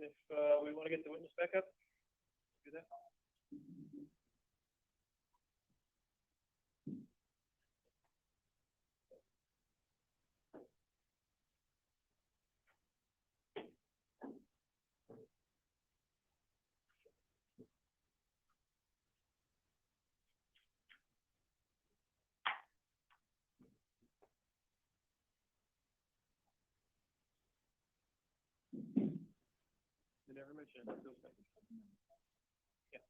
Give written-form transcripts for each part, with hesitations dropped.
And if we want to get the witness back up, do that. You never mentioned those things. Yeah.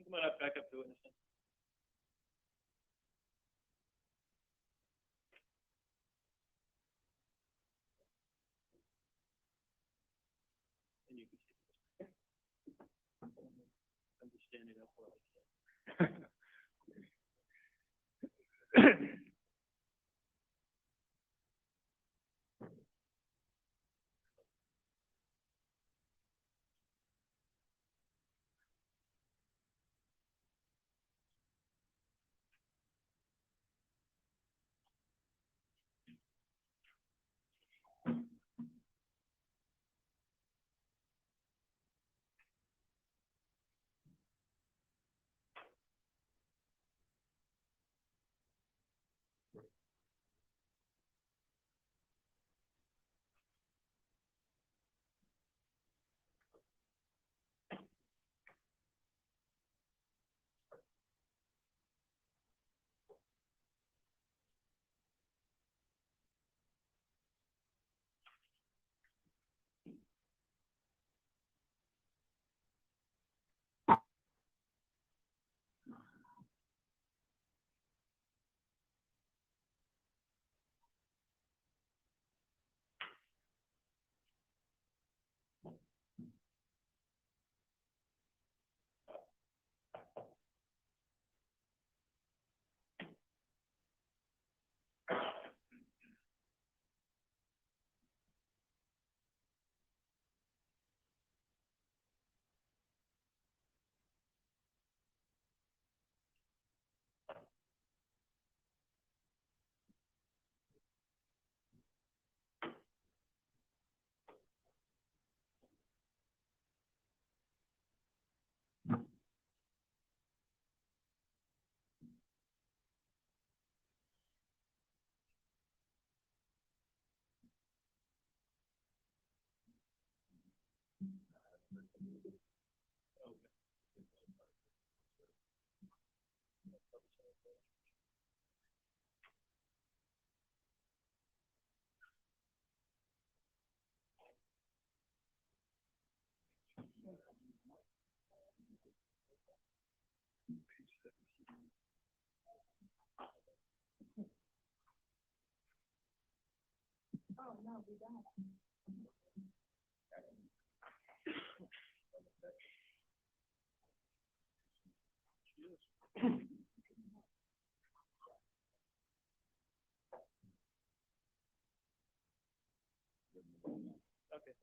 Come on up, back up to witness. And you can see. I'm just standing up while I can. Oh, no, we don't. Okay,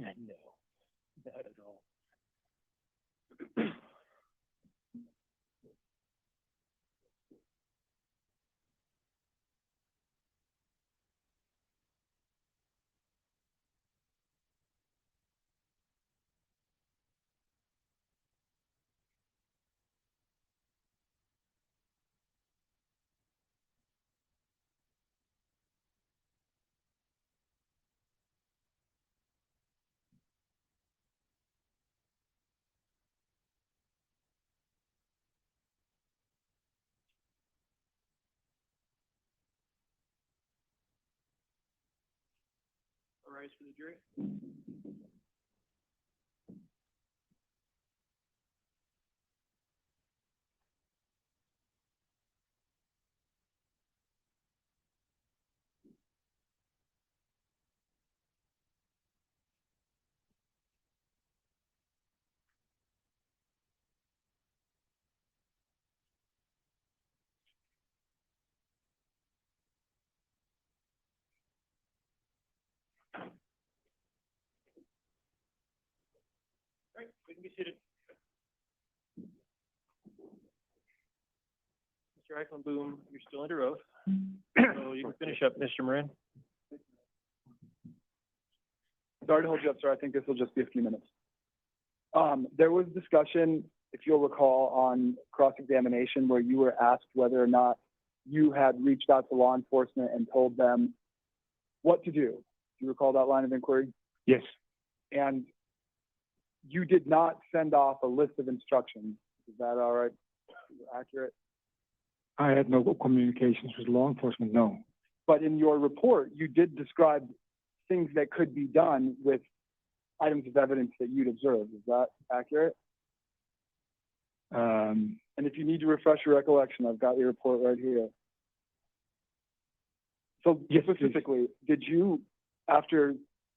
thank you. No, not at all. All rise for the jury. right, we can be seated. Mr. Eichenboom, you're still under oath, so you can finish up, Mr. Moran. Sorry to hold you up, sir. I think this will just be a few minutes. There was discussion, if you'll recall, on cross-examination where you were asked whether or not you had reached out to law enforcement and told them what to do. Do you recall that line of inquiry? Yes, And you did not send off a list of instructions. Is that all right? Accurate? I had no communications with law enforcement, no. But in your report, you did describe things that could be done with items of evidence that you'd observed. Is that accurate? And if you need to refresh your recollection, I've got your report right here. So Yes, please. specifically, did you, after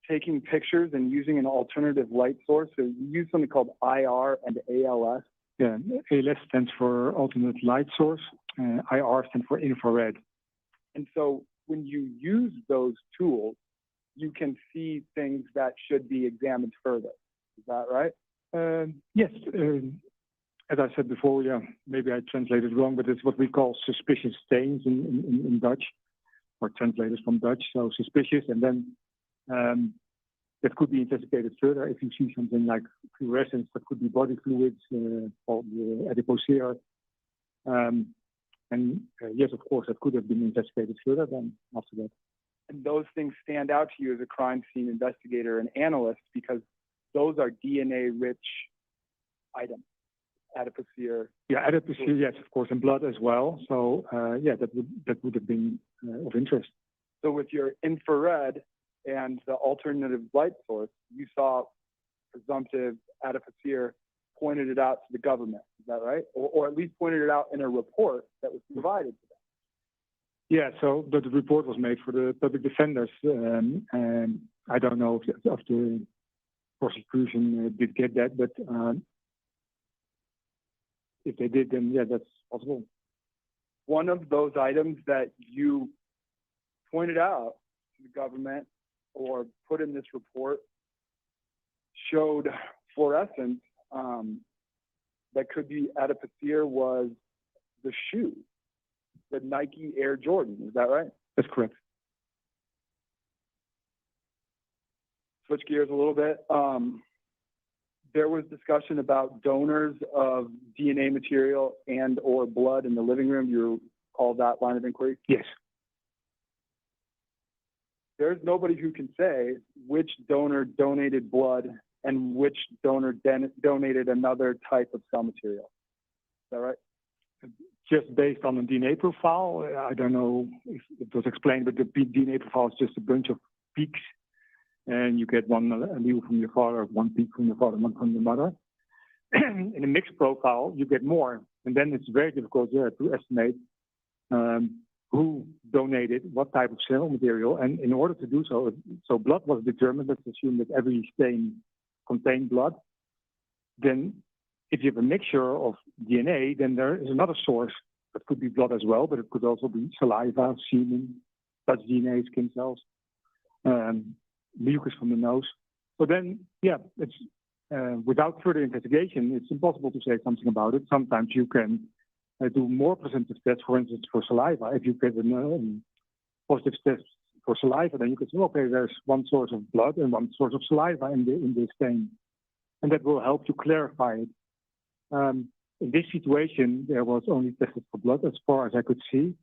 taking pictures and using an alternative light source, so you used something called IR and ALS? Yeah, ALS stands for alternate light source, IR stands for infrared. And so when you use those tools, you can see things that should be examined further. Is that right? Yes, as I said before, yeah, maybe I translated wrong, but it's what we call suspicious stains in Dutch, or translators from Dutch. So suspicious, and then that could be investigated further if you see something like fluorescence. That could be body fluids, or the adipocere. Yes, of course, that could have been investigated further then after that. And those things stand out to you as a crime scene investigator and analyst because those are DNA-rich items, adipocere. Yeah, adipocere, yes, of course, and blood as well. So yeah, that would have been of interest. So with your infrared and the alternative light source, you saw presumptive adipocere, pointed it out to the government. Is that right? Or at least pointed it out in a report that was provided to them. Yeah, so the report was made for the public defenders, and I don't know if the prosecution did get that, but if they did, then yeah, that's possible. One of those items that you pointed out to the government or put in this report showed fluorescence that could be adipocere was the shoe, the Nike Air Jordan. Is that right? That's correct. Switch gears a little bit. There was discussion about donors of DNA material and or blood in the living room. You called that line of inquiry? Yes. There's nobody who can say which donor donated blood and which donor donated another type of cell material. Is that right? Just based on the DNA profile, I don't know if it was explained, but the DNA profile is just a bunch of peaks, and you get one allele from your father, one peak from your father, one from your mother. In a mixed profile, you get more, and then it's very difficult to estimate who donated what type of cell material. And in order to do so, so blood was determined. Let's assume that every stain contained blood. Then if you have a mixture of DNA, then there is another source. That could be blood as well, but it could also be saliva, semen, touch DNA, skin cells, mucus from the nose. So then, yeah, it's without further investigation, it's impossible to say something about it. Sometimes you can do more presumptive tests, for instance, for saliva. If you get a positive test for saliva, then you can say, okay, there's one source of blood and one source of saliva in the stain, and that will help you clarify it. In this situation, there was only tested for blood as far as I could see.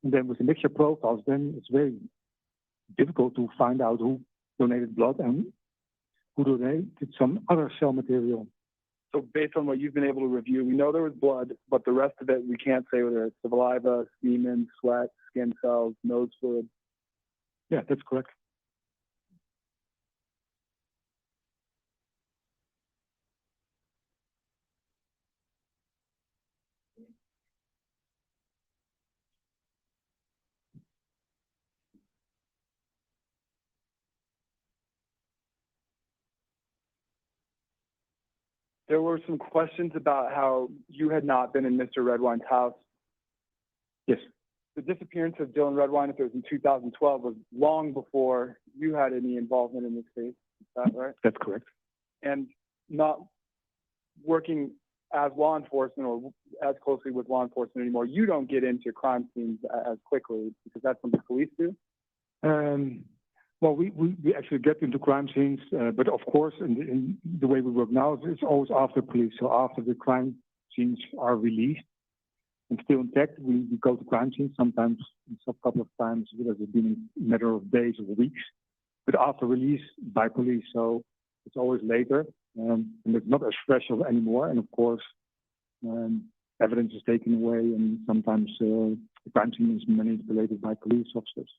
And then with the mixture profiles, then it's very difficult to find out who donated blood and who donated some other cell material. So based on what you've been able to review, we know there was blood, but the rest of it, we can't say whether it's saliva, semen, sweat, skin cells, nose fluid. Yeah, that's correct. There were some questions about how you had not been in Mr. Redwine's house. Yes. The disappearance of Dylan Redwine, if it was in 2012, was long before you had any involvement in this case. Is that right? That's correct. And not working as law enforcement or as closely with law enforcement anymore, you don't get into crime scenes as quickly because that's something police do? Well, we actually get into crime scenes, but of course, in the way we work now, it's always after police. So after the crime scenes are released and still intact, we go to crime scenes. Sometimes, a couple of times, it has been a matter of days or weeks. But after release by police, so it's always later, and it's not as fresh anymore. And of course, evidence is taken away, and sometimes the crime scene is manipulated by police officers.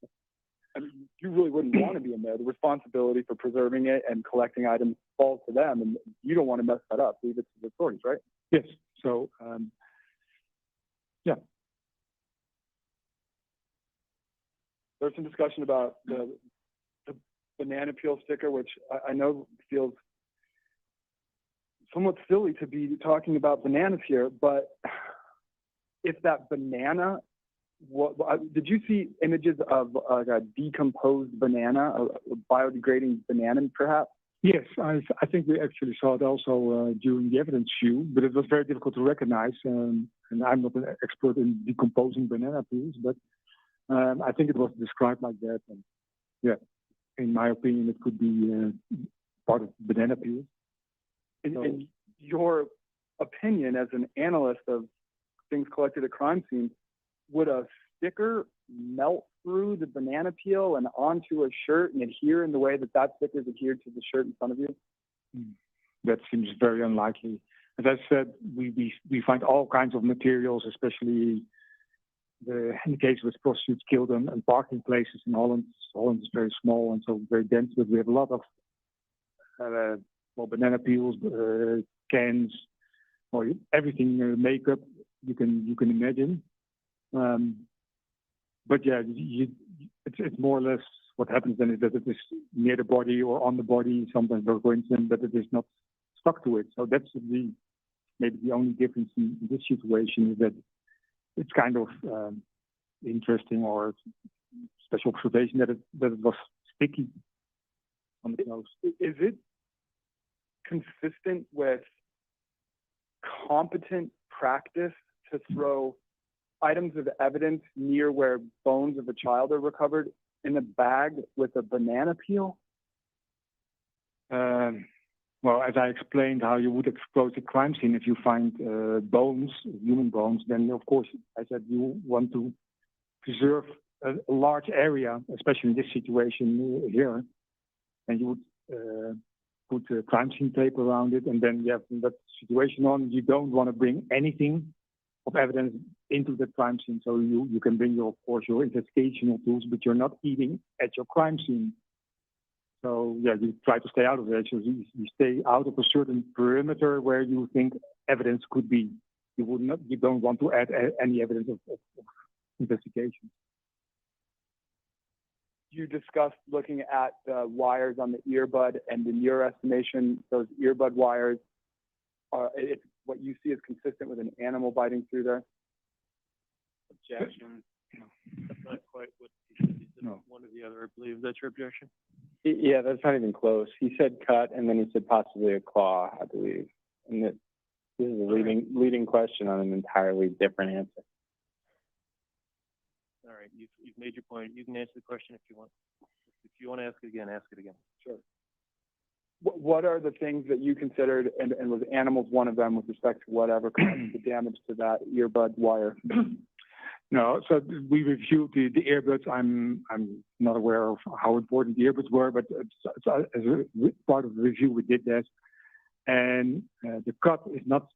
I mean, you really wouldn't want to be in there. The responsibility for preserving it and collecting items falls to them, and you don't want to mess that up. Leave it to the authorities, right? Yes. So, yeah. There's some discussion about the banana peel sticker, which I know feels somewhat silly to be talking about bananas here, but if that banana, did you see images of a decomposed banana, a biodegrading banana, perhaps? Yes, I think we actually saw it also during the evidence view, but it was very difficult to recognize. And I'm not an expert in decomposing banana peels, but I think it was described like that. And yeah, in my opinion, it could be part of banana peel. In your opinion, as an analyst of things collected at crime scenes, would a sticker melt through the banana peel and onto a shirt and adhere in the way that sticker is adhered to the shirt in front of you? That seems very unlikely. As I said, we find all kinds of materials, especially in the case with prostitutes killed in parking places in Holland. Holland is very small and so very dense, but we have a lot of banana peels, cans, or everything, makeup you can imagine. But yeah, it's more or less what happens then is that it is near the body or on the body, sometimes by coincidence, but it is not stuck to it. So that's maybe the only difference in this situation is that it's kind of interesting or special observation that it was sticky on the clothes. Is it consistent with competent practice to throw items of evidence near where bones of a child are recovered in a bag with a banana peel? Well, as I explained how you would expose a crime scene, if you find bones, human bones, then of course, I said you want to preserve a large area, especially in this situation here, and you would put a crime scene tape around it, and then you have that situation on. You don't want to bring anything of evidence into the crime scene, so you can bring of course your investigational tools, but you're not eating at your crime scene. So yeah, you try to stay out of it. So you stay out of a certain perimeter where you think evidence could be. You don't want to add any evidence of investigation. You discussed looking at the wires on the earbud, and in your estimation, those earbud wires it's what you see is consistent with an animal biting through there? Objection. That's not quite what he said. He said No. one or the other. I believe that's your objection. Yeah, that's not even close. He said cut, and then he said possibly a claw, I believe. And this is a leading question on an entirely different answer. All right, you've made your point. You can answer the question if you want. If you want to ask it again, ask it again. Sure. What are the things that you considered, and was animals one of them with respect to whatever caused the damage to that earbud wire? No, so we reviewed the earbuds. I'm not aware of how important the earbuds were, but as a part of the review we did that. And the cut is not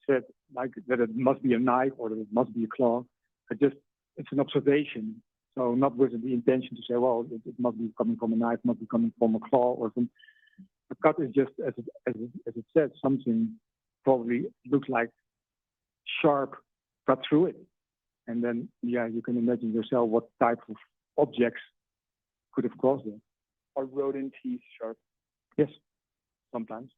said like that it must be a knife or that it must be a claw. It's an observation. So not with the intention to say, well, it must be coming from a knife, must be coming from a claw or something. The cut is just, as it says, something probably looks like sharp cut through it. And then, yeah, you can imagine yourself what type of objects could have caused it. Are rodent teeth sharp? Yes, sometimes.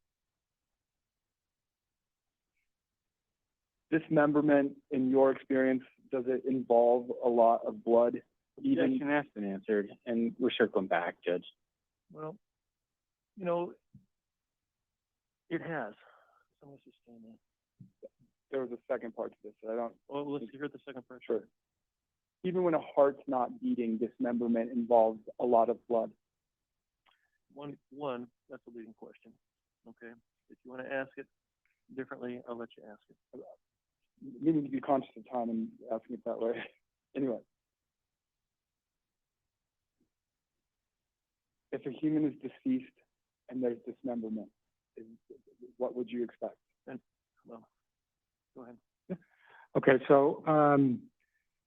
Dismemberment, in your experience, does it involve a lot of blood? Objection asked and answered, and we're circling back, Judge. Well, it has. Someone sustain that. There was a second part to this, that I don't, Well, let's hear the second part. sure. Even when a heart's not beating, dismemberment involves a lot of blood. One, that's a leading question, okay? If you want to ask it differently, I'll let you ask it. Needing to be conscious of time and asking it that way. Anyway. If a human is deceased and there's dismemberment, what would you expect? Well, go ahead. Okay, so,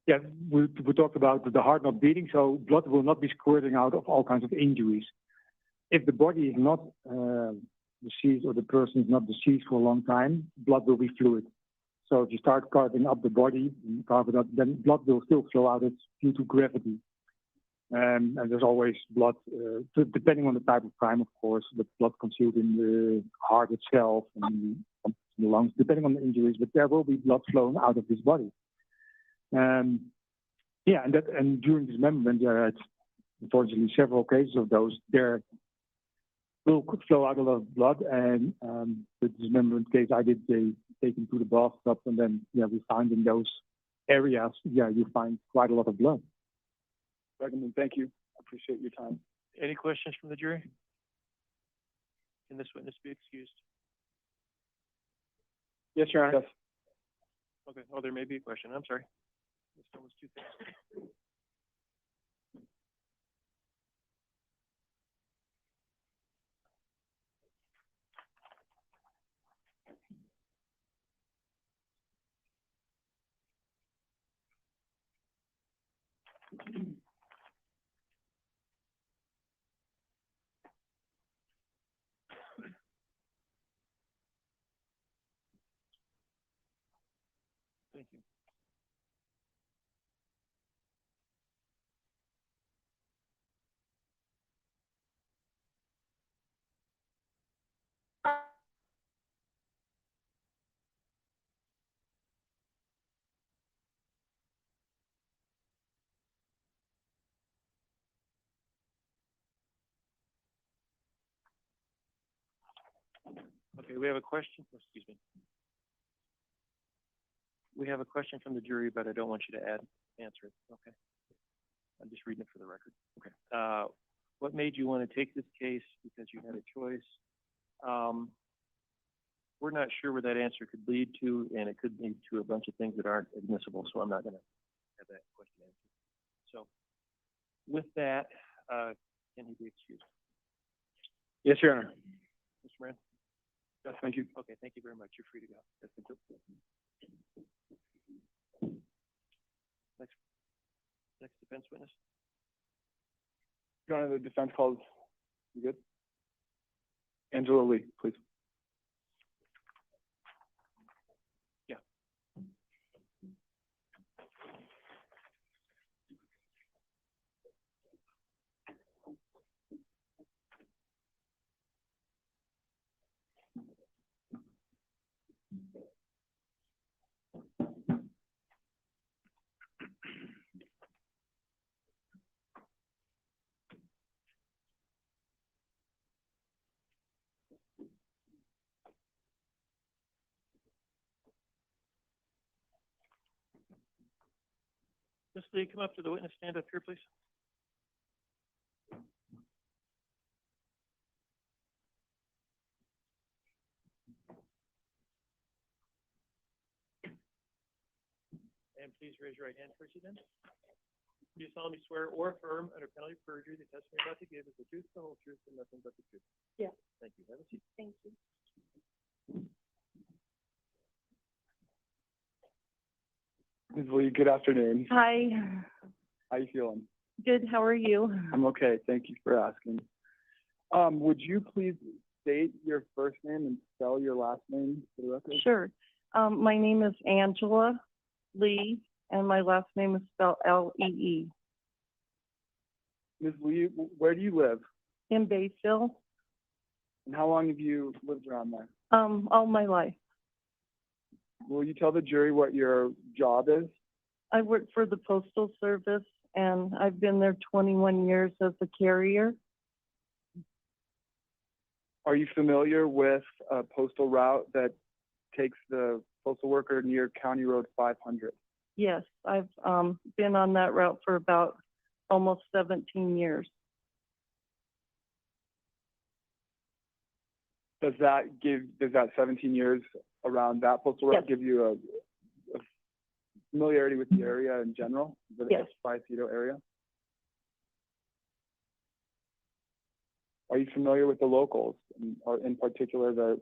yeah, we talked about the heart not beating, so blood will not be squirting out of all kinds of injuries. If the body is not deceased or the person is not deceased for a long time, blood will be fluid. So if you start carving up the body, and carve it up, then blood will still flow out. It's due to gravity. And there's always blood, depending on the type of crime, of course, the blood concealed in the heart itself and in the lungs, depending on the injuries, but there will be blood flowing out of this body. Yeah, and during dismemberment, there are unfortunately several cases of those. There will flow out a lot of blood, and the dismemberment case I did, they take him to the bathtub, and then we find in those areas, you find quite a lot of blood. Recommend, thank you. I appreciate your time. Any questions from the jury? Can this witness be excused? Yes, Your Honor. Yes. Okay, oh, there may be a question, I'm sorry. This one was too fast. Thank you. Okay, we have a question, excuse me. We have a question from the jury, but I don't want you to answer it, okay? I'm just reading it for the record. Okay. What made you want to take this case? Because you had a choice. We're not sure where that answer could lead to, and it could lead to a bunch of things that aren't admissible, so I'm not going to have that question answered. So with that, can he be excused? Yes, Your Honor. Mr. Moran? Yes, thank you. Okay, thank you very much. You're free to go. Next defense witness. Your Honor, the defense calls. You good? Angela Lee, please. Yeah. Ms. Lee, come up to the witness stand up here, please. And please raise your right hand first, then. Do you solemnly swear or affirm under penalty of perjury the testimony you're about to give is the truth, the whole truth, and nothing but the truth? Yeah. Thank you. Have a seat. Thank you. Ms. Lee, good afternoon. Hi, How you feeling? good, how are you? I'm okay. Thank you for asking. Would you please state your first name and spell your last name for the record? Sure. My name is Angela Lee, and my last name is spelled L-E-E. Ms. Lee, where do you live? In Bayville, And how long have you lived around there? all my life. Will you tell the jury what your job is? I work for the Postal Service, and I've been there 21 years as a carrier. Are you familiar with a postal route that takes the postal worker near County Road 500? Yes, I've, been on that route for about almost 17 years. Does that 17 years around that postal route Yes. give you a familiarity with the area in general, the Yes. Vallecito area? Are you familiar with the locals, or in particular the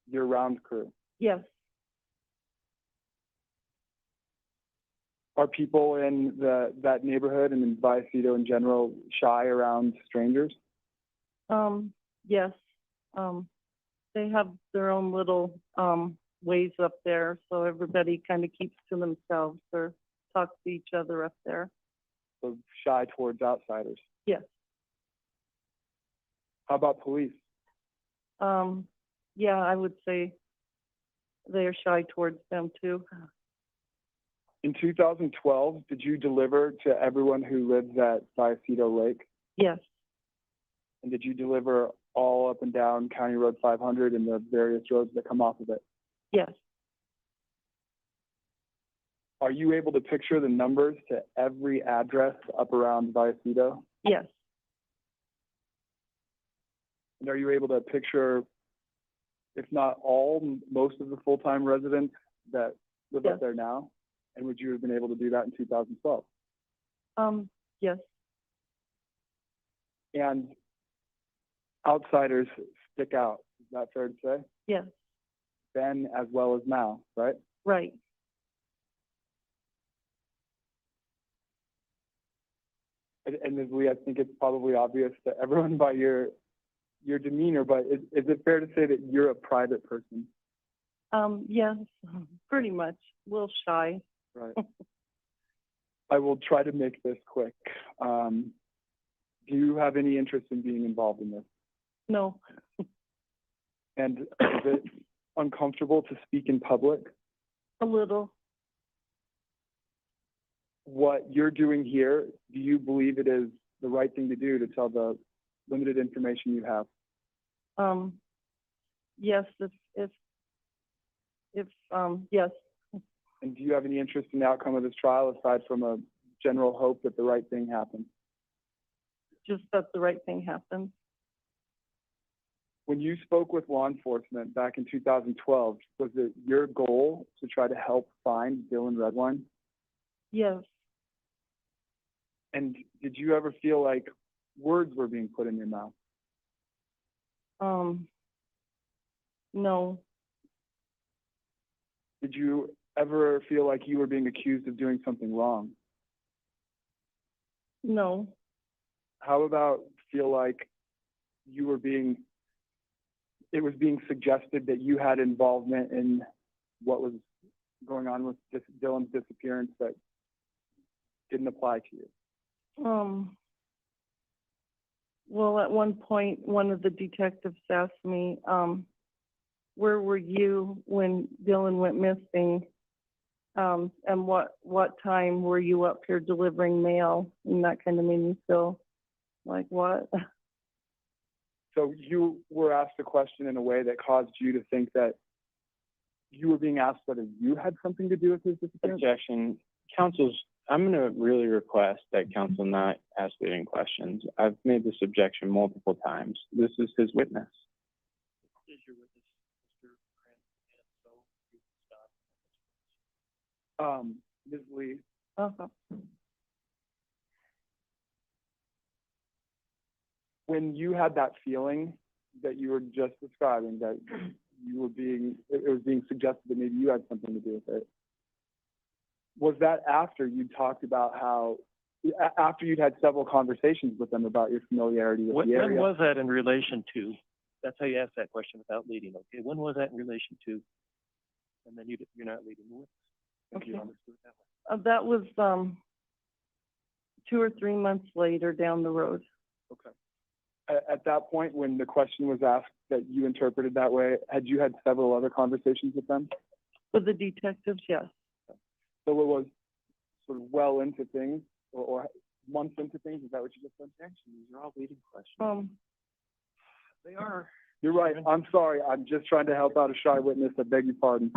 year-round crew? Yes, Are people in that neighborhood and in Vallecito in general shy around strangers? yes. They have their own little, ways up there, so everybody kind of keeps to themselves or talks to each other up there. So shy towards outsiders. Yes. How about police? Yeah, I would say they are shy towards them too. In 2012, did you deliver to everyone who lives at Vallecito Lake? Yes, And did you deliver all up and down County Road 500 and the various roads that come off of it? yes, Are you able to picture the numbers to every address up around Vallecito? yes, And are you able to picture, if not all, most of the full-time residents that live Yes. up there now? And would you have been able to do that in 2012? yes, And outsiders stick out. Is that fair to say? yes, Then as well as now, right? right. And Ms. Lee, I think it's probably obvious to everyone by your demeanor, but is it fair to say that you're a private person? Yes, pretty much. A little shy. Right. I will try to make this quick. Do you have any interest in being involved in this? No, And is it uncomfortable to speak in public? a little. What you're doing here, do you believe it is the right thing to do to tell the limited information you have? Yes, yes, And do you have any interest in the outcome of this trial aside from a general hope that the right thing happens? just that the right thing happens. When you spoke with law enforcement back in 2012, was it your goal to try to help find Dylan Redwine? Yes, And did you ever feel like words were being put in your mouth? no, Did you ever feel like you were being accused of doing something wrong? no, How about feel like it was being suggested that you had involvement in what was going on with Dylan's disappearance that didn't apply to you? well, at one point, one of the detectives asked me, where were you when Dylan went missing? And what time were you up here delivering mail? And that kind of made me feel like, what? So you were asked a question in a way that caused you to think that you were being asked whether you had something to do with his disappearance? Objection. I'm going to really request that counsel not ask leading questions. I've made this objection multiple times. This is his witness. Is your witness, Mr. Grant, and so you can stop. Ms. Lee, Uh-huh. when you had that feeling that you were just describing, that it was being suggested that maybe you had something to do with it, was that after you talked about after you'd had several conversations with them about your familiarity with the When area? was that in relation to? That's how you ask that question without leading, okay? When was that in relation to? And then you're not leading the witness. If you Okay. understood it that way. That was 2 or 3 months later down the road. Okay. At that point, when the question was asked that you interpreted that way, had you had several other conversations with them? With the detectives, yes. So it was sort of well into things, or months into things? Is that what you just said? Actually, these are all leading questions. They They are. You're right. I'm sorry. I'm just trying to help out a shy witness. I beg your pardon.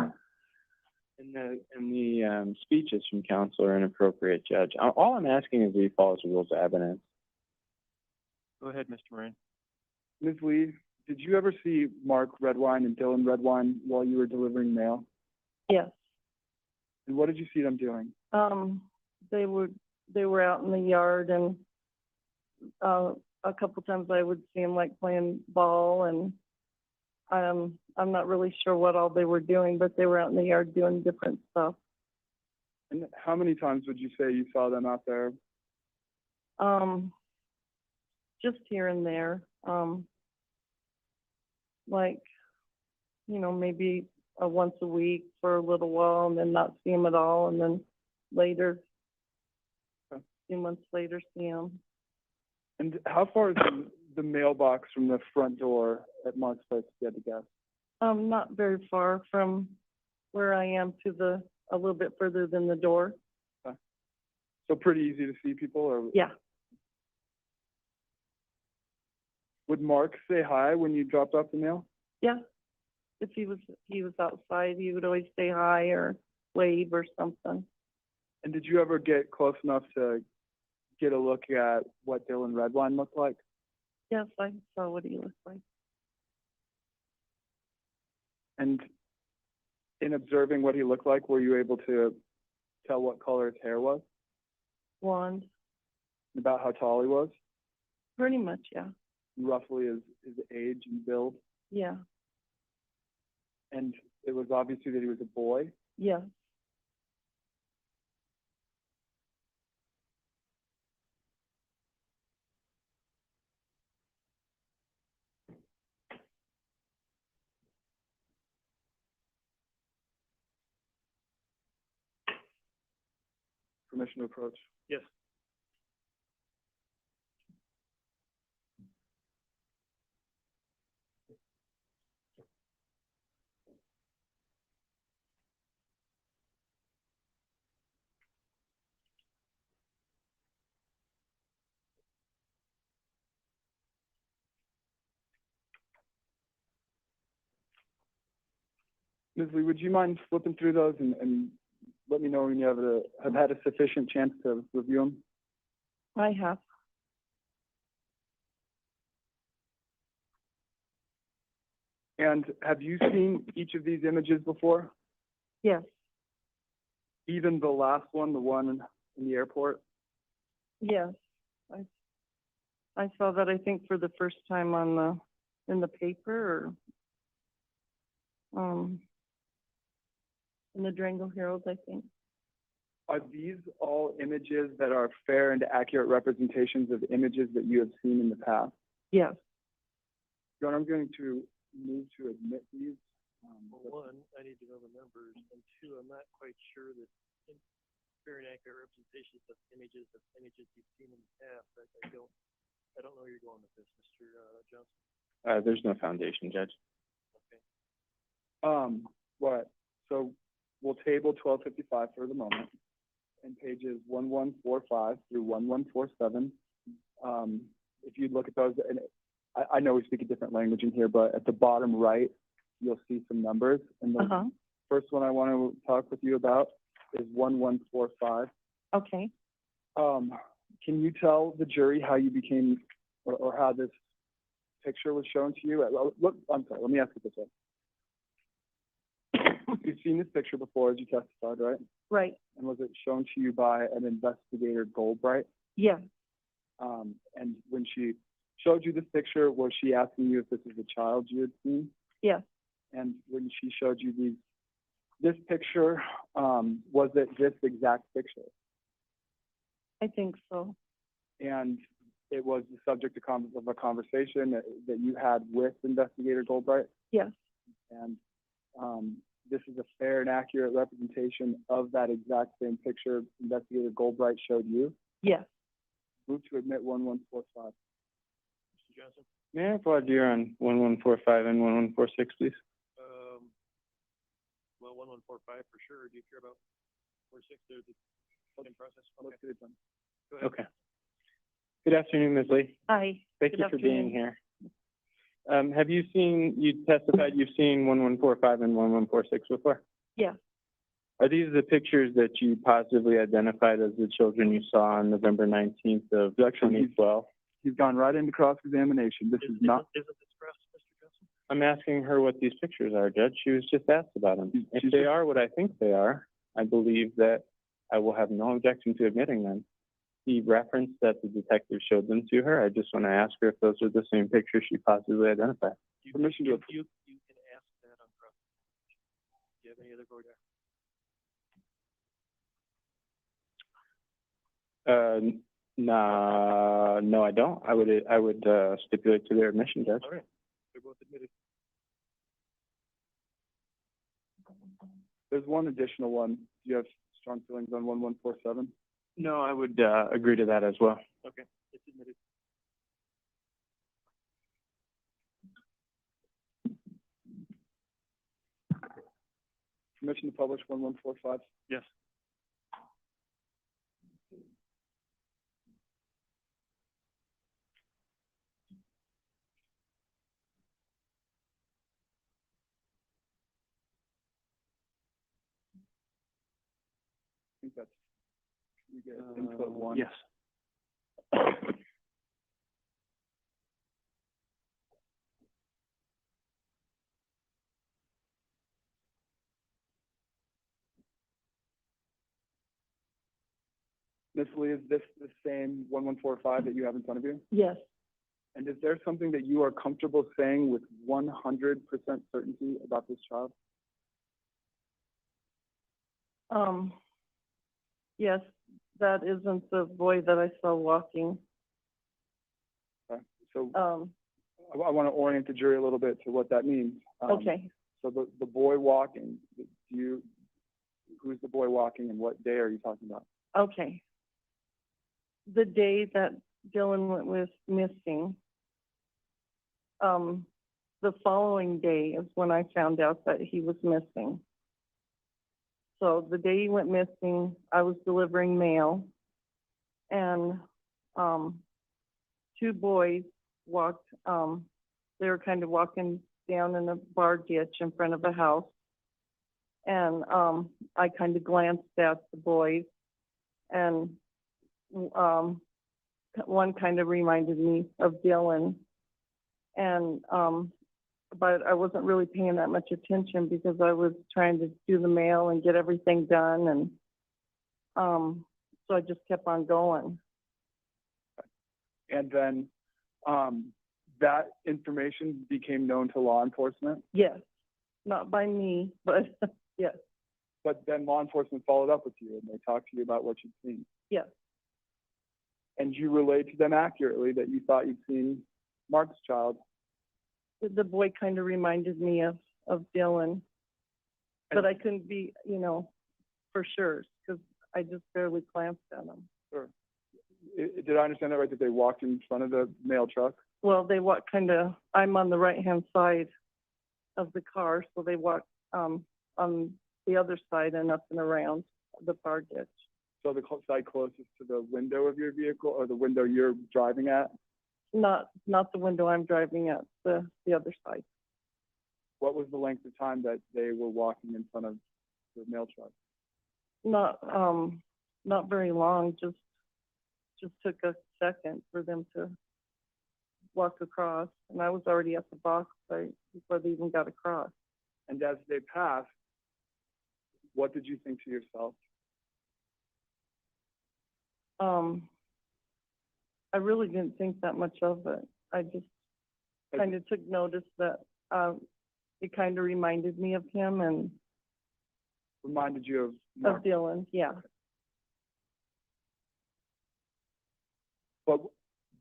And the speeches from counsel are inappropriate, Judge. All I'm asking is that he follows the rules of evidence. Go ahead, Mr. Moran. Ms. Lee, did you ever see Mark Redwine and Dylan Redwine while you were delivering mail? Yes. And what did you see them doing? They were out in the yard, and a couple times I would see them like playing ball, and I'm not really sure what all they were doing, but they were out in the yard doing different stuff. And how many times would you say you saw them out there? Just here and there. Like, maybe once a week for a little while, and then not see them at all, and then later, a few months later, see them. And how far is the mailbox from the front door at Mark's place, if you had to guess? Not very far from where I am to a little bit further than the door. Okay. So pretty easy to see people, or? Yeah. Would Mark say hi when you dropped off the mail? Yeah. If he was outside, he would always say hi or wave or something. And did you ever get close enough to get a look at what Dylan Redwine looked like? Yes, I saw what he looked like. And in observing what he looked like, were you able to tell what color his hair was? Blonde. About how tall he was? Pretty much, yeah. Roughly his age and build? Yeah. And it was obviously that he was a boy? Yeah. Permission to approach? Yes. Ms. Lee, would you mind flipping through those and let me know when you have had a sufficient chance to review them? I have. And have you seen each of these images before? Yes. Even the last one, the one in the airport? Yes. I saw that, I think, for the first time in the paper, or in the Durango Herald, I think. Are these all images that are fair and accurate representations of images that you have seen in the past? Yes. John, I'm going to move to admit these. Well, one, I need to know the numbers, and two, I'm not quite sure that fair and accurate representations of images you've seen in the past. I don't know where you're going with this, Mr. Johnson. There's no foundation, Judge. Okay. What? So we'll table 1255 for the moment, and pages 1145 through 1147. If you look at those, and I know we speak a different language in here, but at the bottom right, you'll see some numbers. And the first one I want to talk with you about is 1145. Okay. Can you tell the jury how you became, or how this picture was shown to you? Look, I'm sorry, let me ask it this way. You've seen this picture before, as you testified, right? Right. And was it shown to you by an investigator, Goldbright? Yeah. And when she showed you this picture, was she asking you if this is a child you had seen? Yeah. And when she showed you this picture, was it this exact picture? I think so. And it was the subject of a conversation that you had with Investigator Goldbright? Yes. And this is a fair and accurate representation of that exact same picture Investigator Goldbright showed you? Yes. Move to admit 1145. Mr. Johnson? May I applaud you on 1145 and 1146, please? Well, 1145 for sure. Do you care about 46? There's the same process. Let's get it done. Go ahead. Okay. Good afternoon, Ms. Lee. Hi. Thank Good you for being afternoon. here. Have you testified you've seen 1145 and 1146 before? Yeah. Are these the pictures that you positively identified as the children you saw on November 19th of 2012? He's gone right into cross-examination. This is not, Isn't this for us, Mr. Johnson? I'm asking her what these pictures are, Judge. She was just asked about them. If they are what I think they are, I believe that I will have no objection to admitting them. He referenced that the detective showed them to her. I just want to ask her if those are the same pictures she positively identified. Permission to You can ask that on cross. Do you have any other board? No, I don't. I would stipulate to their admission, Judge. All right, they're both admitted. there's one additional one. Do you have strong feelings on 1147? No, I would agree to that as well. Okay, it's admitted. Permission to publish 1145? Yes. I think that's, you get input one. Yes. Ms. Lee, is this the same 1145 that you have in front of you? Yes. And is there something that you are comfortable saying with 100% certainty about this child? Yes, that isn't the boy that I saw walking. Okay. So Um, I want to orient the jury a little bit to what that means. okay. So the boy walking, who's the boy walking and what day are you talking about? Okay. The day that Dylan was missing, the following day is when I found out that he was missing. So the day he went missing, I was delivering mail, and two boys walked, they were kind of walking down in a bar ditch in front of a house. And I kind of glanced at the boys, and one kind of reminded me of Dylan. And but I wasn't really paying that much attention because I was trying to do the mail and get everything done, and so I just kept on going. And then that information became known to law enforcement, Yes, not by me, but yes, but then law enforcement followed up with you and they talked to you about what you'd seen. yes, And you relayed to them accurately that you thought you'd seen Mark's child. the boy kind of reminded me of Dylan, but I couldn't be, for sure, because I just barely glanced at him. Sure. Did I understand that right, that they walked in front of the mail truck? Well, they walked I'm on the right-hand side of the car, so they walked on the other side and up and around the bar ditch. So the side closest to the window of your vehicle or the window you're driving at? Not the window I'm driving at, the other side. What was the length of time that they were walking in front of the mail truck? Not very long, just took a second for them to walk across, and I was already at the box site before they even got across. And as they passed, what did you think to yourself? I really didn't think that much of it. I just kind of took notice that it kind of reminded me of him and Reminded you of of Mark? Dylan, yeah. But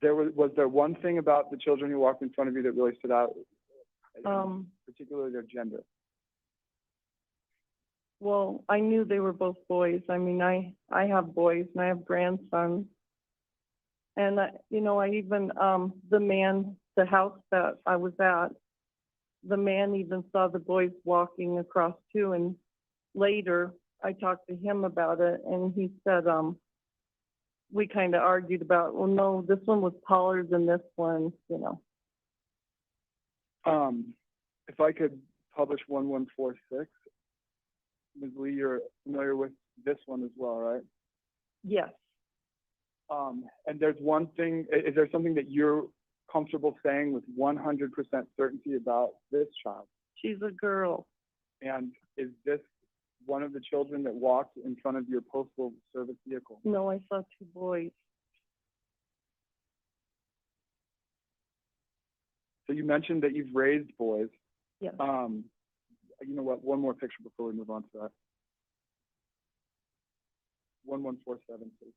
was there one thing about the children who walked in front of you that really stood out, particularly their gender? Well, I knew they were both boys. I mean, I have boys and I have grandsons. And I even, the house that I was at, the man even saw the boys walking across too. And later I talked to him about it and he said, we kind of argued about, well, no, this one was taller than this one, If I could publish 1146, Ms. Lee, you're familiar with this one as well, right? Yes. And there's one thing, is there something that you're comfortable saying with 100% certainty about this child? She's a girl. And is this one of the children that walked in front of your postal service vehicle? No, I saw two boys. So you mentioned that you've raised boys. Yes. You know what, one more picture before we move on to that. 1147, please.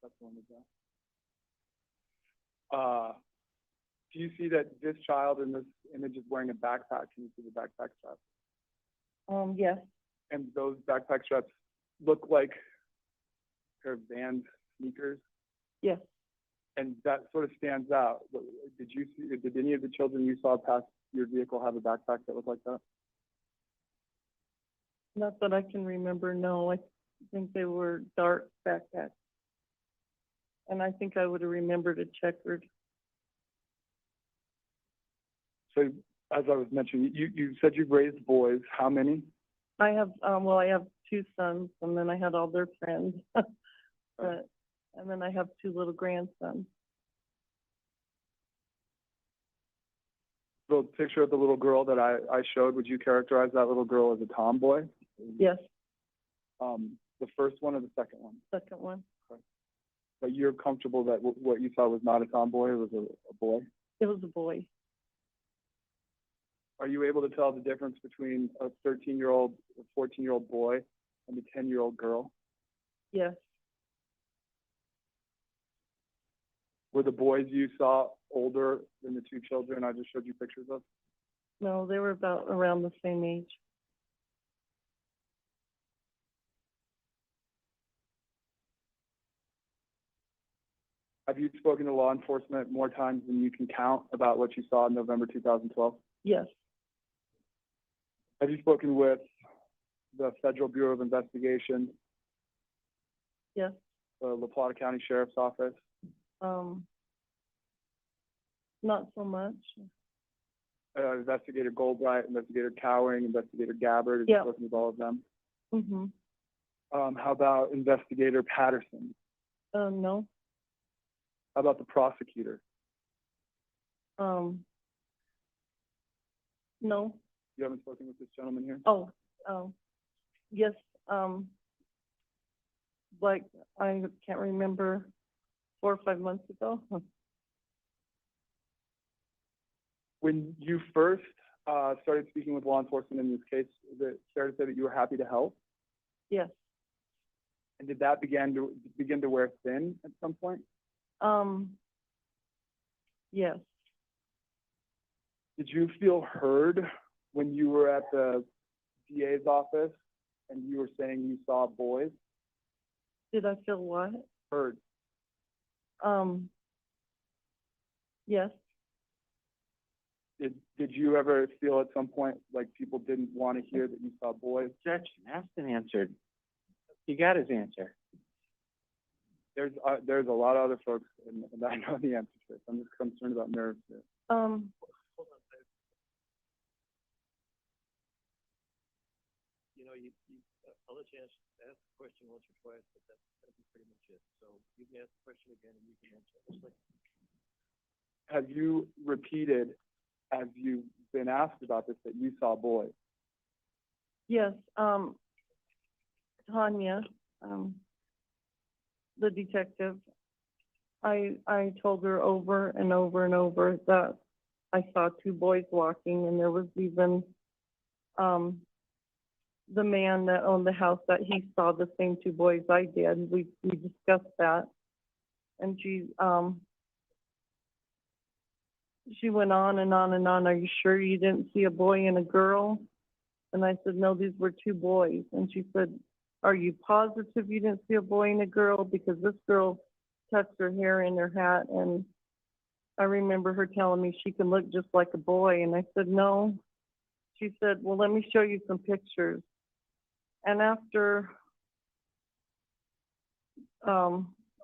That's the one with that. Do you see that this child in this image is wearing a backpack? Can you see the backpack straps? Yes. And those backpack straps look like a pair of Vans sneakers, Yes. and that sort of stands out. Did any of the children you saw pass your vehicle have a backpack that looked like that? Not that I can remember, no. I think they were dark backpacks. And I think I would have remembered a checkered. So, as I was mentioning, you said you've raised boys. How many? I have, I have two sons, and then I had all their friends. And then I have two little grandsons. The picture of the little girl that I showed, would you characterize that little girl as a tomboy? Yes, The first one or the second one? second one. But you're comfortable that what you saw was not a tomboy, it was a boy? It was a boy. Are you able to tell the difference between a 13-year-old, a 14-year-old boy and a 10-year-old girl? Yes, Were the boys you saw older than the two children I just showed you pictures of? no, they were about around the same age. Have you spoken to law enforcement more times than you can count about what you saw in November 2012? Yes, Have you spoken with the Federal Bureau of Investigation, yes. the La Plata County Sheriff's Office? Not so much. Investigator Goldbright, Investigator Cowing, Investigator Gabbard, have Yeah. you spoken with all of them? Mm-hmm. How about Investigator Patterson? No. How about the prosecutor? No. You haven't spoken with this gentleman here? Yes, like, I can't remember, 4 or 5 months ago. When you first started speaking with law enforcement in this case, is it fair to say that you were happy to help? Yes. And did that begin to wear thin at some point? Yes. Did you feel heard when you were at the DA's office and you were saying you saw boys? Did I feel what? Heard. Yes. Did you ever feel at some point like people didn't want to hear that you saw boys? Objection, asked and answered. He got his answer. There's a lot of other folks, and I know the answer to this. I'm just concerned about nerves here. You know, I'll let you ask the question once or twice, but that's gonna be pretty much it. So you can ask the question again and you can answer it. Have you repeated, as you've been asked about this, that you saw boys? Yes, Tanya, the detective, I told her over and over and over that I saw two boys walking, and there was even, the man that owned the house, that he saw the same two boys I did. We discussed that. And she went on and on and on. Are you sure you didn't see a boy and a girl? And I said, no, these were two boys. And she said, are you positive you didn't see a boy and a girl? Because this girl tucked her hair in her hat, and I remember her telling me she can look just like a boy. And I said, no. She said, well, let me show you some pictures. And after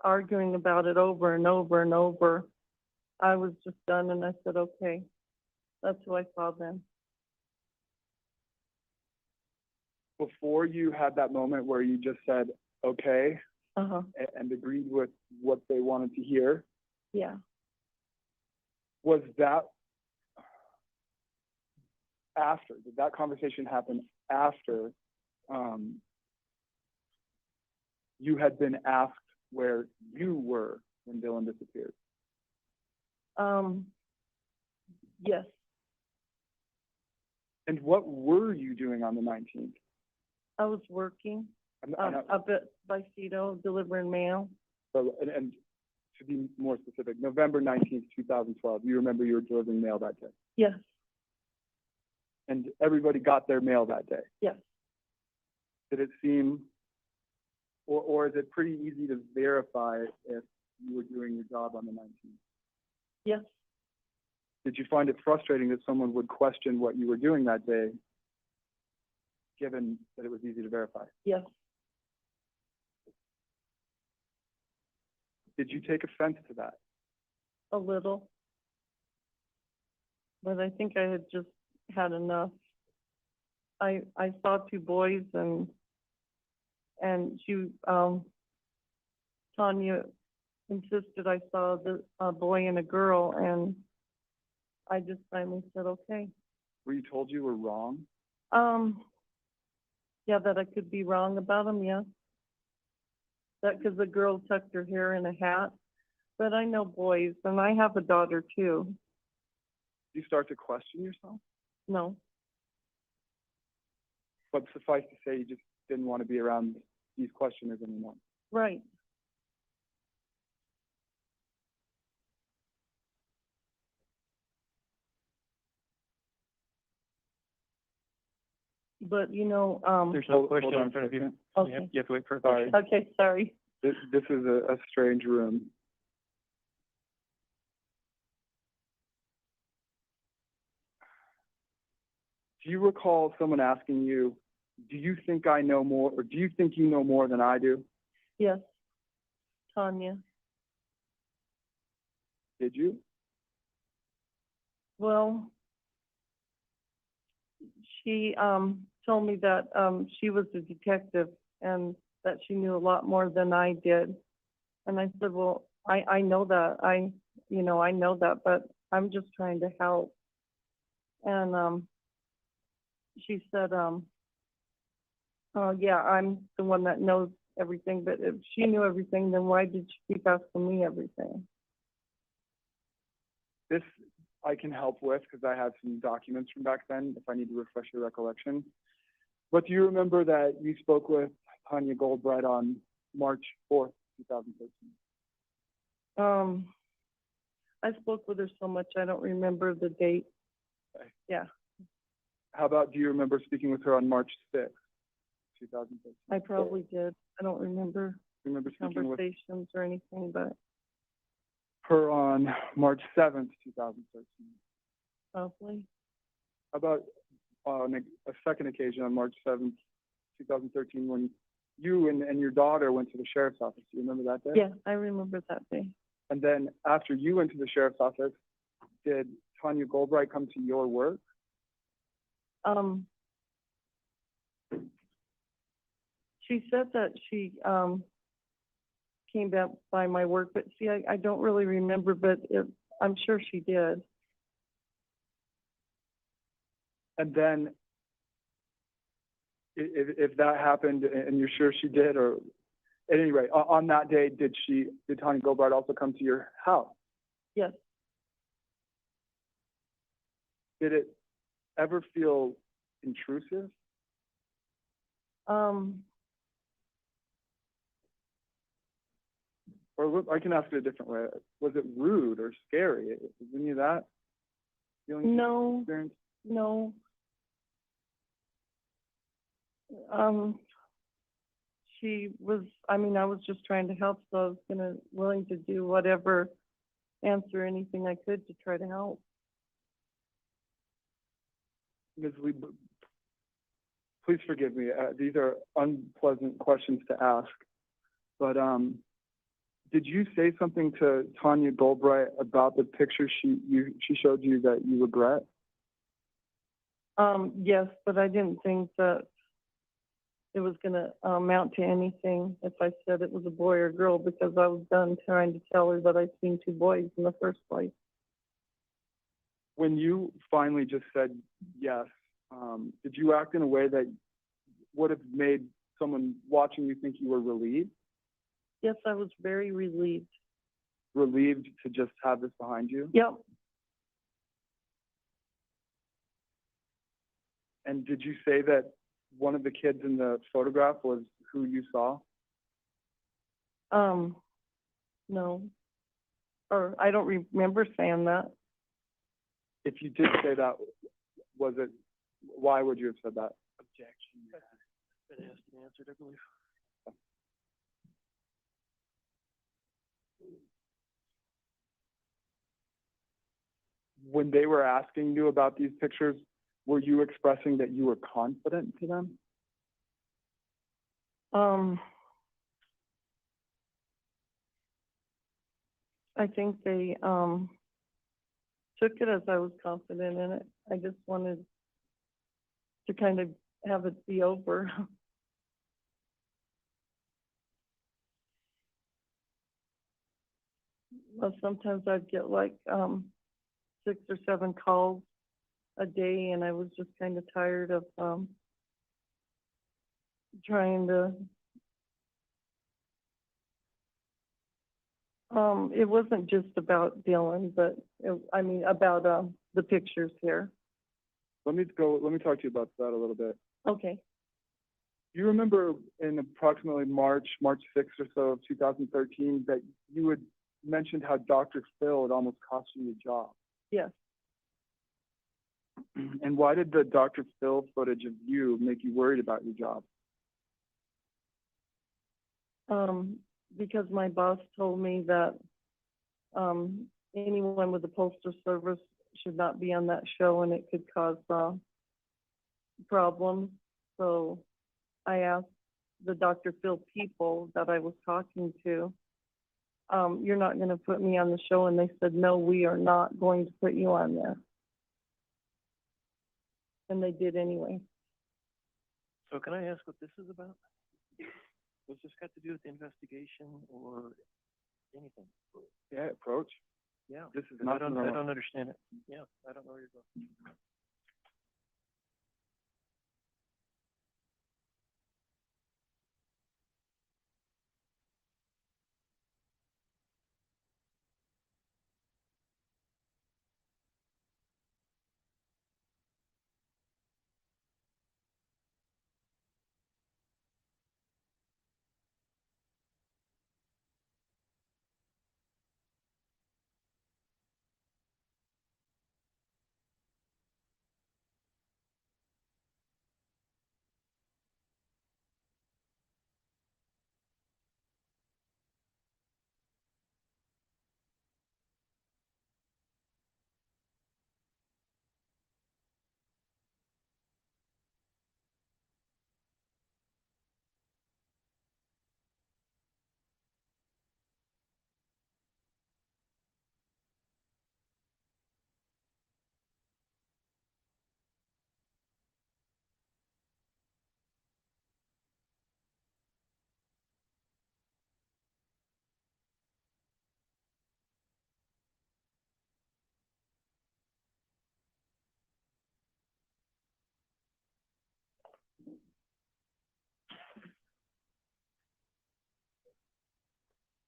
arguing about it over and over and over, I was just done and I said, okay. That's who I saw then. Before you had that moment where you just said, okay, Uh-huh, and agreed with what they wanted to hear, yeah. was that after? Did that conversation happen after you had been asked where you were when Dylan disappeared? Yes, And what were you doing on the 19th? I was working, I'm not- up at Vicedo, delivering mail. So, and to be more specific, November 19th, 2012, you remember you were delivering mail that day. Yes, And everybody got their mail that day. yes. Did it seem, or is it pretty easy to verify if you were doing your job on the 19th? Yes, Did you find it frustrating that someone would question what you were doing that day, given that it was easy to verify? yes. Did you take offense to that? A little. But I think I had just had enough. I saw two boys and she, Tanya insisted I saw a boy and a girl, and I just finally said, okay. Were you told you were wrong? Yeah, that I could be wrong about them, yeah. That, 'cause the girl tucked her hair in a hat, but I know boys, and I have a daughter too. Did you start to question yourself? No, But suffice to say, you just didn't want to be around these questioners anymore. right. But, you know, There's no Hold question on in front of a you. second. okay, You have to wait for a Sorry. question. okay, sorry. This is a strange room. Do you recall someone asking you, do you think I know more, or do you think you know more than I do? Yes, Tanya. Did you? Well, she, told me that, she was a detective and that she knew a lot more than I did. And I said, well, I know that, I know that, but I'm just trying to help. And, she said, oh, yeah, I'm the one that knows everything, but if she knew everything, then why did she keep asking me everything? This I can help with because I have some documents from back then if I need to refresh your recollection. But do you remember that you spoke with Tanya Goldbright on March 4th, 2013? I spoke with her so much, I don't remember the date. Okay. Yeah, How about, do you remember speaking with her on March 6th, 2013? I probably did. I don't remember Do you remember speaking with conversations or anything, but her on March 7th, 2013? probably. How about on a second occasion on March 7th, 2013, when you and your daughter went to the sheriff's office? Do you remember that day? Yeah, I remember that day. And then after you went to the sheriff's office, did Tanya Goldbright come to your work? She said that she, came back by my work, but see, I don't really remember, but I'm sure she did. And then if that happened and you're sure she did, or at any rate, on that day, did Tanya Goldbright also come to your house? Yes, Did it ever feel intrusive? Or I can ask it a different way. Was it rude or scary? Was any of that feeling no, experience? no. She was, I mean, I was just trying to help, so I was willing to do whatever, answer anything I could to try to help. Ms. Lee, please forgive me. These are unpleasant questions to ask, but Did you say something to Tanya Goldbright about the picture she showed you that you regret? Yes, but I didn't think that it was gonna amount to anything if I said it was a boy or girl, because I was done trying to tell her that I'd seen two boys in the first place. When you finally just said yes, did you act in a way that would have made someone watching you think you were relieved? Yes, I was very relieved. Relieved to just have this behind you? Yep. And did you say that one of the kids in the photograph was who you saw? No. Or I don't remember saying that. If you did say that, was it, why would you have said that? Objection. Been asked and answered, I believe. When they were asking you about these pictures, were you expressing that you were confident to them? I think they took it as I was confident in it. I just wanted to kind of have it be over. Well, sometimes I'd get like 6 or 7 calls a day, and I was just kind of tired of trying to. It wasn't just about Dylan, but I mean about the pictures here. Let me talk to you about that a little bit. Okay. You remember in approximately March 6th or so of 2013 that you had mentioned how Dr. Phil had almost cost you your job. Yes. And why did the Dr. Phil footage of you make you worried about your job? Because my boss told me that anyone with the Postal Service should not be on that show, and it could cause problems. So I asked the Dr. Phil people that I was talking to, you're not going to put me on the show? And they said, no, we are not going to put you on there. And they did anyway. So can I ask what this is about? Was this got to do with the investigation or anything? Yeah, approach. Yeah. This is I not don't normal. understand it. Yeah, I don't know where you're going.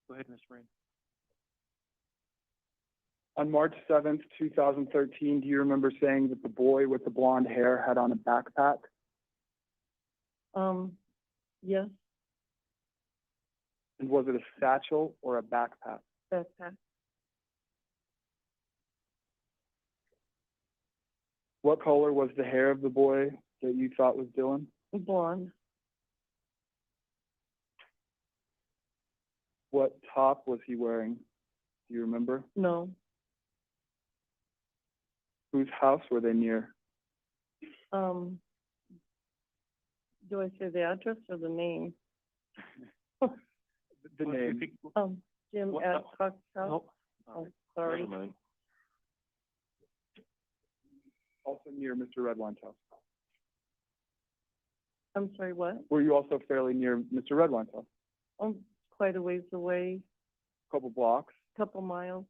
Go ahead, Ms. Rain. On March 7th, 2013, do you remember saying that the boy with the blonde hair had on a backpack? Yes, And was it a satchel or a backpack? backpack. What color was the hair of the boy that you thought was Dylan? Blonde. What top was he wearing? Do you remember? No. Whose house were they near? Do I say the address or the name? The name. Jim What- Adcock's house. Nope. Oh, sorry. Never mind. Also near Mr. Redwine's house. I'm sorry, what? Were you also fairly near Mr. Redwine's house? I'm quite a ways away, Couple blocks? couple miles.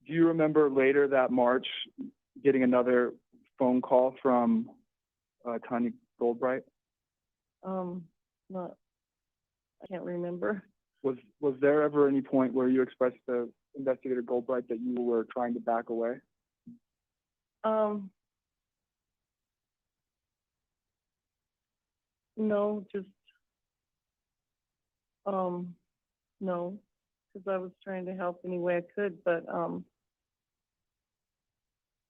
Do you remember later that March getting another phone call from Tanya Goldbright? Not, I can't remember. Was there ever any point where you expressed to Investigator Goldbright that you were trying to back away? No, just, no, because I was trying to help any way I could, but,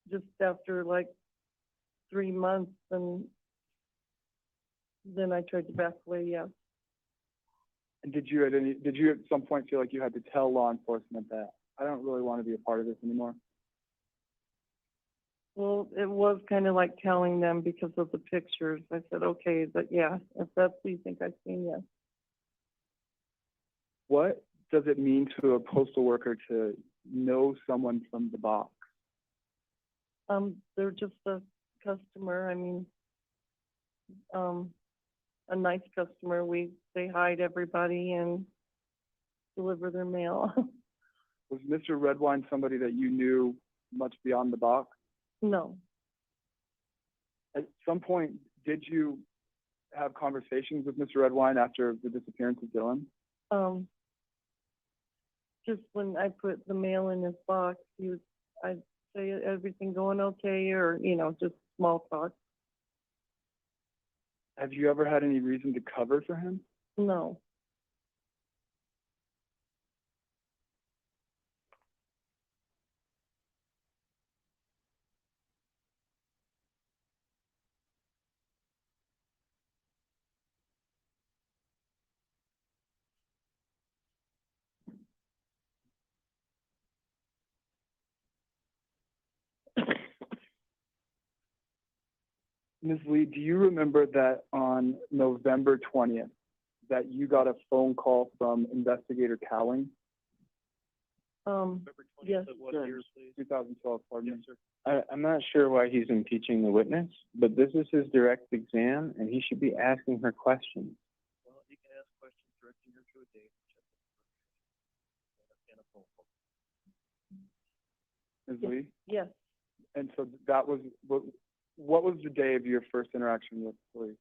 just after like 3 months, and then I tried to back away, yeah. And did you at some point feel like you had to tell law enforcement that I don't really want to be a part of this anymore? Well, it was kind of like telling them because of the pictures. I said, okay, but yeah, if that's what you think I've seen, yes. What does it mean to a postal worker to know someone from the box? They're just a customer. I mean, a nice customer. We say hi to everybody and deliver their mail. Was Mr. Redwine somebody that you knew much beyond the box? No. At some point, did you have conversations with Mr. Redwine after the disappearance of Dylan? Just when I put the mail in his box, I'd say everything going okay, or, just small talk. Have you ever had any reason to cover for him? No. Ms. Lee, do you remember that on November 20th, that you got a phone call from Investigator Cowling? November 20th, Yes. of what year, please? 2012, pardon me. Yes, sir. I'm not sure why he's impeaching the witness, but this is his direct exam, and he should be asking her questions. Well, you can ask questions directing her to a date, and a phone call. Ms. Lee? Yes. And so that was, what was the day of your first interaction with police?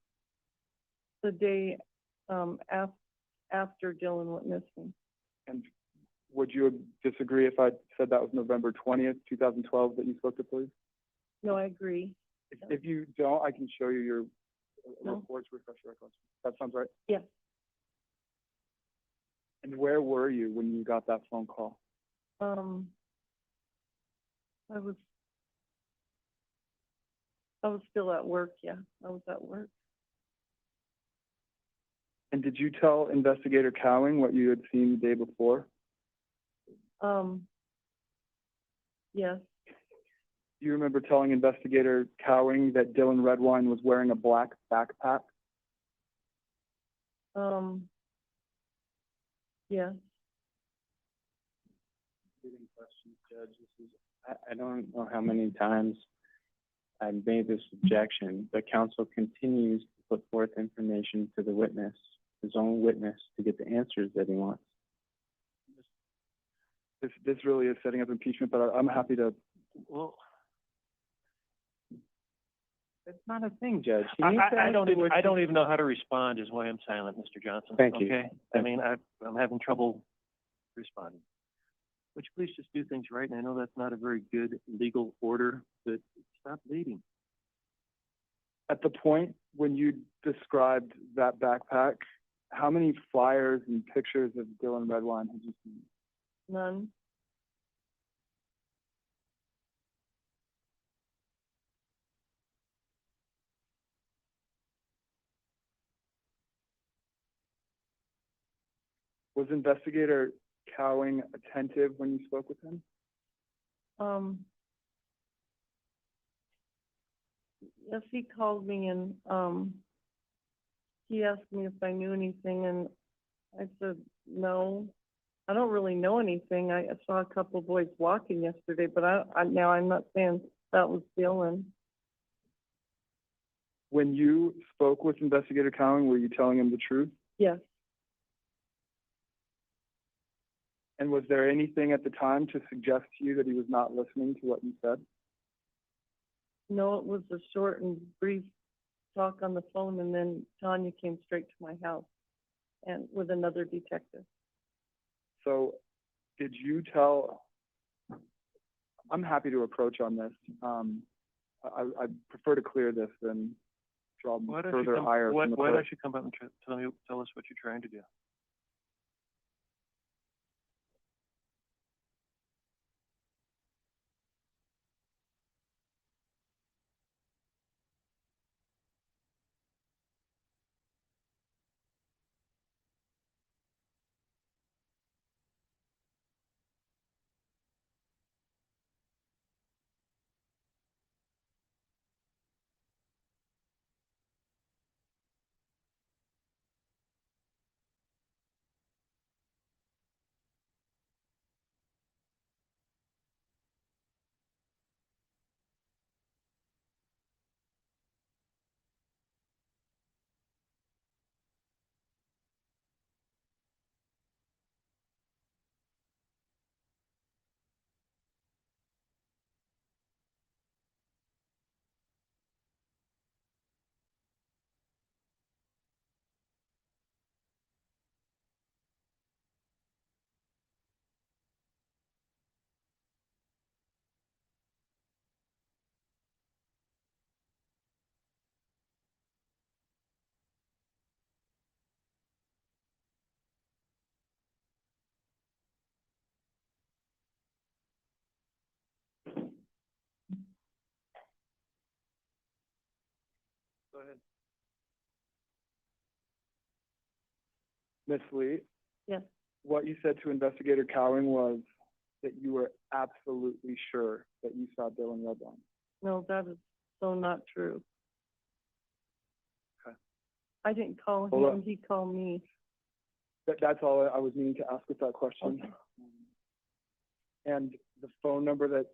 The day, after Dylan went missing. And would you disagree if I said that was November 20th, 2012, that you spoke to police? No, I agree. If you don't, I can show you your No. reports, refresh your recollection. That sounds right? Yes. And where were you when you got that phone call? I was still at work, yeah. I was at work. And did you tell Investigator Cowling what you had seen the day before? Yes. Do you remember telling Investigator Cowling that Dylan Redwine was wearing a black backpack? Yes. Leading questions, Judge. I don't know how many times I've made this objection, but counsel continues to put forth information to the witness, his own witness, to get the answers that he wants. This really is setting up impeachment, but I'm happy to. Well, It's not a thing, Judge. I don't even know how to respond, is why I'm silent, Mr. Johnson. Thank you. Okay? I mean, I'm having trouble responding. Would you please just do things right? And I know that's not a very good legal order, but stop leading. At the point when you described that backpack, how many flyers and pictures of Dylan Redwine had you seen? None. Was Investigator Cowing attentive when you spoke with him? Yes, he called me and, he asked me if I knew anything, and I said, no, I don't really know anything. I saw a couple of boys walking yesterday, but now I'm not saying that was Dylan. When you spoke with Investigator Cowing, were you telling him the truth? Yes. And was there anything at the time to suggest to you that he was not listening to what you said? No, it was a short and brief talk on the phone, and then Tanya came straight to my house and with another detective. So did you tell, I'm happy to approach on this. I prefer to clear this than draw further ire from the why court. don't you come up and tell us what you're trying to do? Go ahead. Miss Lee, Yes. what you said to Investigator Cowing was that you were absolutely sure that you saw Dylan Redwine. No, that is so not true. Okay. I didn't call Hold him, on. he called me. That's all I was meaning to ask with that question. Okay. And the phone number that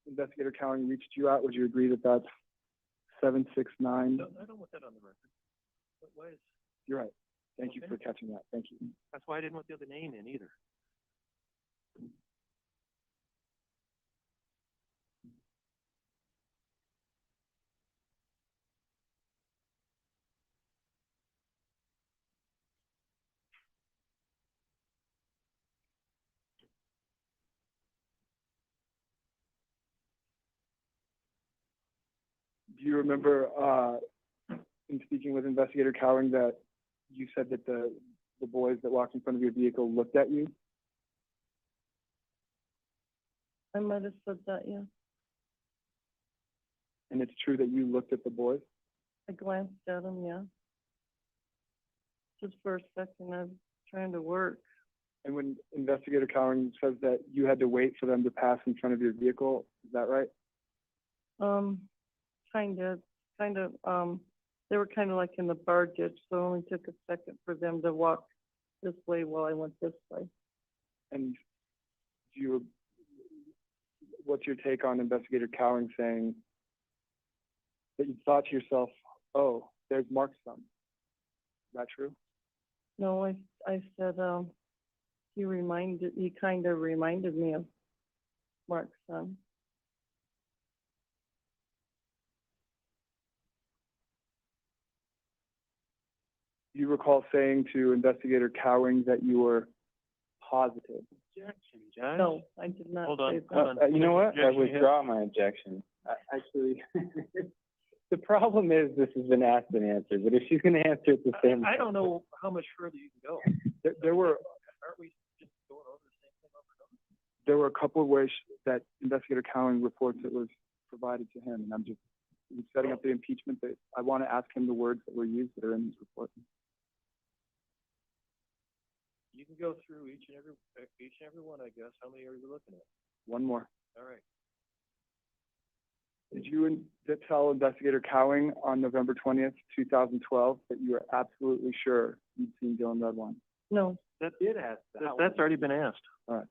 Investigator Cowing reached you at, would you agree that that's 769? No, I don't want that on the record. Why is, You're right. Thank you Okay. for catching that. Thank you. that's why I didn't want the other name in either. Do you remember, in speaking with Investigator Cowing, that you said that the boys that walked in front of your vehicle looked at you? I might have said that, yeah. And it's true that you looked at the boys? I glanced at him, yeah. Just for a second, I was trying to work. And when Investigator Cowing says that you had to wait for them to pass in front of your vehicle, is that right? They were kind of like in the bar ditch, so it only took a second for them to walk this way while I went this way. And what's your take on Investigator Cowing saying that you thought to yourself, oh, there's Mark's son? Is that true? No, I said, he kind of reminded me of Mark's son. Do you recall saying to Investigator Cowing that you were positive? Objection, Judge. No, I did not Hold say on, that. hold on. You know what? I Objection, withdraw my objection. Actually, the problem is this has been asked and answered, but if she's going to answer it the same I don't know how much further you can go. There were Aren't we just going over the same thing over and over? there were a couple of ways that Investigator Cowing reports that was provided to him, and I'm setting up the impeachment that I want to ask him the words that were used that are in his report. You can go through each and every one, I guess. How many are you looking at? One more. All right. Did you tell Investigator Cowing on November 20th, 2012, that you were absolutely sure you'd seen Dylan Redwine? No, That did ask. That's already been asked. All right.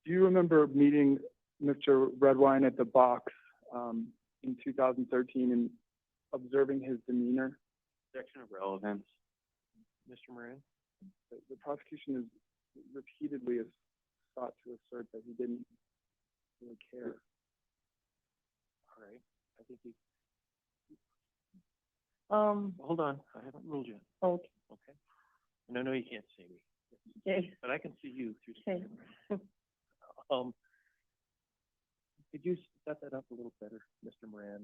Do you remember meeting Mr. Redwine at the box in 2013 and observing his demeanor? Section of relevance. Mr. Moran? The prosecution has repeatedly sought to assert that he didn't really care. All right. I think he, um, hold on. I haven't ruled yet. okay, Okay. And I know you can't see me, okay, but I can see you through the okay. camera. Could you set that up a little better, Mr. Moran?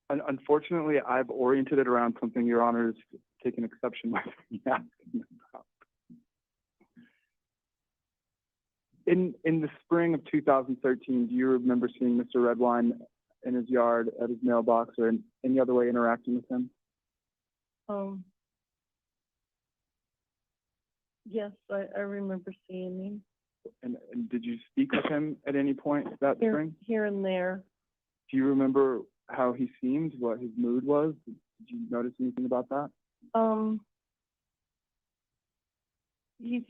Unfortunately, I've oriented it around something Your Honor has taken exception with me asking about. In the spring of 2013, do you remember seeing Mr. Redwine in his yard, at his mailbox, or in any other way interacting with him? Yes, I remember seeing him And did you speak with him at any point that spring? here and there. Do you remember how he seemed, what his mood was? Did you notice anything about that? He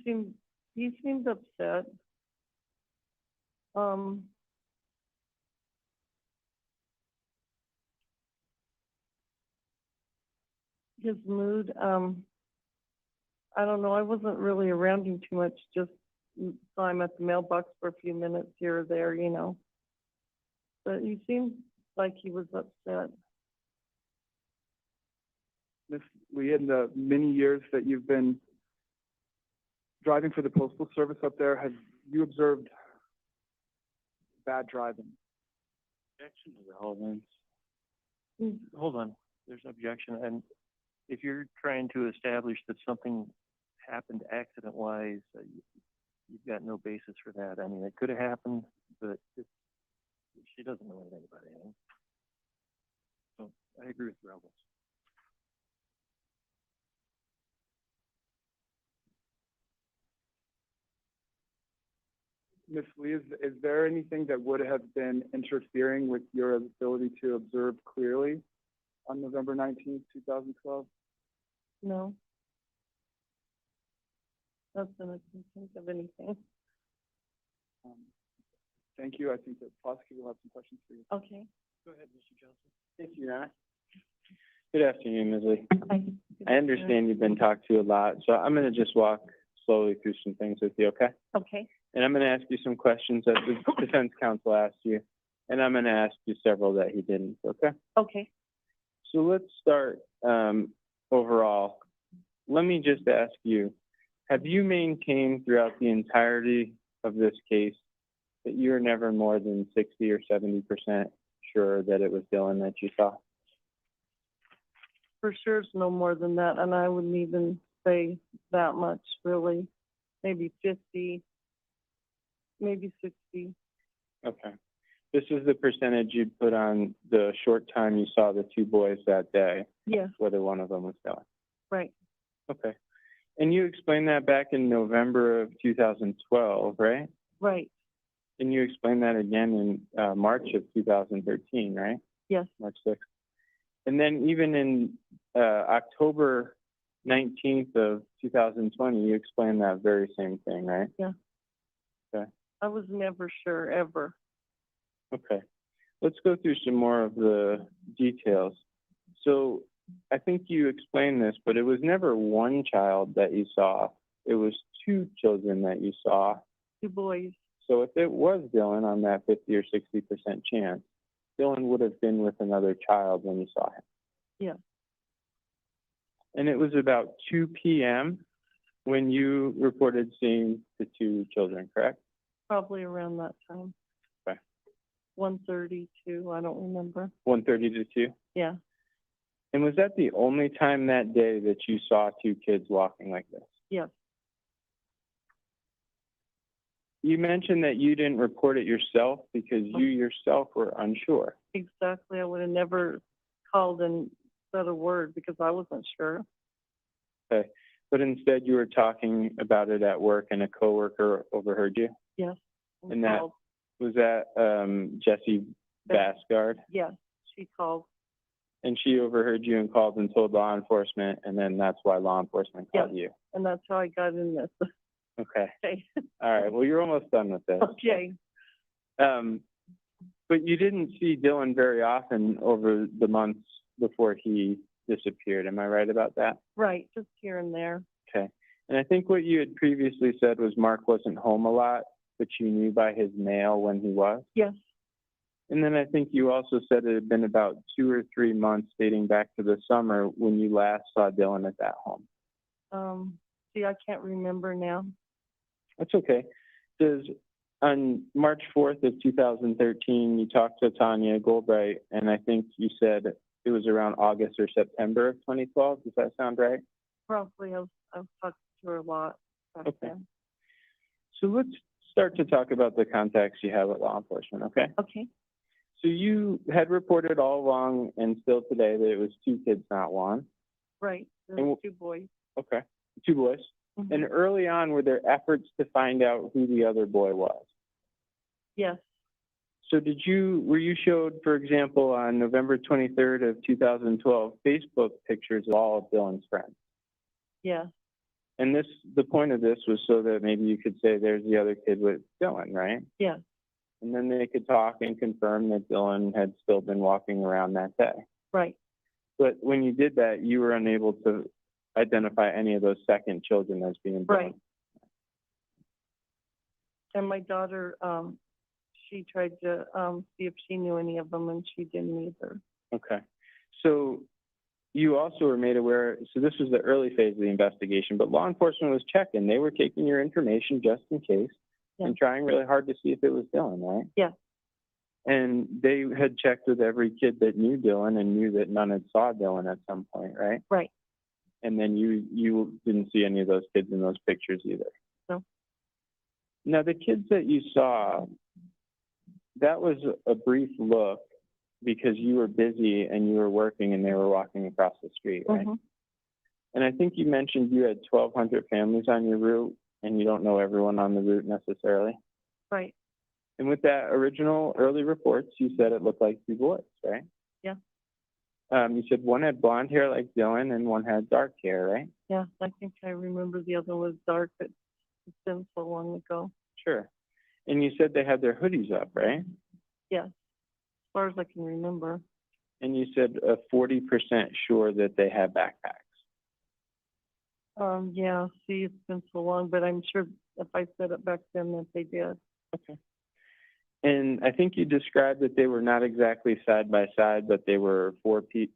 seemed upset. His mood, I don't know, I wasn't really around him too much, just saw him at the mailbox for a few minutes here or there, you know. But he seemed like he was upset. Miss Lee, in the many years that you've been driving for the Postal Service up there, have you observed bad driving? Section of relevance. Hold on. There's an objection. And if you're trying to establish that something happened accident-wise, you've got no basis for that. I mean, it could have happened, but she doesn't know anything about anything. So I agree with relevance. Ms. Lee, is there anything that would have been interfering with your ability to observe clearly on November 19th, 2012? No. Nothing, I can think of anything. Thank you. I think the prosecutor will have some questions for you. Okay. Go ahead, Mr. Johnson. Thank you, Your Honor. Good afternoon, Ms. Lee. Hi. I understand you've been talked to a lot, so I'm going to just walk slowly through some things with you, okay? Okay. And I'm going to ask you some questions that the defense counsel asked you, and I'm going to ask you several that he didn't, okay? Okay. So let's start overall. Let me just ask you, have you maintained throughout the entirety of this case that you're never more than 60 or 70% sure that it was Dylan that you saw? For sure it's no more than that, and I wouldn't even say that much, really. Maybe 50, maybe 60. Okay. This is the percentage you'd put on the short time you saw the two boys that day, Yes, whether one of them was Dylan. right. Okay. And you explained that back in November of 2012, right? Right. And you explained that again in March of 2013, right? Yes. March 6th. And then even in October 19th of 2020, you explained that very same thing, right? Yeah. Okay. I was never sure, ever. Okay. Let's go through some more of the details. So I think you explained this, but it was never one child that you saw. It was two children that you saw. 2 boys. So if it was Dylan on that 50 or 60% chance, Dylan would have been with another child when you saw him. Yeah, And it was about 2 p.m. when you reported seeing the two children, correct? probably around that time. Okay. 1:32, I don't remember. 1:30 to 2? Yeah, And was that the only time that day that you saw two kids walking like this? yes, You mentioned that you didn't report it yourself because you yourself were unsure. exactly. I would have never called and said a word because I wasn't sure. Okay. But instead you were talking about it at work and a coworker overheard you? Yes. And that called. was that Jessie Basgard? Yes, she called. And she overheard you and called and told law enforcement, and then that's why law enforcement called you. And that's how I got in this. Okay. Okay. All right. Well, you're almost done with this. Okay. But you didn't see Dylan very often over the months before he disappeared. Am I right about that? Right, just here and there. Okay. And I think what you had previously said was Mark wasn't home a lot, but you knew by his mail when he was. Yes. And then I think you also said it had been about 2 or 3 months dating back to the summer when you last saw Dylan at that home. See, I can't remember now. That's okay. Because on March 4th of 2013, you talked to Tanya Goldbright, and I think you said it was around August or September of 2012. Does that sound right? Probably I've talked to her a lot back Okay. then. So let's start to talk about the contacts you have with law enforcement, okay? Okay. So you had reported all along and still today that it was 2 kids, not 1. Right. There And were 2 boys. Okay. 2 boys. Mhm. And early on, were there efforts to find out who the other boy was? Yes. So were you showed, for example, on November 23rd of 2012, Facebook pictures of all of Dylan's friends? Yeah. And the point of this was so that maybe you could say there's the other kid with Dylan, right? Yeah. And then they could talk and confirm that Dylan had still been walking around that day. Right. But when you did that, you were unable to identify any of those second children as being Dylan. Right. And my daughter, she tried to see if she knew any of them, and she didn't either. Okay. So you also were made aware, so this was the early phase of the investigation, but law enforcement was checking. They were taking your information just in case and trying really hard to see if it was Dylan, right? Yeah. And they had checked with every kid that knew Dylan and knew that none had saw Dylan at some point, right? Right. And then you didn't see any of those kids in those pictures either. No. Now, the kids that you saw, that was a brief look because you were busy and you were working and they were walking across the street, right? Mm-hmm. And I think you mentioned you had 1,200 families on your route and you don't know everyone on the route necessarily. Right. And with that original early reports, you said it looked like 2 boys, right? Yeah. You said one had blonde hair like Dylan and one had dark hair, right? Yeah. I think I remember the other was dark, but it's been so long ago. Sure. And you said they had their hoodies up, right? Yeah. As far as I can remember. And you said 40% sure that they had backpacks. Yeah, see, it's been so long, but I'm sure if I said it back then that they did. Okay. And I think you described that they were not exactly side by side, but they were 4 feet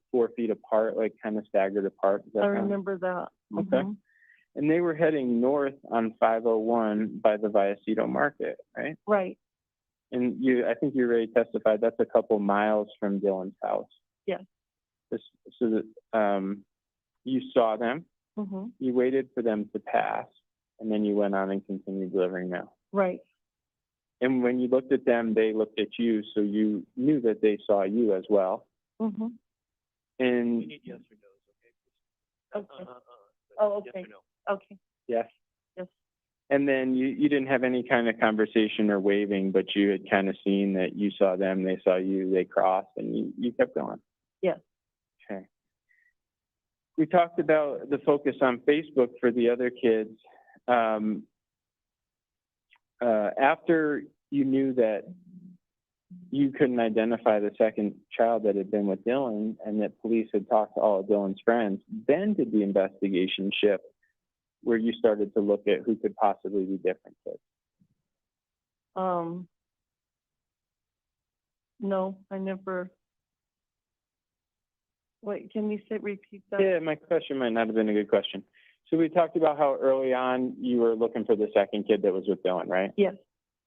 apart, like kind of staggered apart. Does that I sound- remember that. Okay. Mhm. And they were heading north on 501 by the Vallecito Market, right? Right. And I think you already testified that's a couple miles from Dylan's house. Yeah. So that you saw them, Mhm. you waited for them to pass, and then you went on and continued delivering mail. Right. And when you looked at them, they looked at you, so you knew that they saw you as well. Mhm. And We need yes or no's, okay? Okay. Oh, okay. Yes or no? Okay. yes. Yes. And then you didn't have any kind of conversation or waving, but you had kind of seen that you saw them, they saw you, they crossed, and you kept going. Yes. Okay. We talked about the focus on Facebook for the other kids. After you knew that you couldn't identify the second child that had been with Dylan and that police had talked to all of Dylan's friends, then did the investigation shift where you started to look at who could possibly be different kids? No, I never. Wait, can you repeat that? Yeah, my question might not have been a good question. So we talked about how early on you were looking for the second kid that was with Dylan, right? Yes.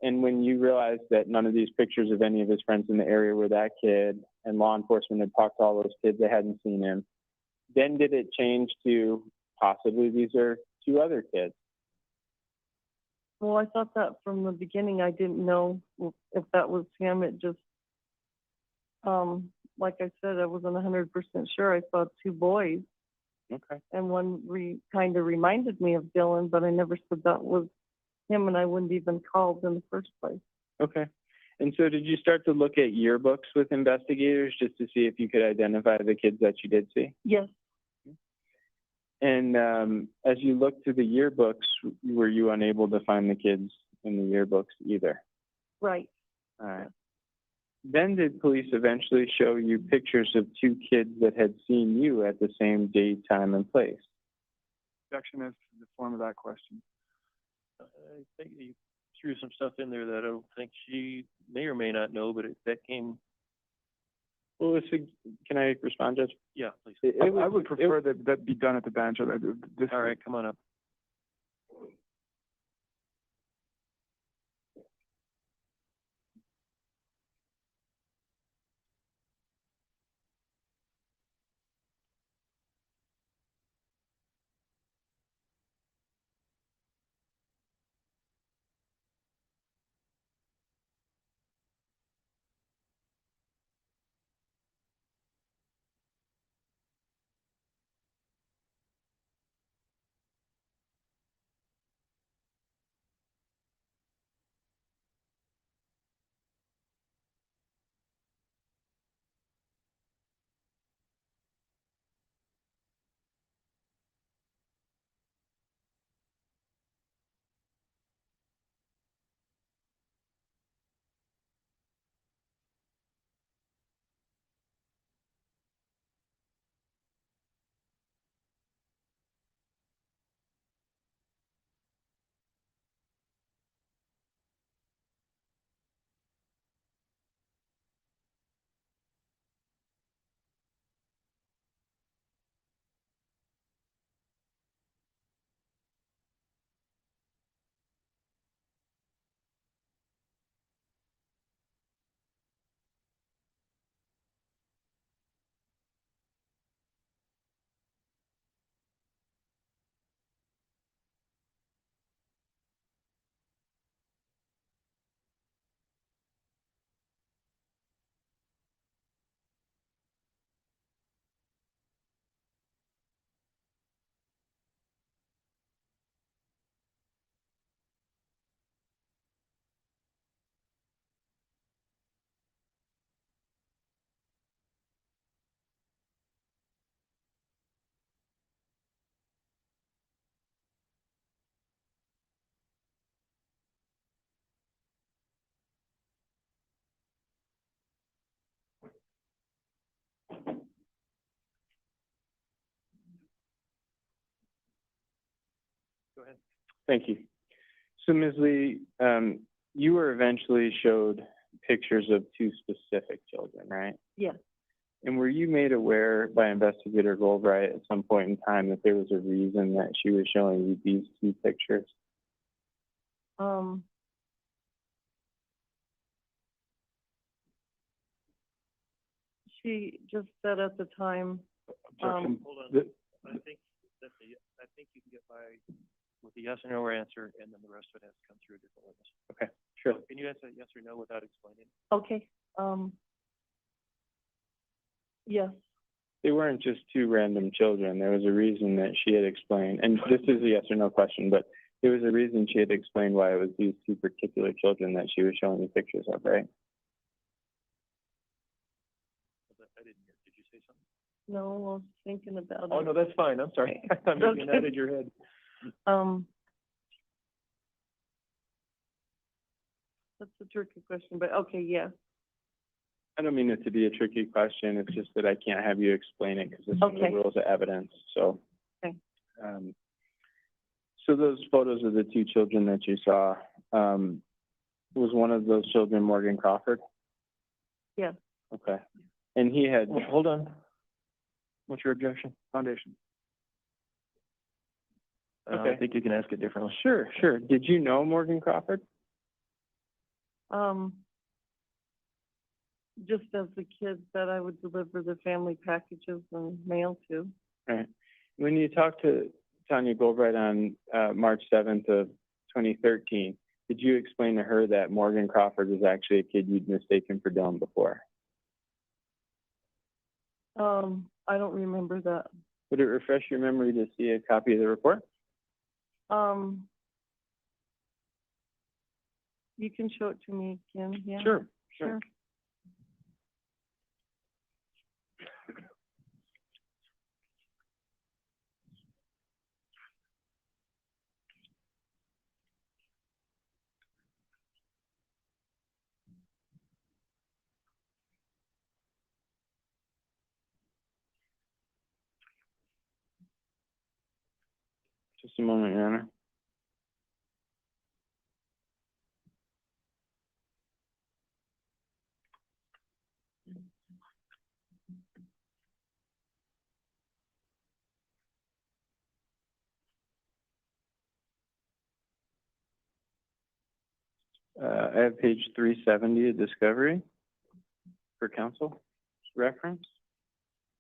And when you realized that none of these pictures of any of his friends in the area were that kid, and law enforcement had talked to all those kids that hadn't seen him, then did it change to possibly these are two other kids? Well, I thought that from the beginning. I didn't know if that was him. It just, like I said, I wasn't 100% sure. I saw two boys, Okay. and one kind of reminded me of Dylan, but I never said that was him, and I wouldn't even called in the first place. Okay. And so did you start to look at yearbooks with investigators just to see if you could identify the kids that you did see? Yes. And as you looked through the yearbooks, were you unable to find the kids in the yearbooks either? Right. All right. Then did police eventually show you pictures of two kids that had seen you at the same date, time, and place? Objection is to the form of that question. I think you threw some stuff in there that I don't think she may or may not know, but that came, Well, can I respond, Judge? yeah, please. I would prefer that be done at the bench. All right, come on up. Go ahead. Thank you. So, Ms. Lee, you were eventually showed pictures of two specific children, right? Yes. And were you made aware by Investigator Goldbright at some point in time that there was a reason that she was showing you these two pictures? She just said at the time, Objection. Hold on. The- I think you can get by with a yes or no answer, and then the rest of it has to come through a different witness. Okay, sure. So can you answer yes or no without explaining? okay, yes, They weren't just two random children. There was a reason that she had explained, and this is a yes or no question, but there was a reason she had explained why it was these two particular children that she was showing you pictures of, right? I didn't hear. Did you say something? no, I was thinking about it. Oh, no, that's fine. I'm sorry. I thought maybe you nodded your head. That's a tricky question, but okay, yes. I don't mean it to be a tricky question. It's just that I can't have you explain it because it's in the Okay. rules of evidence. So, Okay. So those photos of the two children that you saw, was one of those children Morgan Crawford? Yes. Okay. And he had, Hold on. What's your objection? Foundation. I Okay. think you can ask it differently. sure. Did you know Morgan Crawford? Just as the kids that I would deliver the family packages and mail to. Right. When you talked to Tanya Goldbright on March 7th of 2013, did you explain to her that Morgan Crawford was actually a kid you'd mistaken for Dylan before? I don't remember that. Would it refresh your memory to see a copy of the report? You can show it to me again, yeah? Sure. Sure. Just a moment, Your Honor. I have page 370 of discovery for counsel reference.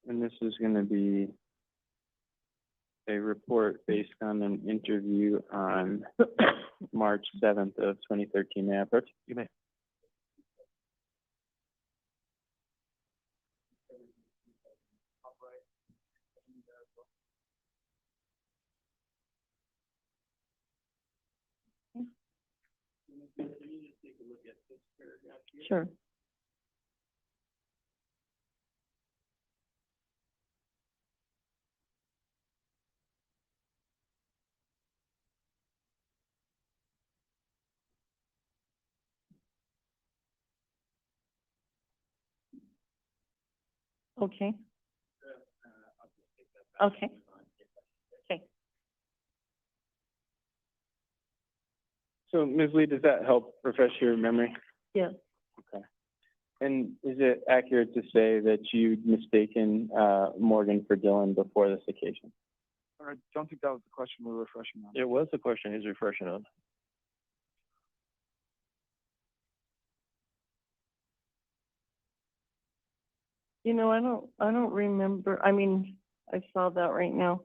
And this is going to be a report based on an interview on March 7th of 2013. May I approach? You may. Sure. Okay. Okay. Okay. So, Ms. Lee, does that help refresh your memory? Yes. Okay. And is it accurate to say that you'd mistaken Morgan for Dylan before this occasion? I don't think that was the question we were refreshing on. It was the question he's refreshing on. You know, I don't remember. I mean, I saw that right now.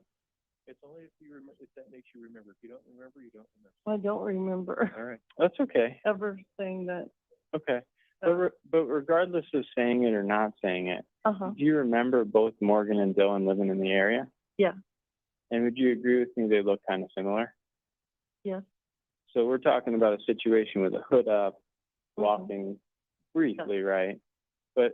It's only if you remember, if that makes you remember. If you don't remember, you don't remember. I don't remember All right. That's okay. ever saying that. Okay. But regardless of saying it or not saying it, Uh-huh. do you remember both Morgan and Dylan living in the area? Yeah. And would you agree with me they look kind of similar? Yes. So we're talking about a situation with a hood up, walking briefly, right? But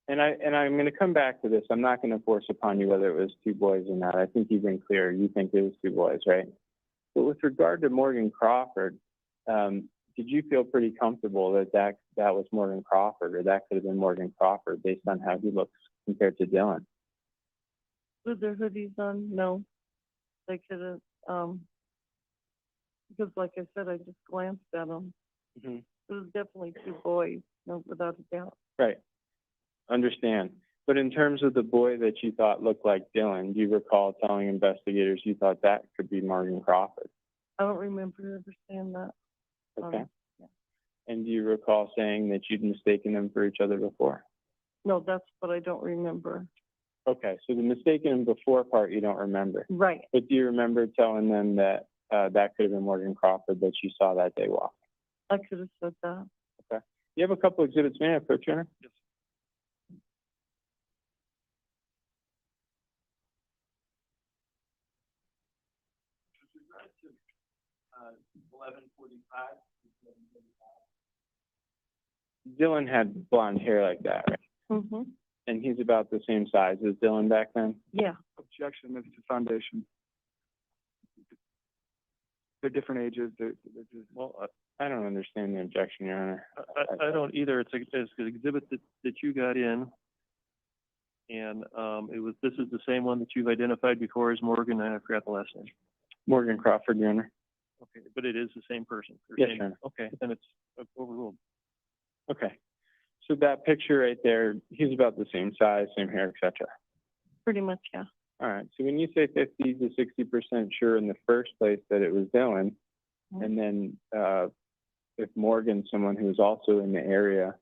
and I'm going to come back to this. I'm not going to force upon you whether it was two boys or not. I think you've been clear. You think it was two boys, right? But with regard to Morgan Crawford, did you feel pretty comfortable that was Morgan Crawford, or that could have been Morgan Crawford based on how he looks compared to Dylan? With their hoodies on? No. They could have, because like I said, I just glanced at them. Mm-hmm. It was definitely two boys, no, without a doubt. Right. Understand. But in terms of the boy that you thought looked like Dylan, do you recall telling investigators you thought that could be Morgan Crawford? I don't remember ever saying that. Okay. Yeah. And do you recall saying that you'd mistaken them for each other before? No, that's what I don't remember. Okay, so the mistaken them before part you don't remember. Right. But do you remember telling them that that could have been Morgan Crawford that you saw that day walking? I could have said that. Okay. You have a couple exhibits, may I approach, Your Honor? Yes. With regard to 1145. Dylan had blonde hair like that, right? Mm-hmm. And he's about the same size as Dylan back then? Yeah. Objection, Mr. Foundation. They're different ages. They're just, Well, I don't understand the objection, Your Honor. I don't either. It's an exhibit that you got in. And this is the same one that you've identified before as Morgan, and I forgot the last name. Morgan Crawford, Your Honor. Okay, but it is the same person. Yes, Your Honor. Okay, then it's overruled. Okay. So that picture right there, he's about the same size, same hair, et cetera. Pretty much, yeah. All right, so when you say 50 to 60% sure in the first place that it was Dylan, and then if Morgan's someone who's also in the area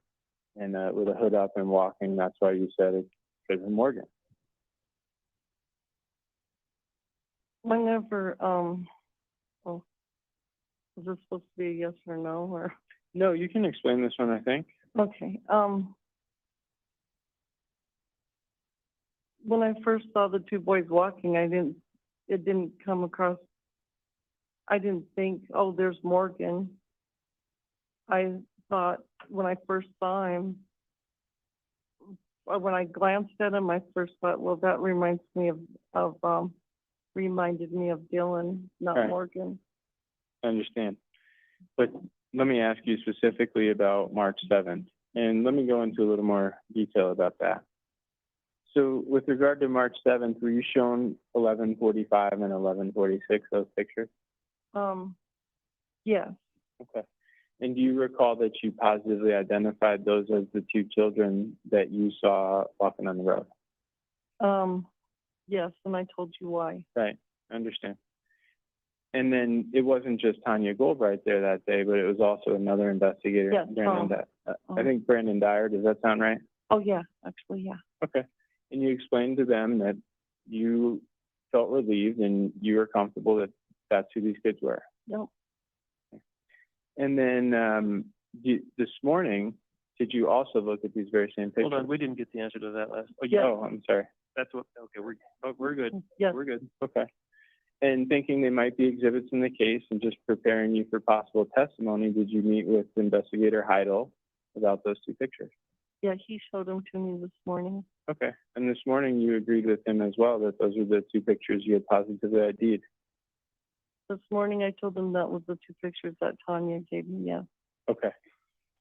and with a hood up and walking, that's why you said it's because of Morgan. Whenever, oh, is this supposed to be a yes or no, or? No, you can explain this one, I think. Okay, when I first saw the two boys walking, it didn't come across, I didn't think, oh, there's Morgan. I thought when I first saw him, when I glanced at him, I first thought, well, that reminds me reminded me of Dylan, not Right. Morgan. I understand. But let me ask you specifically about March 7th, and let me go into a little more detail about that. So with regard to March 7th, were you shown 11:45 and 11:46, those pictures? Yes, Okay. And do you recall that you positively identified those as the two children that you saw walking on the road? yes, and I told you why. Right, I understand. And then it wasn't just Tanya Goldbright there that day, but it was also another investigator, Yes, Brandon. I think Brandon Dyer. Does that sound right? Oh, yeah, actually, yeah. Okay. And you explained to them that you felt relieved and you were comfortable that that's who these kids were. Nope. And then this morning, did you also look at these very same pictures? Hold on, we didn't get the answer to that last. Oh, Yeah. Oh, I'm sorry. That's what, okay, we're good. Yes, We're good. Okay. And thinking they might be exhibits in the case and just preparing you for possible testimony, did you meet with Investigator Heidel about those two pictures? yeah, he showed them to me this morning. Okay. And this morning you agreed with him as well that those were the two pictures you had positively ID'd. This morning I told him that was the two pictures that Tanya gave me, yeah. Okay.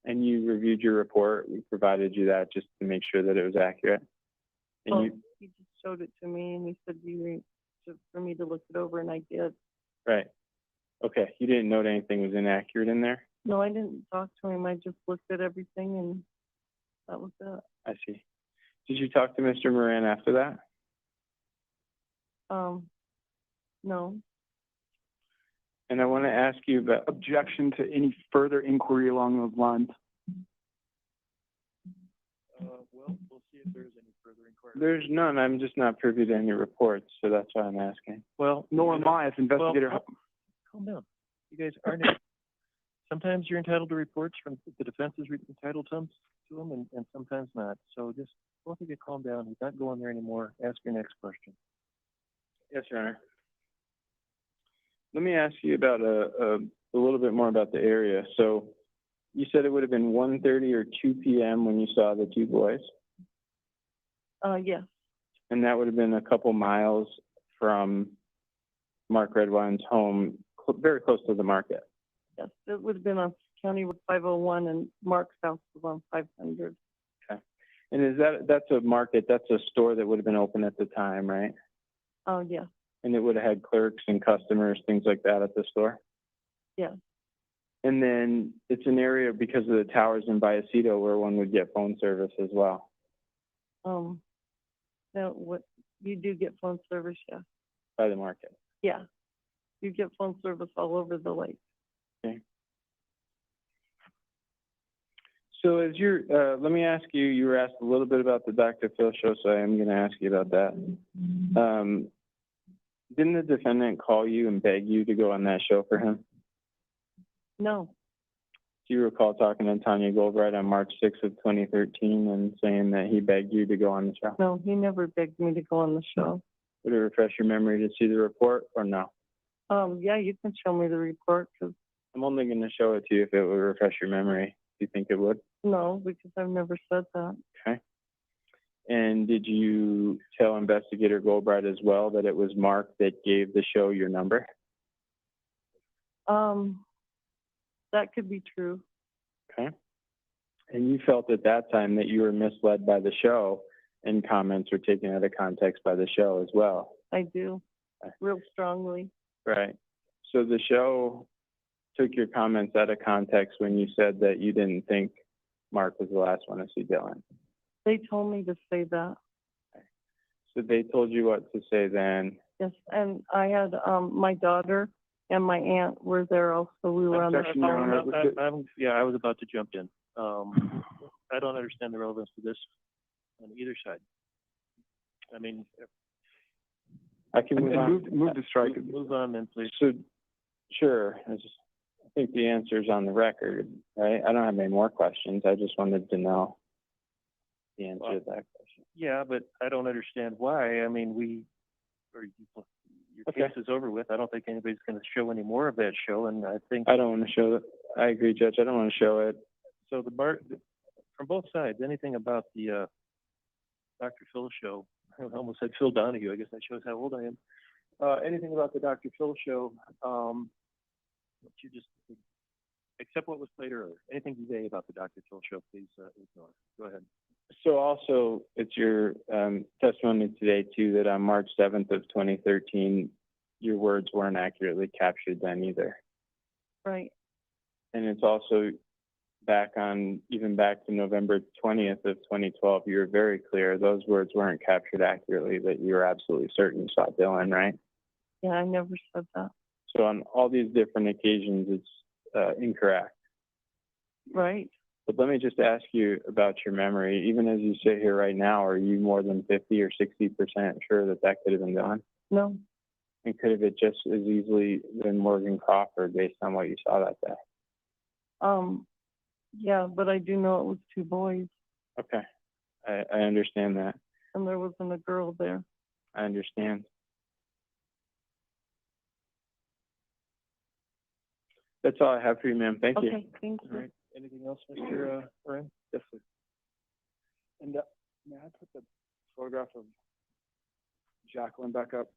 And you reviewed your report. We provided you that just to make sure that it was accurate. And Oh, you, he just showed it to me and he said for me to look it over, and I did. right. Okay. You didn't note anything was inaccurate in there? No, I didn't talk to him. I just looked at everything and that was it. I see. Did you talk to Mr. Moran after that? No. And I want to ask you about, Objection to any further inquiry along those lines. Well, we'll see if there's any further inquiry. there's none. I'm just not privy to any reports, so that's why I'm asking. Well, Nor am I as investigator. Well, calm down. You guys aren't, sometimes you're entitled to reports from the defense is entitled to them, and sometimes not. So just both of you calm down. He's not going there anymore. Ask your next question. Yes, Your Honor. Let me ask you about a little bit more about the area. So you said it would have been 1:30 or 2 p.m. when you saw the two boys, Yes, and that would have been a couple miles from Mark Redwine's home, very close to the market. yes. It would have been on County Road 501 and Mark's house was on 500. Okay. And that's a market, that's a store that would have been open at the time, right? Oh, yeah, And it would have had clerks and customers, things like that at the store? yeah. And then it's an area because of the towers in Vallecito where one would get phone service as well. Now, what, you do get phone service, yeah. By the market. Yeah. You get phone service all over the lake. Okay. So as let me ask you, you were asked a little bit about the Dr. Phil show, so I am going to ask you about that. Didn't the defendant call you and beg you to go on that show for him? No, Do you recall talking to Tanya Goldbright on March 6th of 2013 and saying that he begged you to go on the show? no, he never begged me to go on the show. Would it refresh your memory to see the report or no? Yeah, you can show me the report, 'cause I'm only going to show it to you if it would refresh your memory. Do you think it would? no, because I've never said that. Okay. And did you tell Investigator Goldbright as well that it was Mark that gave the show your number? That could be true. Okay. And you felt at that time that you were misled by the show and comments were taken out of context by the show as well? I do, real strongly. Right. So the show took your comments out of context when you said that you didn't think Mark was the last one to see Dylan. They told me to say that. So they told you what to say then. Yes, and I had, my daughter and my aunt were there also. We were on the Objection, Your Honor. phone. Yeah, I was about to jump in. I don't understand the relevance to this on either side. I mean, I can move on. Move to strike. move on then, please. So, sure, I think the answer's on the record, right? I don't have any more questions. I just wanted to know the answer to that question. Yeah, but I don't understand why. I mean, your Okay. case is over with. I don't think anybody's going to show any more of that show, and I think. I don't want to show it. I agree, Judge. I don't want to show it. So from both sides, anything about the Dr. Phil show, I almost said Phil Donahue, I guess that shows how old I am. Anything about the Dr. Phil show, you just, except what was played earlier, anything you say about the Dr. Phil show, please ignore. Go ahead. So also, it's your testimony today too that on March 7th of 2013, your words weren't accurately captured then either. Right. And it's also even back to November 20th of 2012, you were very clear those words weren't captured accurately, that you were absolutely certain you saw Dylan, right? Yeah, I never said that. So on all these different occasions, it's incorrect. Right. But let me just ask you about your memory. Even as you sit here right now, are you more than 50 or 60% sure that could have been done? No. And could have it just as easily been Morgan Crawford based on what you saw that day? Yeah, but I do know it was two boys Okay. I understand that. and there wasn't a girl there. I understand. That's all I have for you, ma'am. Thank you. Okay, thank All you. right. Anything else, Mr. Ryan? Yes, sir. And may I put the photograph of Jacqueline back up?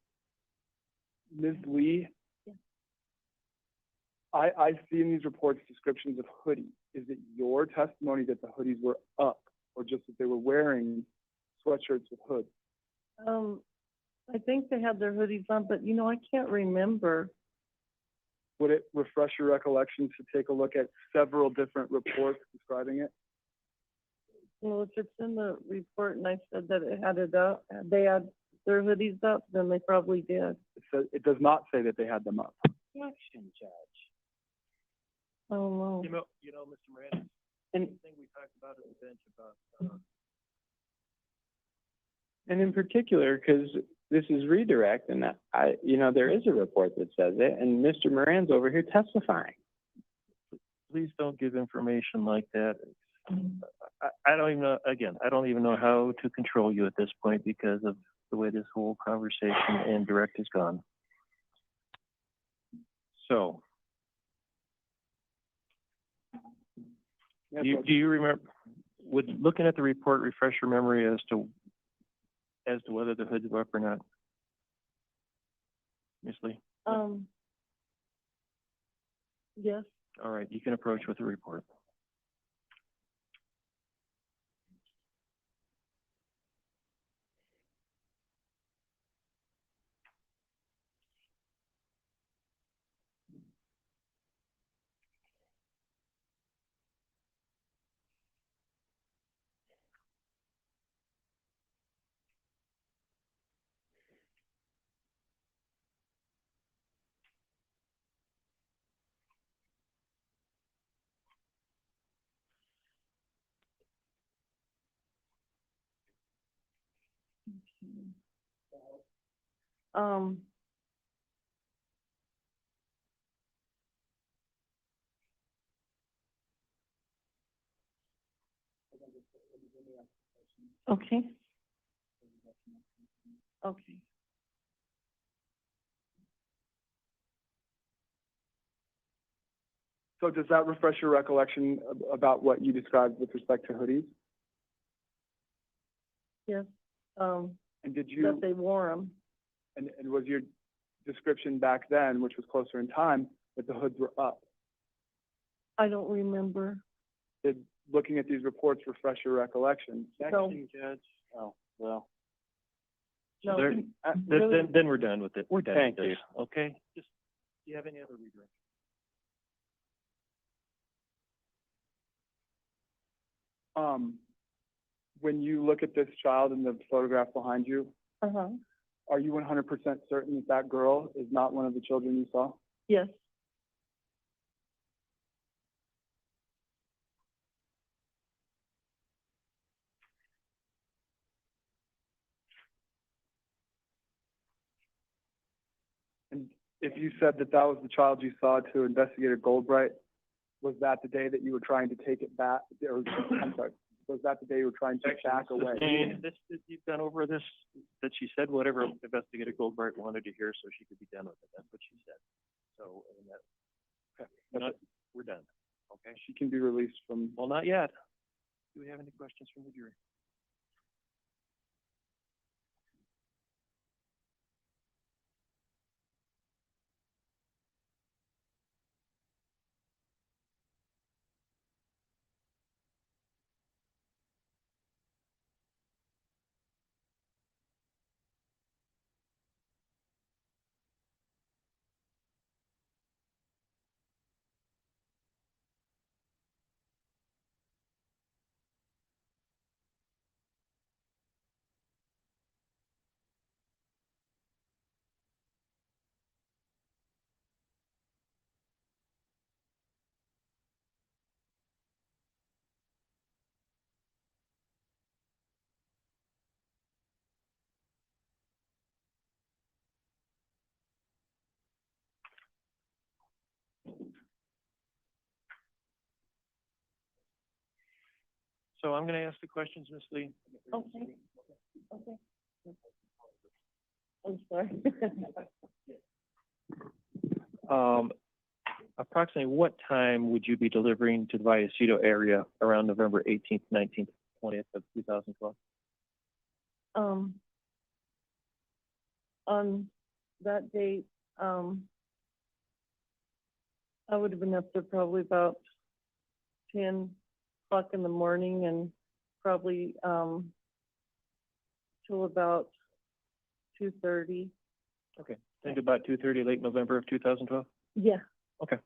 Ms. Lee, I see in these reports descriptions of hoodies. Is it your testimony that the hoodies were up or just that they were wearing sweatshirts with hoods? I think they had their hoodies on, but I can't remember. Would it refresh your recollection to take a look at several different reports describing it? Well, if it's in the report and I said that it had it up, they had their hoodies up, then they probably did. It does not say that they had them up. Action, Judge. Oh, no. Mr. Moran, And thing we talked about at the bench about, And in particular, because this is redirect, and there is a report that says it, and Mr. Moran's over here testifying. please don't give information like that. I don't even know, again, I don't even know how to control you at this point because of the way this whole conversation and direct has gone. So, do you remember, would looking at the report refresh your memory as to whether the hoods were up or not? Ms. Lee? Yes. All right, you can approach with the report. Okay. Okay. So does that refresh your recollection about what you described with respect to hoodies? Yes. And did you, That they wore them. and was your description back then, which was closer in time, that the hoods were up? I don't remember. Did looking at these reports refresh your recollection? No. Judge. Oh, well. No. Then we're done with it. We're done Thank with you. this, okay? Just, do you have any other redirect? When you look at this child in the photograph behind you, Uh-huh, are you 100% certain that that girl is not one of the children you saw? yes. And if you said that that was the child you saw to Investigator Goldbright, was that the day that you were trying to take it back, or, I'm sorry, was that the day you were trying to back away? You've gone over this, that she said whatever Investigator Goldberg wanted to hear, so she could be done with it. That's what she said. So, and that, we're done. Okay? She can be released from, Well, not yet. Do we have any questions from the jury? So I'm going to ask the questions, Ms. Lee. Okay. Okay. I'm sorry. Approximately what time would you be delivering to the Vallecito area around November 18th, 19th, 20th of 2012? On that date, I would have been up there probably about 10 o'clock in the morning and probably, till about 2:30. Okay. Think about 2:30, late November of 2012? Yeah. Okay.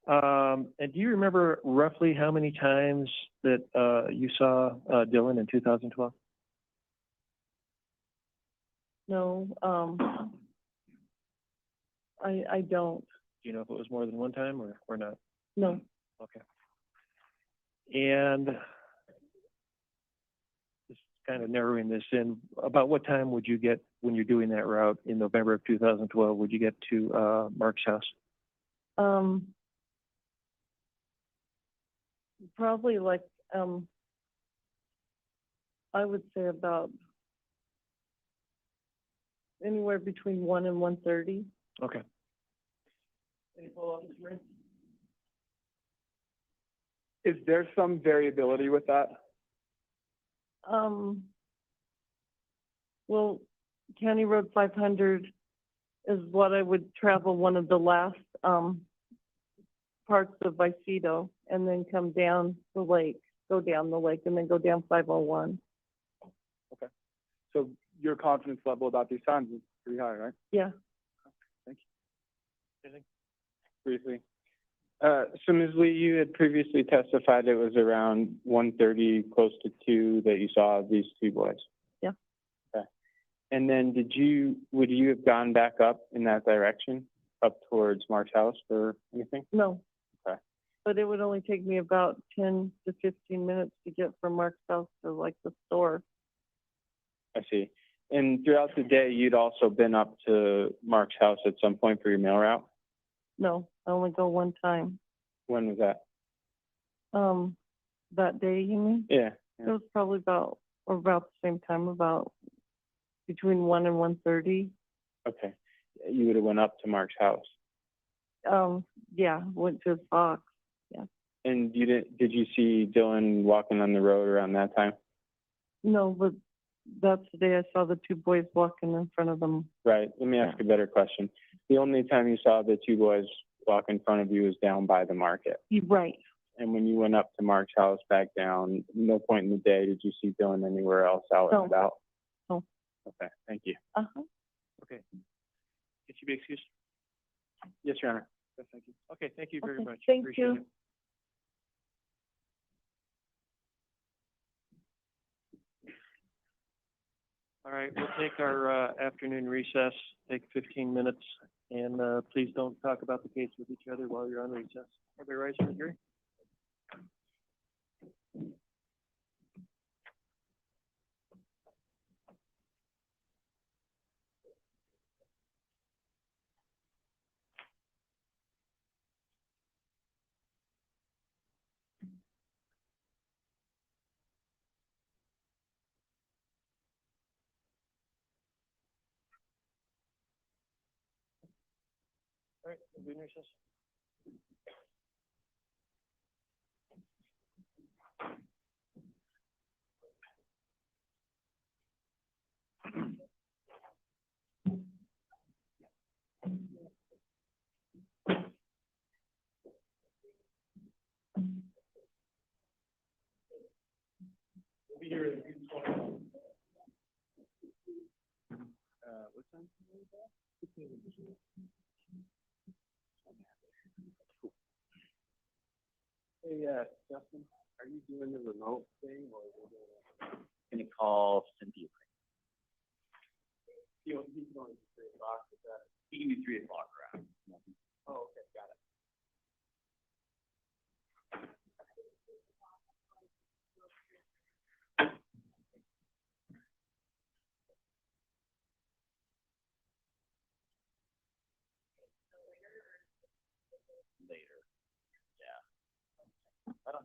And do you remember roughly how many times that you saw Dylan in 2012? No, I don't. Do you know if it was more than one time or not? No. Okay. And just kind of narrowing this in, about what time would you get when you're doing that route in November of 2012? Would you get to Mark's house? Probably like, I would say about anywhere between 1 and 1:30. Okay. Any follow-up, Ms. Ray? is there some variability with that? Well, County Road 500 is what I would travel one of the last, parts of Vallecito and then come down the lake, go down the lake and then go down 501. So your confidence level about these times is pretty high, right? Yeah. Briefly. So Ms. Lee, you had previously testified it was around 1:30, close to 2, that you saw these two boys. Yeah. Okay. And then would you have gone back up in that direction, up towards Mark's house or anything? No. Okay. But it would only take me about 10 to 15 minutes to get from Mark's house to like the store. I see. And throughout the day, you'd also been up to Mark's house at some point for your mail route? No, I only go one time. When was that? That day, you mean? Yeah. It was probably about the same time, about between 1 and 1:30. Okay. You would have went up to Mark's house. Yeah, went to his box. Yeah. And did you see Dylan walking on the road around that time? No, but that's the day I saw the two boys walking in front of them. Right. Let me ask a better question. The only time you saw the two boys walk in front of you was down by the market. Right. And when you went up to Mark's house back down, no point in the day did you see Dylan anywhere else out and about? No. Okay. Thank you. Uh-huh. Okay. Can she be excused? Yes, Your Honor. Yes, thank you. Okay, thank you very Okay, much. thank Appreciate you. it. All right, we'll take our, afternoon recess, take 15 minutes, and, please don't talk about the case with each other while you're on recess. Everybody rise and agree? All right, we'll be in recess. We'll be here in 20. What time? Hey, Justin, are you doing the remote thing or are you doing it? Gonna call Cynthia. He's going to 3 o'clock, is that? He can do 3 o'clock around. Oh, okay, got it. Later. Yeah. I don't.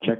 Check.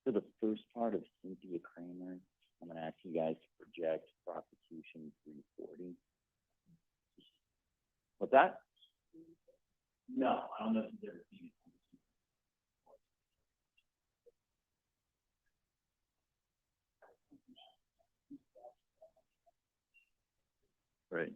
For the first part of Cynthia Kramer, I'm gonna ask you guys to project prosecution 340. What's that? No, I don't know if there's. Right.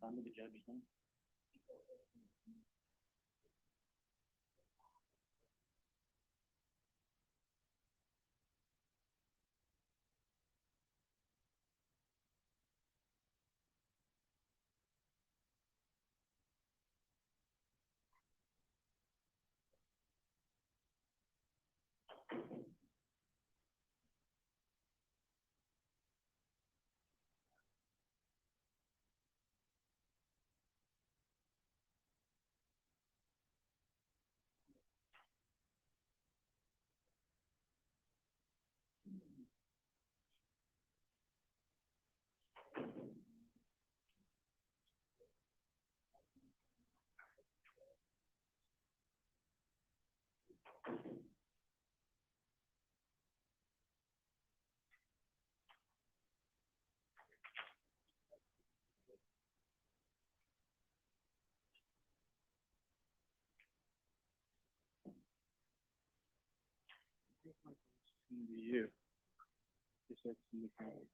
On to the judge then. You. Just like in the county.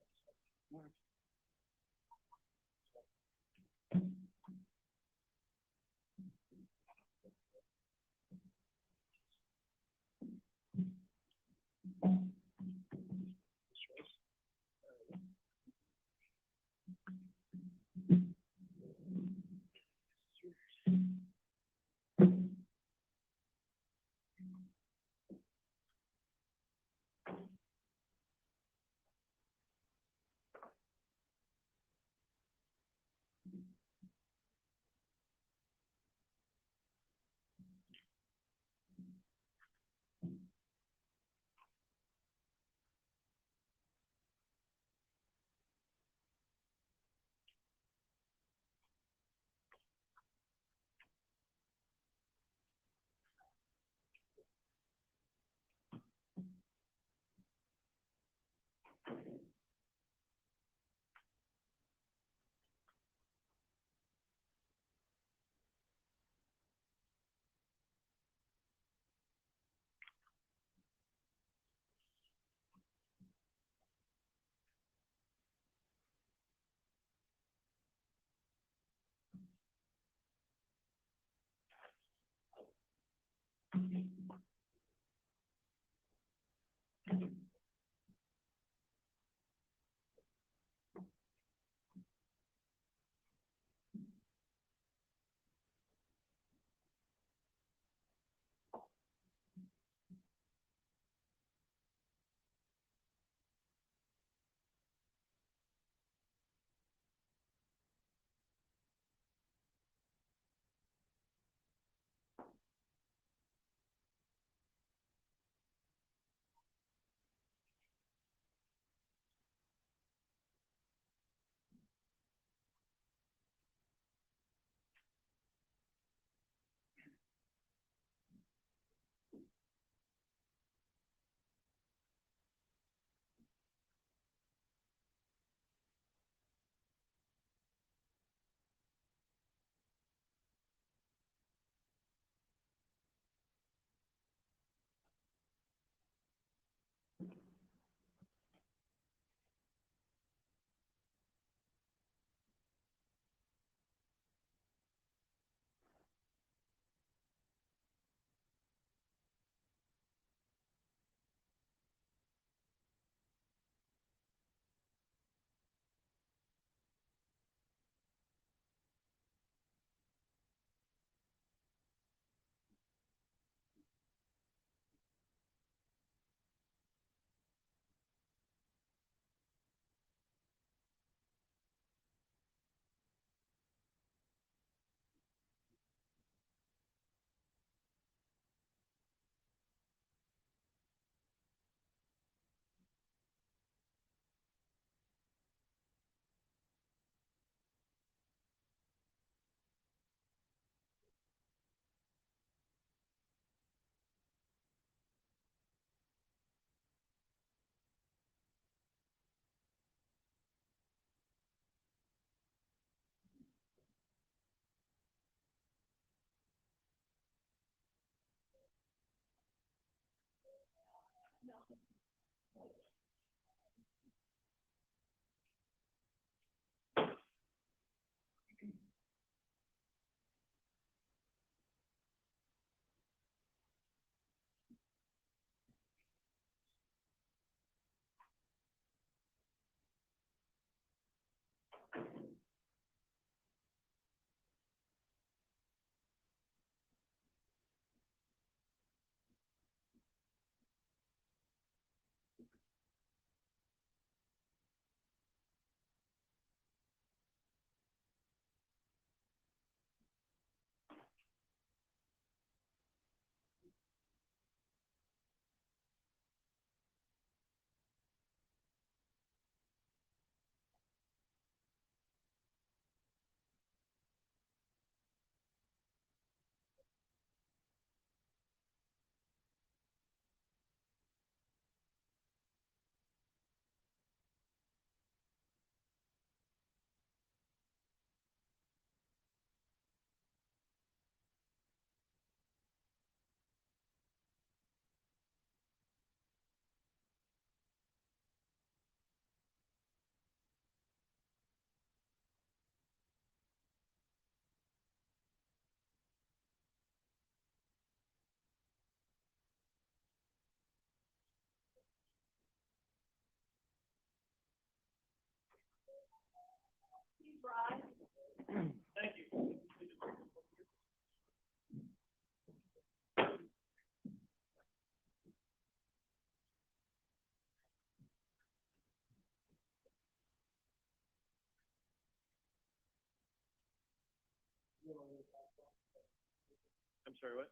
sorry, what?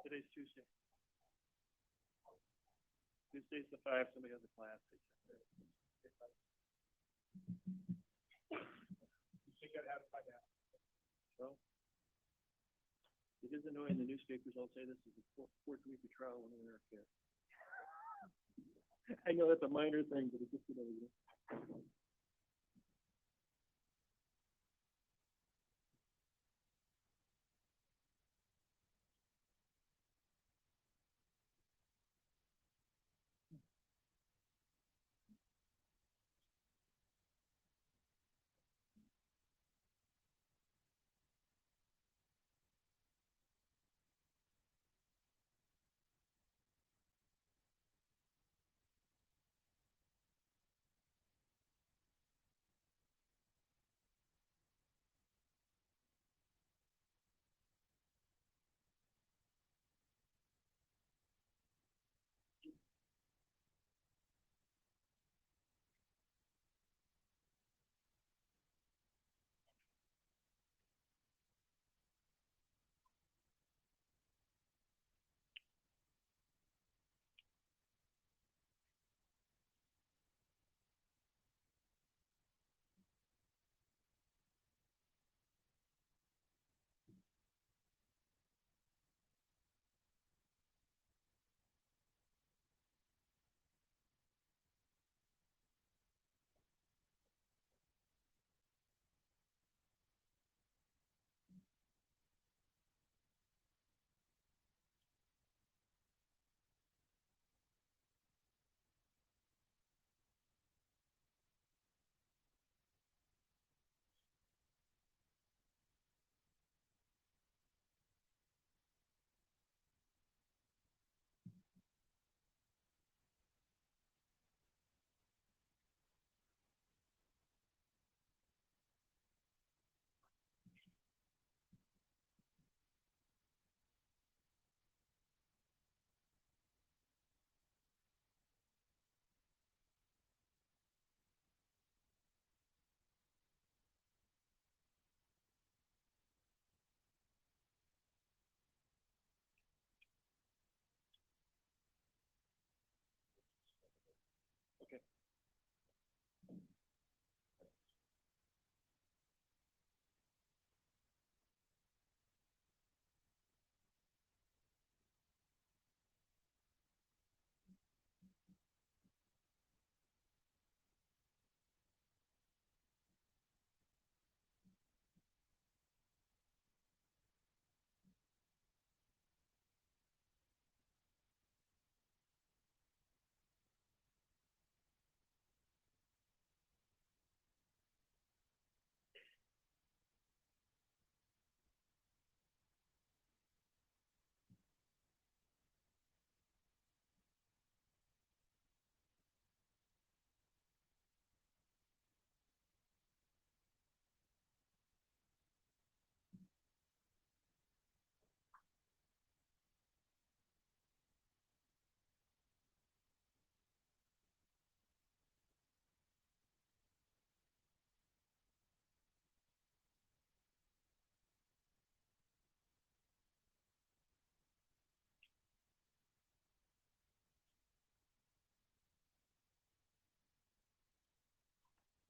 Today's Tuesday. Tuesday's the 5, somebody has a class. So, it is annoying, the newspapers all say this is the fourth week of trial when they're here. I know that's a minor thing, but it's just, you know.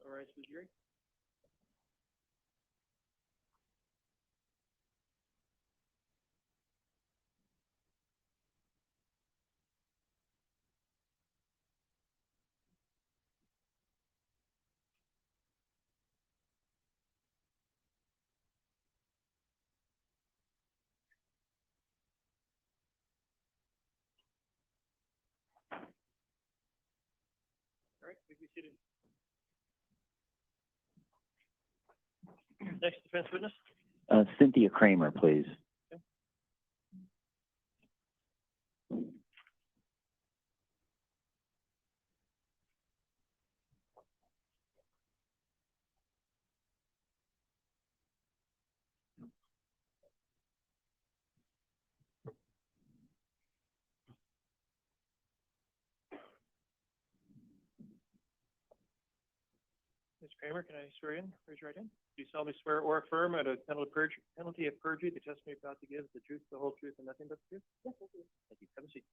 All right, so Jerry? All right, please be seated. Next defense witness? Cynthia Kramer, please. Ms. Kramer, can I swear in? Raise your right hand. Do you solemnly swear or affirm at a penalty of perjury the testimony you're about to give is the truth, the whole truth, and nothing but the truth? Yes, I do. Thank you. Have a seat.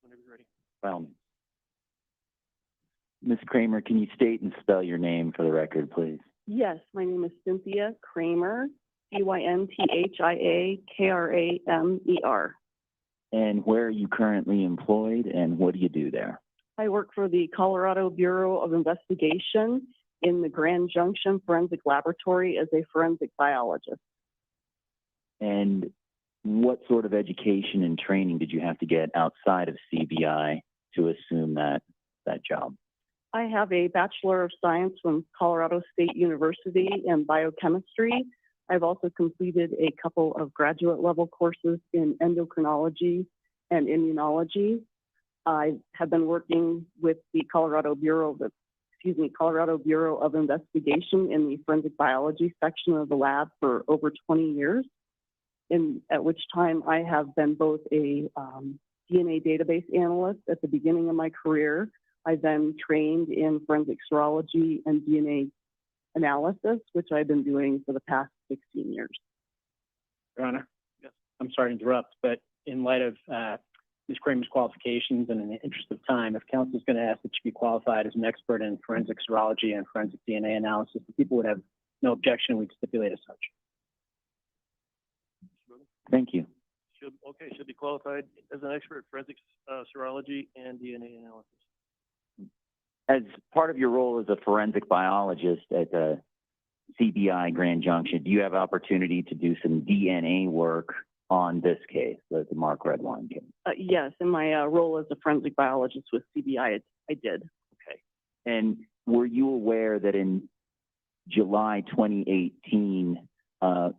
Whenever you're ready. Well, Ms. Kramer, can you state and spell your name for the record, please? Yes, my name is Cynthia Kramer, CYNTHIAKRAMER. And where are you currently employed, and what do you do there? I work for the Colorado Bureau of Investigation in the Grand Junction Forensic Laboratory as a forensic biologist. And what sort of education and training did you have to get outside of CBI to assume that job? I have a Bachelor of Science from Colorado State University in biochemistry. I've also completed a couple of graduate level courses in endocrinology and immunology. I have been working with the Colorado Bureau of Investigation in the forensic biology section of the lab for over 20 years, at which time I have been both a DNA database analyst at the beginning of my career. I then trained in forensic serology and DNA analysis, which I've been doing for the past 16 years. Your Honor? Yes. I'm sorry to interrupt, but in light of Ms. Kramer's qualifications and in the interest of time, if counsel is going to ask that she be qualified as an expert in forensic serology and forensic DNA analysis, the people would have no objection. We'd stipulate as such. Thank you. Should be qualified as an expert in forensic serology and DNA analysis. As part of your role as a forensic biologist at the CBI Grand Junction, do you have opportunity to do some DNA work on this case, the Mark Redwine case? Yes, in my role as a forensic biologist with CBI, I did. Okay. And were you aware that in July 2018,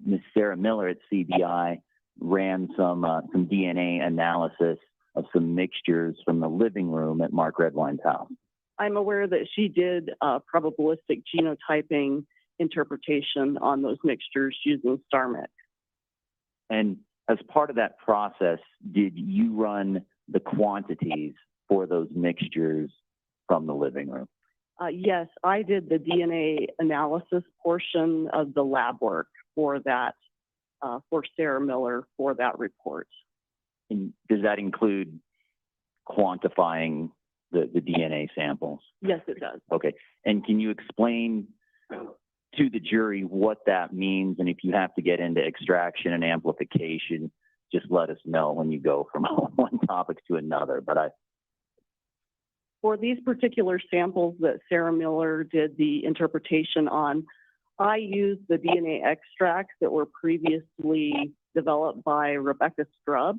Ms. Sarah Miller at CBI ran some DNA analysis of some mixtures from the living room at Mark Redwine's house? I'm aware that she did probabilistic genotyping interpretation on those mixtures using StarMix. And as part of that process, did you run the quantities for those mixtures from the living room? Yes, I did the DNA analysis portion of the lab work for that, for Sarah Miller for that report. And does that include quantifying the DNA samples? Yes, it does. Okay. And can you explain to the jury what that means? And if you have to get into extraction and amplification, just let us know when you go from one topic to another. But for these particular samples that Sarah Miller did the interpretation on, I used the DNA extracts that were previously developed by Rebecca Strub.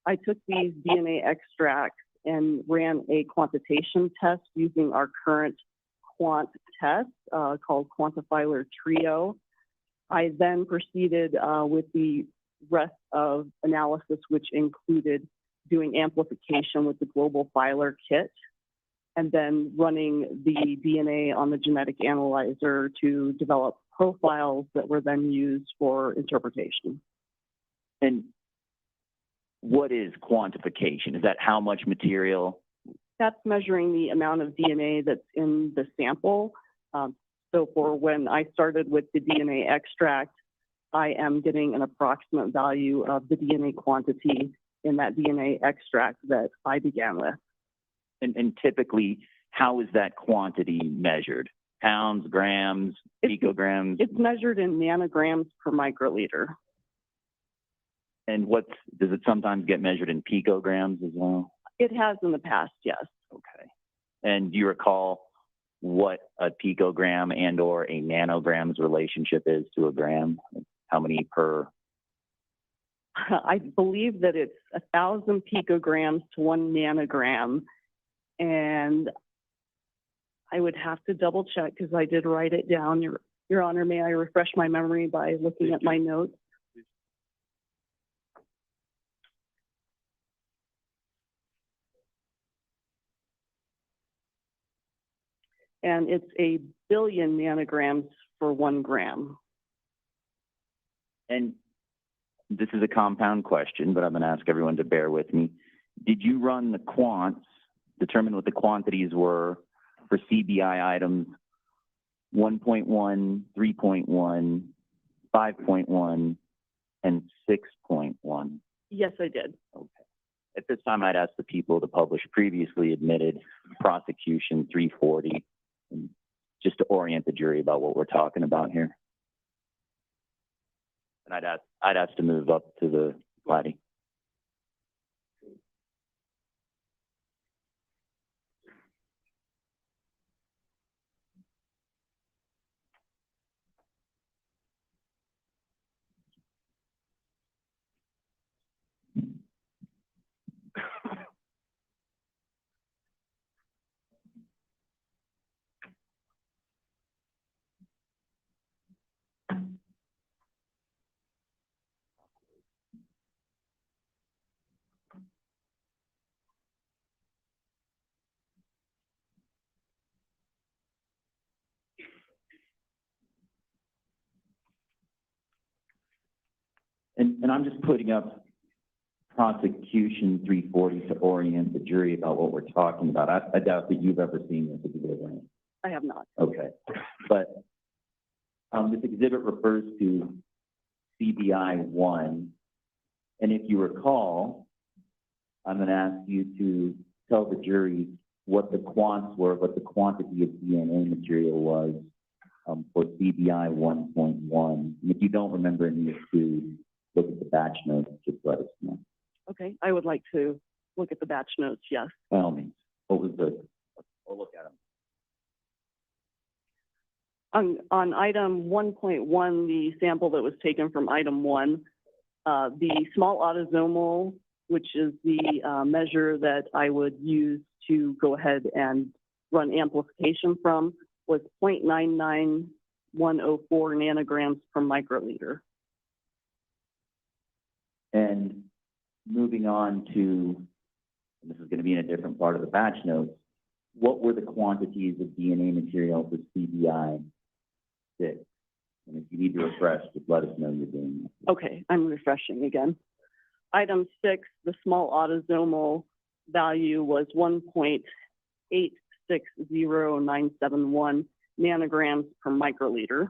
I took these DNA extracts and ran a quantitation test using our current quant test called Quantifiler Trio. I then proceeded with the rest of analysis, which included doing amplification with the Global Filer kit, and then running the DNA on the genetic analyzer to develop profiles that were then used for interpretation. and what is quantification? Is that how much material? That's measuring the amount of DNA that's in the sample. So for when I started with the DNA extract, I am getting an approximate value of the DNA quantity in that DNA extract that I began with. And typically, how is that quantity measured? Pounds, grams, picograms? It's measured in nanograms per microliter. And does it sometimes get measured in picograms as well? It has in the past, yes. Okay. And do you recall what a picogram and or a nanogram's relationship is to a gram? How many per? I believe that it's 1,000 picograms to 1 nanogram. And I would have to double check because I did write it down. Your Honor, may I refresh my memory by looking at my notes? And it's 1 billion nanograms for 1 gram. And this is a compound question, but I'm going to ask everyone to bear with me. Did you run the quants, determine what the quantities were for CBI items 1.1, 3.1, 5.1, and 6.1? Yes, I did. Okay. At this time, I'd ask the people to publish previously admitted prosecution 340, and just to orient the jury about what we're talking about here. And I'd ask to move up to the plating. And I'm just putting up prosecution 340 to orient the jury about what we're talking about. I doubt that you've ever seen this exhibit. I have not. Okay. But this exhibit refers to CBI 1. And if you recall, I'm going to ask you to tell the jury what the quants were, what the quantity of DNA material was for CBI 1.1. And if you don't remember any of the two, look at the batch notes, just let us know. Okay, I would like to look at the batch notes, yes. By all means. What was the, we'll look at them. On item 1.1, the sample that was taken from item 1, the small autosomal, which is the measure that I would use to go ahead and run amplification from, was 0.99104 nanograms per microliter. And moving on to, and this is going to be in a different part of the batch notes, what were the quantities of DNA material for CBI 6? And if you need to refresh, just let us know you're doing that. Okay, I'm refreshing again. Item 6, the small autosomal value was 1.860971 nanograms per microliter.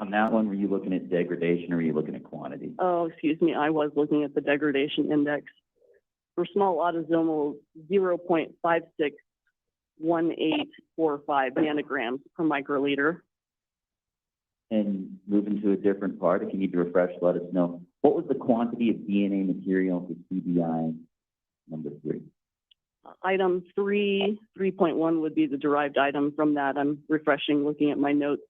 On that one, were you looking at degradation or were you looking at quantity? Oh, excuse me, I was looking at the degradation index. For small autosomal, 0.561845 nanograms per microliter. And moving to a different part, if you need to refresh, let us know. What was the quantity of DNA material for CBI number 3? Item 3.1 would be the derived item from that. I'm refreshing, looking at my notes.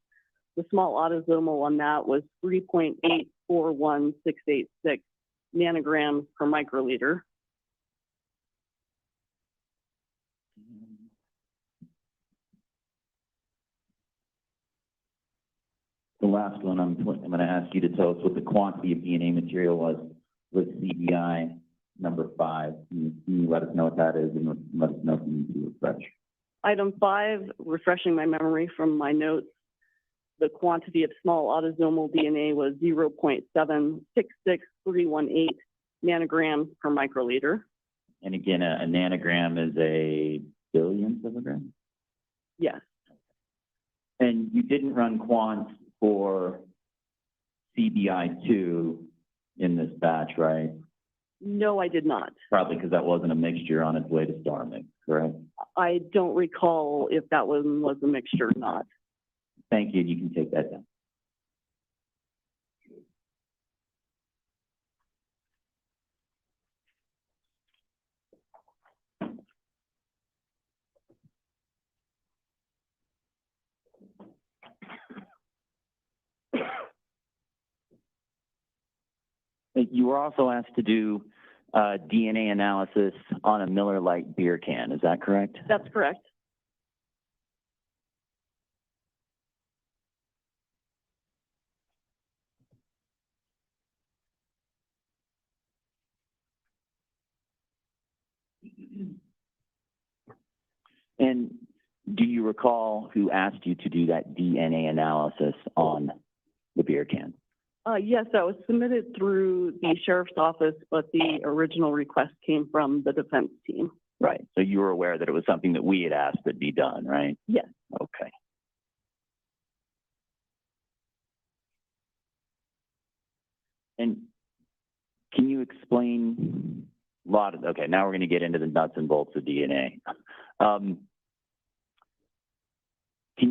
The small autosomal on that was 3.841686 nanograms per microliter. The last one, I'm going to ask you to tell us what the quantity of DNA material was with CBI number 5. Can you let us know what that is and let us know if you need to refresh? Item 5, refreshing my memory from my notes, the quantity of small autosomal DNA was 0.766318 nanograms per microliter. And again, a nanogram is a billionth of a gram? Yes. And you didn't run quants for CBI 2 in this batch, right? No, I did not. Probably because that wasn't a mixture on its way to star mix, correct? I don't recall if that one was a mixture or not. Thank you. You can take that down. You were also asked to do DNA analysis on a Miller Lite beer can. Is that correct? That's correct. And Do you recall who asked you to do that DNA analysis on the beer can? Yes, that was submitted through the sheriff's office, but the original request came from the defense team. Right. So you were aware that it was something that we had asked that be done, right? Yes. Okay. And can you explain okay, now we're going to get into the nuts and bolts of DNA. Can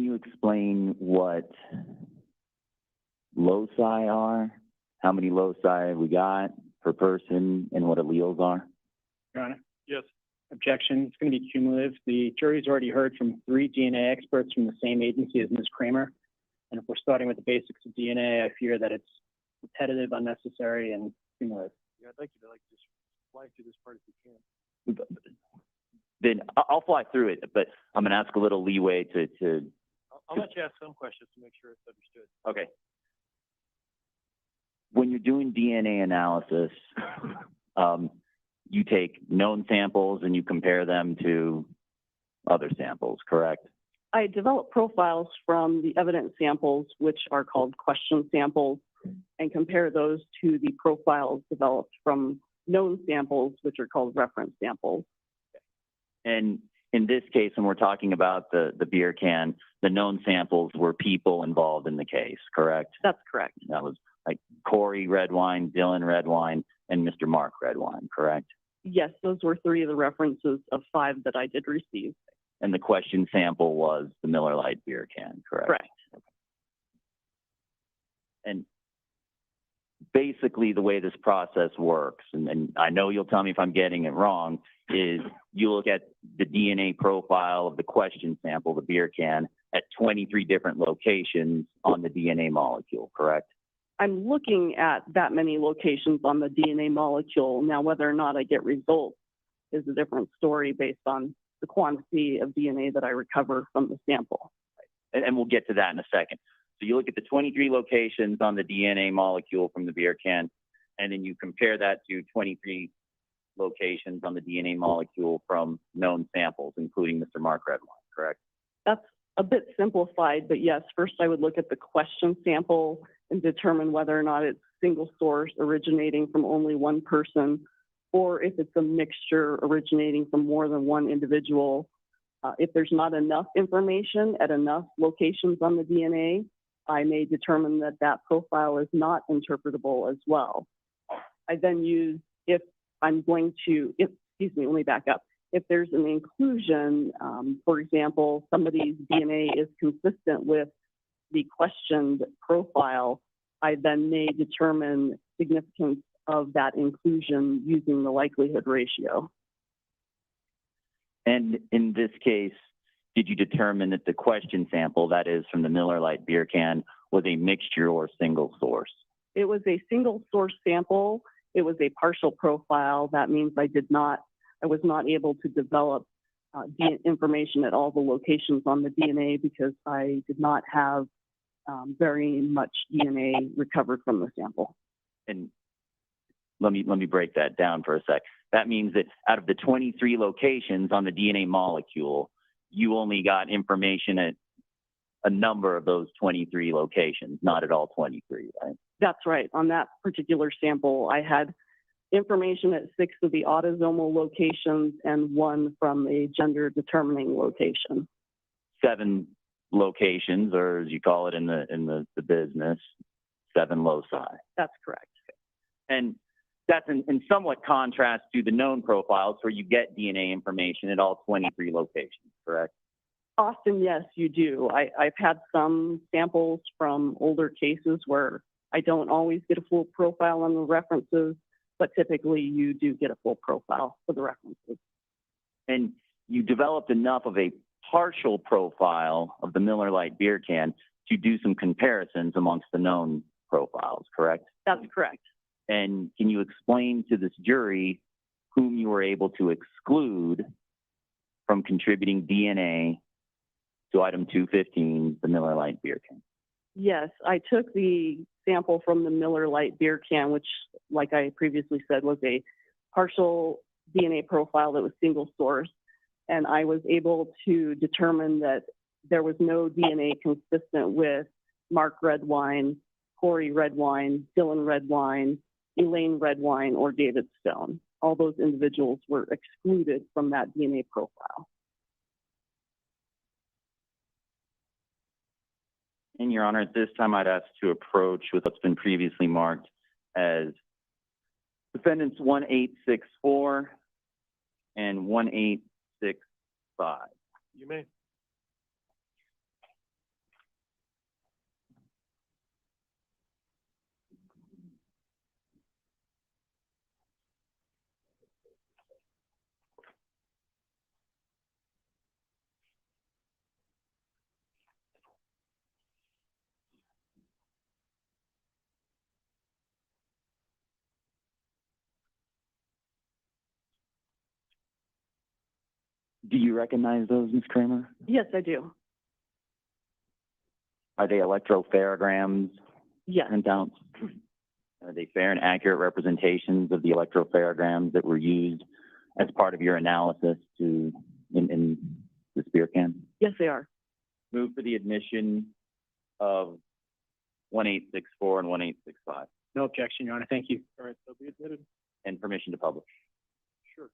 you explain what loci are? How many loci we got per person and what alleles are? Your Honor. Yes. Objection. It's going to be cumulative. The jury's already heard from 3 DNA experts from the same agency as Ms. Kramer. And if we're starting with the basics of DNA, I fear that it's repetitive, unnecessary, and cumulative. Yeah, I'd like you to just fly through this part if you can. Then I'll fly through it, but I'm going to ask a little leeway to I'll let you ask some questions to make sure it's understood. okay. When you're doing DNA analysis, you take known samples and you compare them to other samples, correct? I developed profiles from the evidence samples, which are called question samples, and compare those to the profiles developed from known samples, which are called reference samples. And in this case, when we're talking about the beer can, the known samples were people involved in the case, correct? That's correct. That was like Corey Redwine, Dylan Redwine, and Mr. Mark Redwine, correct? Yes, those were 3 of the references of 5 that I did receive. And the question sample was the Miller Lite beer can, correct? Correct. And basically the way this process works, and I know you'll tell me if I'm getting it wrong, is you look at the DNA profile of the question sample, the beer can, at 23 different locations on the DNA molecule, correct? I'm looking at that many locations on the DNA molecule. Now, whether or not I get results is a different story based on the quantity of DNA that I recover from the sample. And we'll get to that in a second. So you look at the 23 locations on the DNA molecule from the beer can, and then you compare that to 23 locations on the DNA molecule from known samples, including Mr. Mark Redwine, correct? That's a bit simplified, but yes, first I would look at the question sample and determine whether or not it's single source originating from only one person, or if it's a mixture originating from more than one individual. If there's not enough information at enough locations on the DNA, I may determine that that profile is not interpretable as well. I then use, if I'm going to, let me back up. If there's an inclusion, for example, somebody's DNA is consistent with the questioned profile, I then may determine significance of that inclusion using the likelihood ratio. And in this case, did you determine that the question sample, that is from the Miller Lite beer can, was a mixture or single source? It was a single source sample. It was a partial profile. That means I was not able to develop the information at all the locations on the DNA because I did not have very much DNA recovered from the sample. And let me break that down for a sec. That means that out of the 23 locations on the DNA molecule, you only got information at a number of those 23 locations, not at all 23, right? That's right. On that particular sample, I had information at 6 of the autosomal locations and 1 from a gender determining location. 7 locations, or as you call it in the business, 7 loci. That's correct. And that's in somewhat contrast to the known profiles where you get DNA information at all 23 locations, correct? Often, yes, you do. I've had some samples from older cases where I don't always get a full profile on the references, but typically you do get a full profile for the references. And you developed enough of a partial profile of the Miller Lite beer can to do some comparisons amongst the known profiles, correct? That's correct. And can you explain to this jury whom you were able to exclude from contributing DNA to item 215, the Miller Lite beer can? Yes, I took the sample from the Miller Lite beer can, which, like I previously said, was a partial DNA profile that was single source. and I was able to determine that there was no DNA consistent with Mark Redwine, Corey Redwine, Dylan Redwine, Elaine Redwine, or David Stone. All those individuals were excluded from that DNA profile. And Your Honor, at this time, I'd ask to approach with what's been previously marked as defendants 1864 and 1865. You may. Do you recognize those, Ms. Kramer? Yes, I do. Are they electropherograms Yes. printouts? Are they fair and accurate representations of the electropherograms that were used as part of your analysis in the spear can? Yes, they are. Move for the admission of 1864 and 1865, No objection, Your Honor. Thank you. All right, they'll be admitted. and permission to publish. Sure.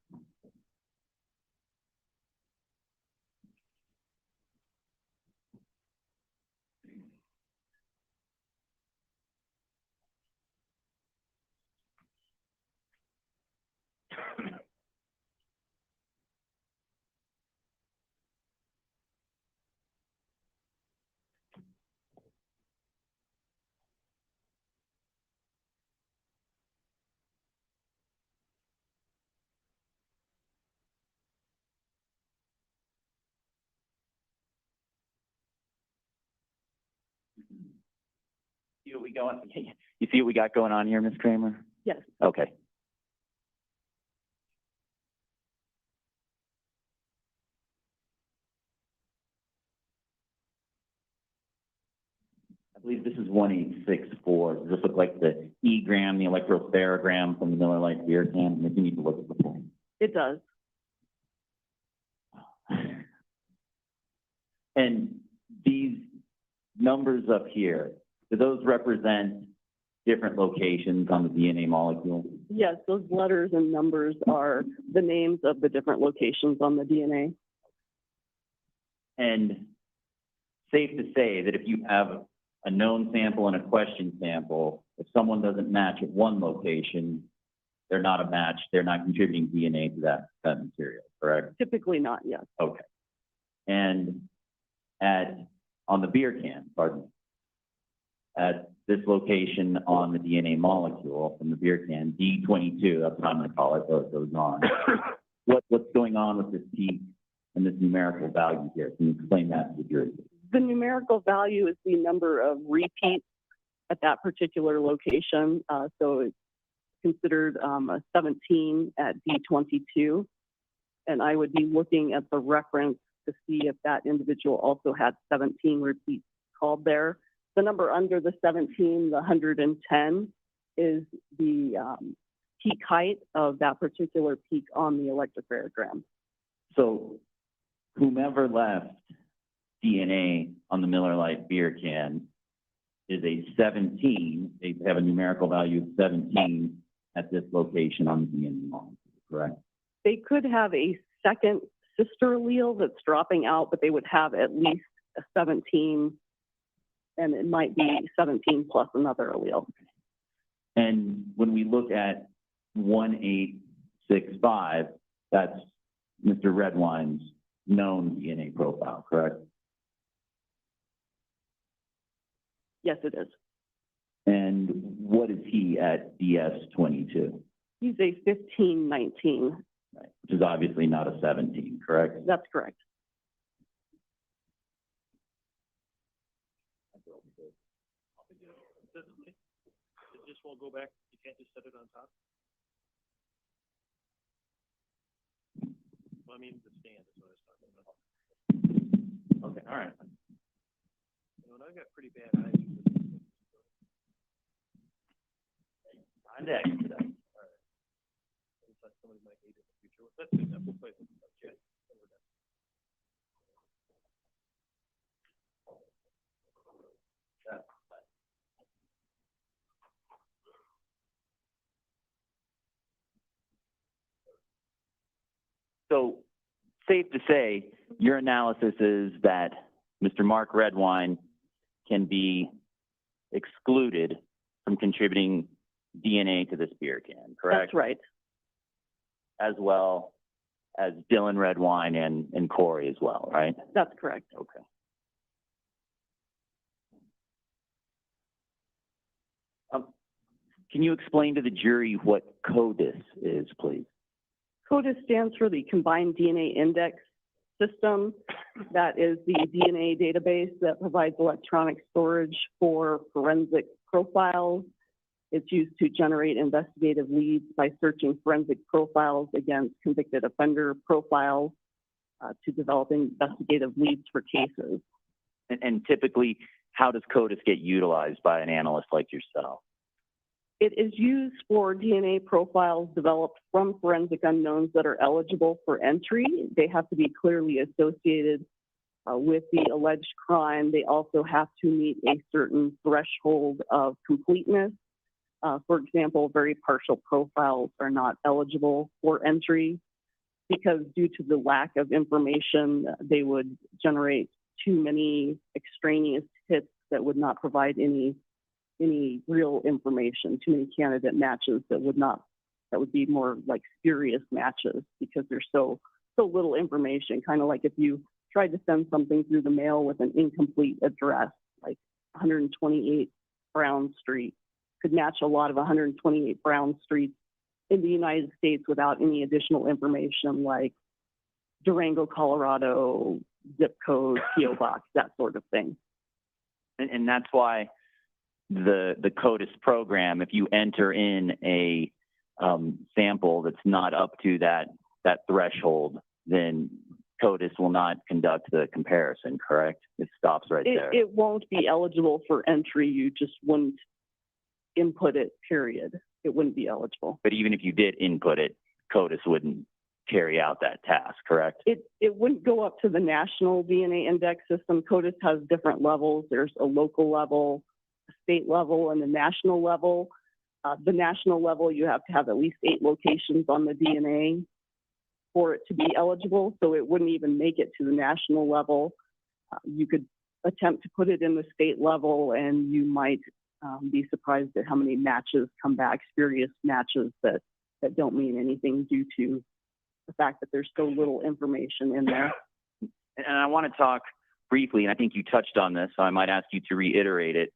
See what we going? You see what we got going on here, Ms. Kramer? Yes. Okay. I believe this is 1864. Does this look like the E-gram, the electropherogram from the Miller Lite beer can? Maybe you need to look at the form. It does. And these numbers up here, do those represent different locations on the DNA molecule? Yes, those letters and numbers are the names of the different locations on the DNA. And safe to say that if you have a known sample and a question sample, if someone doesn't match at one location, they're not a match, they're not contributing DNA to that material, correct? Typically not, yes. Okay. And on the beer can, pardon me, at this location on the DNA molecule from the beer can, D22, that's what I'm going to call it, so it goes on. What's going on with this peak and this numerical value here? Can you explain that to the jury? The numerical value is the number of repeats at that particular location. So it's considered a 17 at D22. And I would be looking at the reference to see if that individual also had 17 repeats called there. The number under the 17, the 110, is the peak height of that particular peak on the electropherogram. So whomever left DNA on the Miller Lite beer can is a 17. They have a numerical value of 17 at this location on the DNA molecule, correct? They could have a second sister allele that's dropping out, but they would have at least a 17, and it might be 17 plus another allele. And when we look at 1865, that's Mr. Redwine's known DNA profile, correct? Yes, it is. And what is he at DS22? He's a 1519. Right, which is obviously not a 17, correct? That's correct. This won't go back, you can't just set it on top? Well, I mean, the stand is what I was talking about. Okay, all right. You know, and I've got pretty bad eyes. On deck today. All right. Looks like somebody might need it in the future. That's good enough. We'll play with it. Okay. Then we're done. So, safe to say, your analysis is that Mr. Mark Redwine can be excluded from contributing DNA to this beer can, correct? That's right. As well as Dylan Redwine and Corey as well, right? That's correct. Okay. Can you explain to the jury what CODIS is, please? CODIS stands for the Combined DNA Index System. That is the DNA database that provides electronic storage for forensic profiles. It's used to generate investigative leads by searching forensic profiles against convicted offender profiles to develop investigative leads for cases. And typically, how does CODIS get utilized by an analyst like yourself? It is used for DNA profiles developed from forensic unknowns that are eligible for entry. They have to be clearly associated with the alleged crime. They also have to meet a certain threshold of completeness. For example, very partial profiles are not eligible for entry because due to the lack of information, they would generate too many extraneous hits that would not provide any real information, too many candidate matches that would be more like spurious matches because there's so little information, kind of like if you tried to send something through the mail with an incomplete address, like 128 Brown Street, could match a lot of 128 Brown Streets in the United States without any additional information like Durango, Colorado, zip code, PO box, that sort of thing. And that's why the CODIS program, if you enter in a sample that's not up to that threshold, then CODIS will not conduct the comparison, correct? It stops right there. It won't be eligible for entry. You just wouldn't input it, period. It wouldn't be eligible. But even if you did input it, CODIS wouldn't carry out that task, correct? It wouldn't go up to the national DNA index system. CODIS has different levels. There's a local level, a state level, and the national level. The national level, you have to have at least 8 locations on the DNA for it to be eligible, so it wouldn't even make it to the national level. You could attempt to put it in the state level, and you might be surprised at how many matches come back, spurious matches that don't mean anything due to the fact that there's so little information in there. And I want to talk briefly, and I think you touched on this, so I might ask you to reiterate it.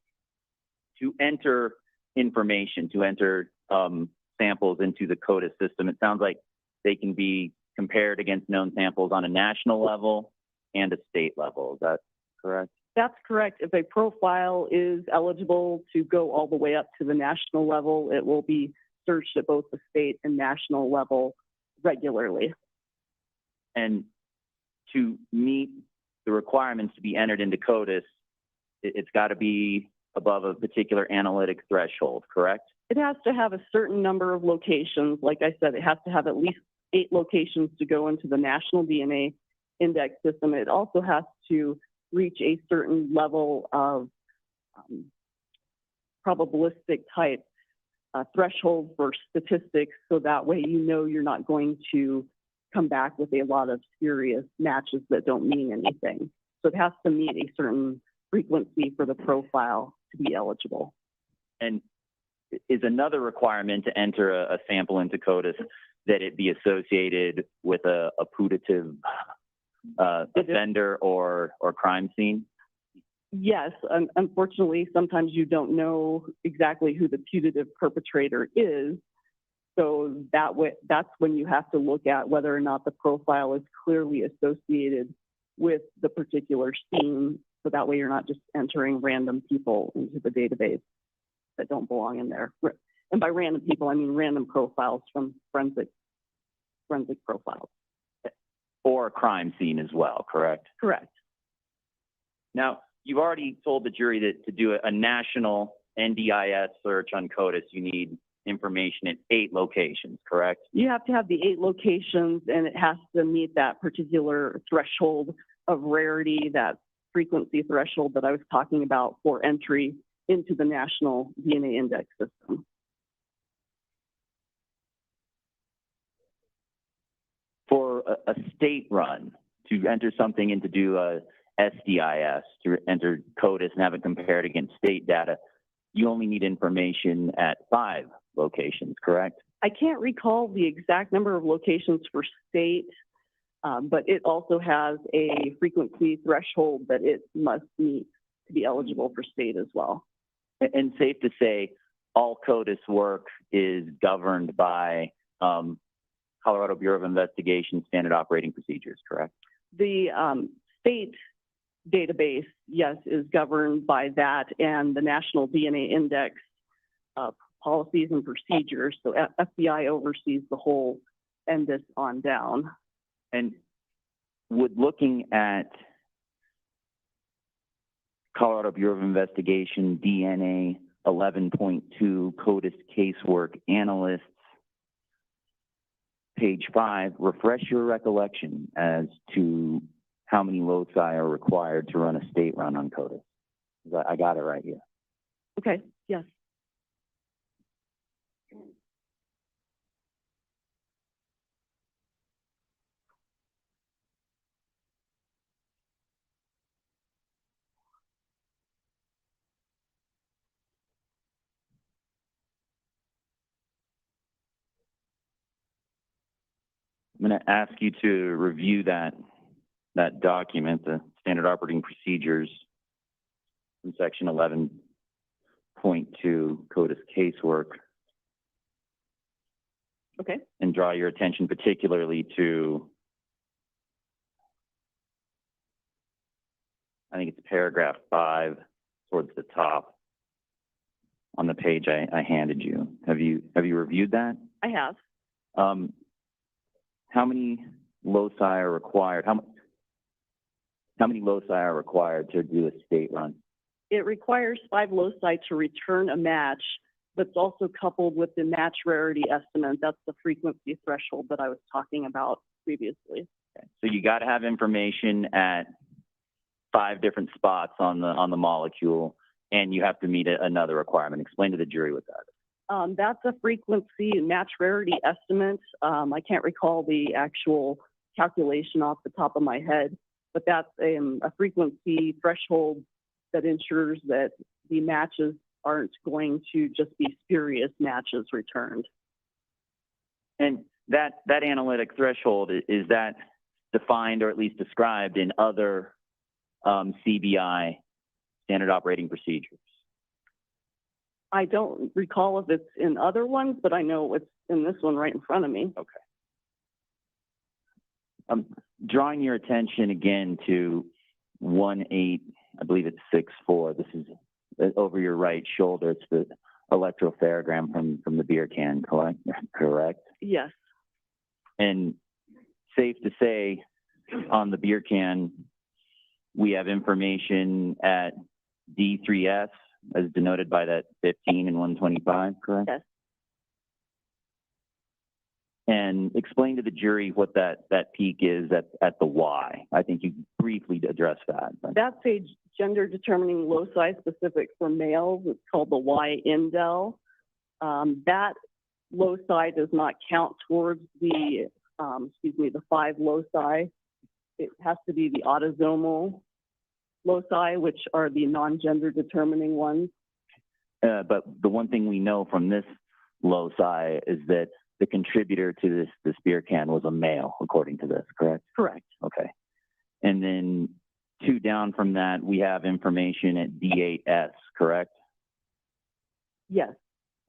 To enter information, to enter samples into the CODIS system, it sounds like they can be compared against known samples on a national level and a state level. Is that correct? That's correct. If a profile is eligible to go all the way up to the national level, it will be searched at both the state and national level regularly. And to meet the requirements to be entered into CODIS, it's got to be above a particular analytic threshold, correct? It has to have a certain number of locations. Like I said, it has to have at least 8 locations to go into the national DNA index system. It also has to reach a certain level of probabilistic type threshold for statistics, so that way you know you're not going to come back with a lot of spurious matches that don't mean anything. So it has to meet a certain frequency for the profile to be eligible. And is another requirement to enter a sample into CODIS that it be associated with a putative offender or crime scene? Yes, unfortunately, sometimes you don't know exactly who the putative perpetrator is. So that's when you have to look at whether or not the profile is clearly associated with the particular scene. So that way you're not just entering random people into the database that don't belong in there. And by random people, I mean random profiles from forensic profiles. Or a crime scene as well, correct? Correct. Now, you've already told the jury that to do a national NDIS search on CODIS, you need information at 8 locations, correct? You have to have the 8 locations, and it has to meet that particular threshold of rarity, that frequency threshold that I was talking about for entry into the national DNA index system. For a state run, to enter something and to do a SDIS, to enter CODIS and have it compared against state data, you only need information at 5 locations, correct? I can't recall the exact number of locations for state, but it also has a frequency threshold that it must meet to be eligible for state as well. And safe to say, all CODIS work is governed by Colorado Bureau of Investigation standard operating procedures, correct? The state database, yes, is governed by that and the National DNA Index policies and procedures. So FBI oversees the whole NDIS on down. And would looking at Colorado Bureau of Investigation DNA 11.2 CODIS casework analysts, page 5, refresh your recollection as to how many loci are required to run a state run on CODIS? I got it right here. Okay, yes. I'm going to ask you to review that document, the standard operating procedures in section 11.2 CODIS casework. Okay. And draw your attention particularly to, I think it's paragraph 5 towards the top on the page I handed you. Have you reviewed that? I have. How many loci are required? How many loci are required to do a state run? It requires 5 loci to return a match, but it's also coupled with the match rarity estimate. That's the frequency threshold that I was talking about previously. Okay. So you got to have information at 5 different spots on the molecule, and you have to meet another requirement. Explain to the jury what that is. That's a frequency match rarity estimate. I can't recall the actual calculation off the top of my head, but that's a frequency threshold that ensures that the matches aren't going to just be spurious matches returned. And that analytic threshold, is that defined or at least described in other CBI standard operating procedures? I don't recall if it's in other ones, but I know it's in this one right in front of me. Okay. Drawing your attention again to 1.8, I believe it's 6.4. This is over your right shoulder. It's the electropharogram from the beer can, correct? Yes. And safe to say, on the beer can, we have information at D3S, as denoted by that 15 and 125, correct? Yes. And explain to the jury what that peak is at the Y. I think you briefly addressed that. But. That's a gender determining loci specific for males. It's called the Y indel. That loci does not count towards the 5 loci. It has to be the autosomal loci, which are the non-gender determining ones. But the one thing we know from this loci is that the contributor to this beer can was a male, according to this, correct? Correct. Okay. And then 2 down from that, we have information at D8S, correct? Yes.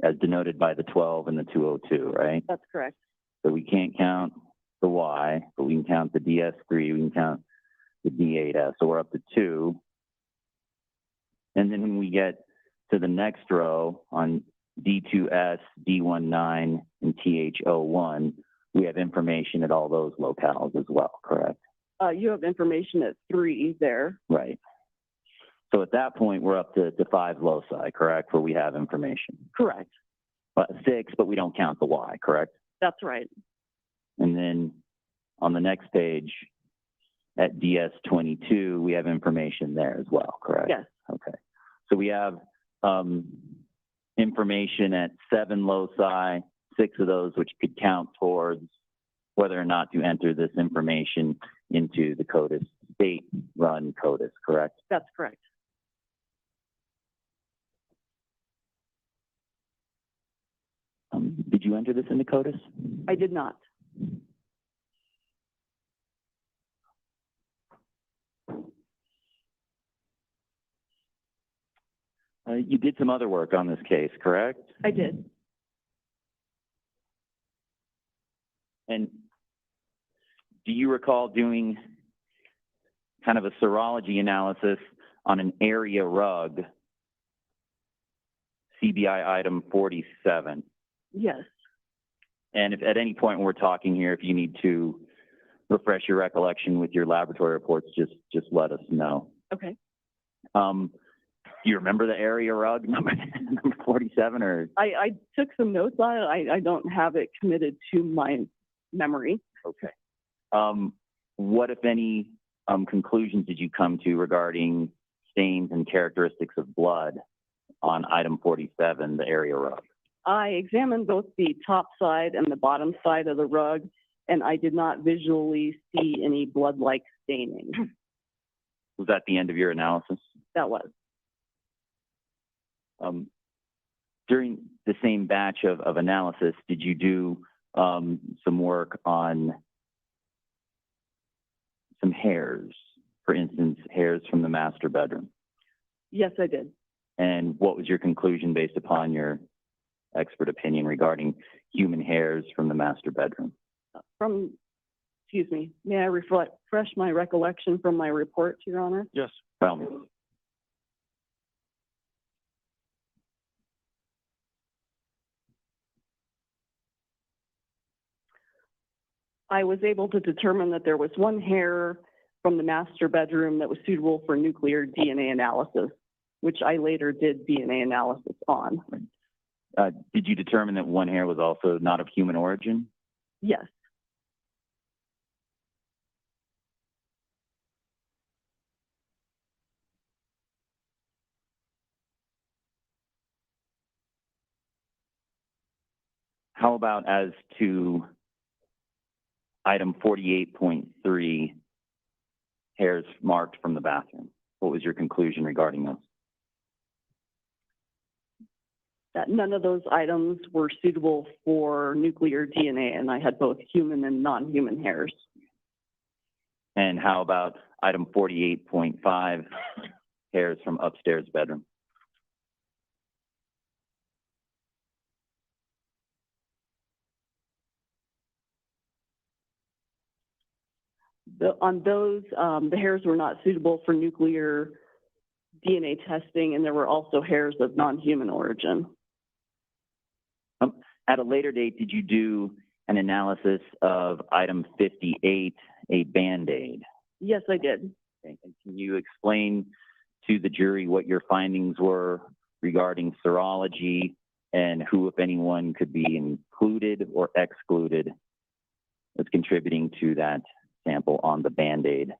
As denoted by the 12 and the 202, right? That's correct. So we can't count the Y, but we can count the DS3, we can count the D8S. So we're up to 2. And then when we get to the next row on D2S, D19, and TH01, we have information at all those locales as well, correct? You have information at 3 there. Right. So at that point, we're up to 5 loci, correct, where we have information? Correct. 6, but we don't count the Y, correct? That's right. And then on the next page, at DS22, we have information there as well, correct? Yes. Okay. So we have information at 7 loci, 6 of those which could count towards whether or not to enter this information into the CODIS, state-run CODIS, correct? That's correct. Did you enter this into CODIS? I did not. You did some other work on this case, correct? I did. And do you recall doing kind of a serology analysis on an area rug, CBI item 47? Yes. And if at any point when we're talking here, if you need to refresh your recollection with your laboratory reports, just let us know. Okay. Do you remember the area rug number 47 or? I took some notes on it. I don't have it committed to my memory. Okay. What, if any, conclusions did you come to regarding stains and characteristics of blood on item 47, the area rug? I examined both the top side and the bottom side of the rug, and I did not visually see any blood-like staining. Was that the end of your analysis? That was. During the same batch of analysis, did you do some work on some hairs, for instance, hairs from the master bedroom? Yes, I did. And what was your conclusion based upon your expert opinion regarding human hairs from the master bedroom? Excuse me, may I refresh my recollection from my report, Your Honor? Yes. Well, I was able to determine that there was one hair from the master bedroom that was suitable for nuclear DNA analysis, which I later did DNA analysis on. did you determine that one hair was also not of human origin? Yes. How about as to item 48.3, hairs marked from the bathroom? What was your conclusion regarding those? That none of those items were suitable for nuclear DNA, and I had both human and non-human hairs. And how about item 48.5, hairs from upstairs bedroom? On those, the hairs were not suitable for nuclear DNA testing, and there were also hairs of non-human origin. At a later date, did you do an analysis of item 58, a Band-Aid? Yes, I did. Okay. And can you explain to the jury what your findings were regarding serology and who, if anyone, could be included or excluded as contributing to that sample on the Band-Aid,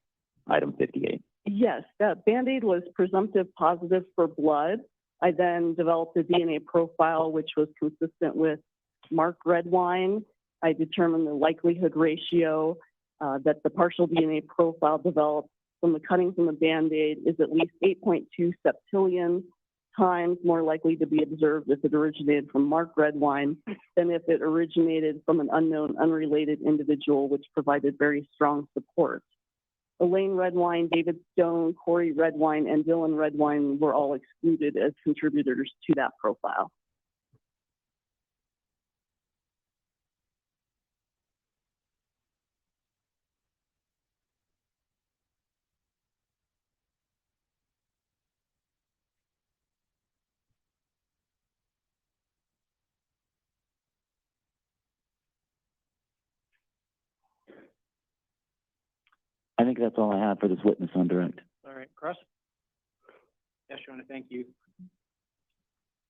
item 58? Yes, that Band-Aid was presumptive positive for blood. I then developed a DNA profile, which was consistent with Mark Redwine. I determined the likelihood ratio that the partial DNA profile developed from the cuttings in the Band-Aid is at least 8.2 septillion times more likely to be observed if it originated from Mark Redwine than if it originated from an unknown, unrelated individual, which provided very strong support. Elaine Redwine, David Stone, Corey Redwine, and Dylan Redwine were all excluded as contributors to that profile. I think that's all I have for this witness on direct. All right, Cross? Yes, Your Honor, thank you.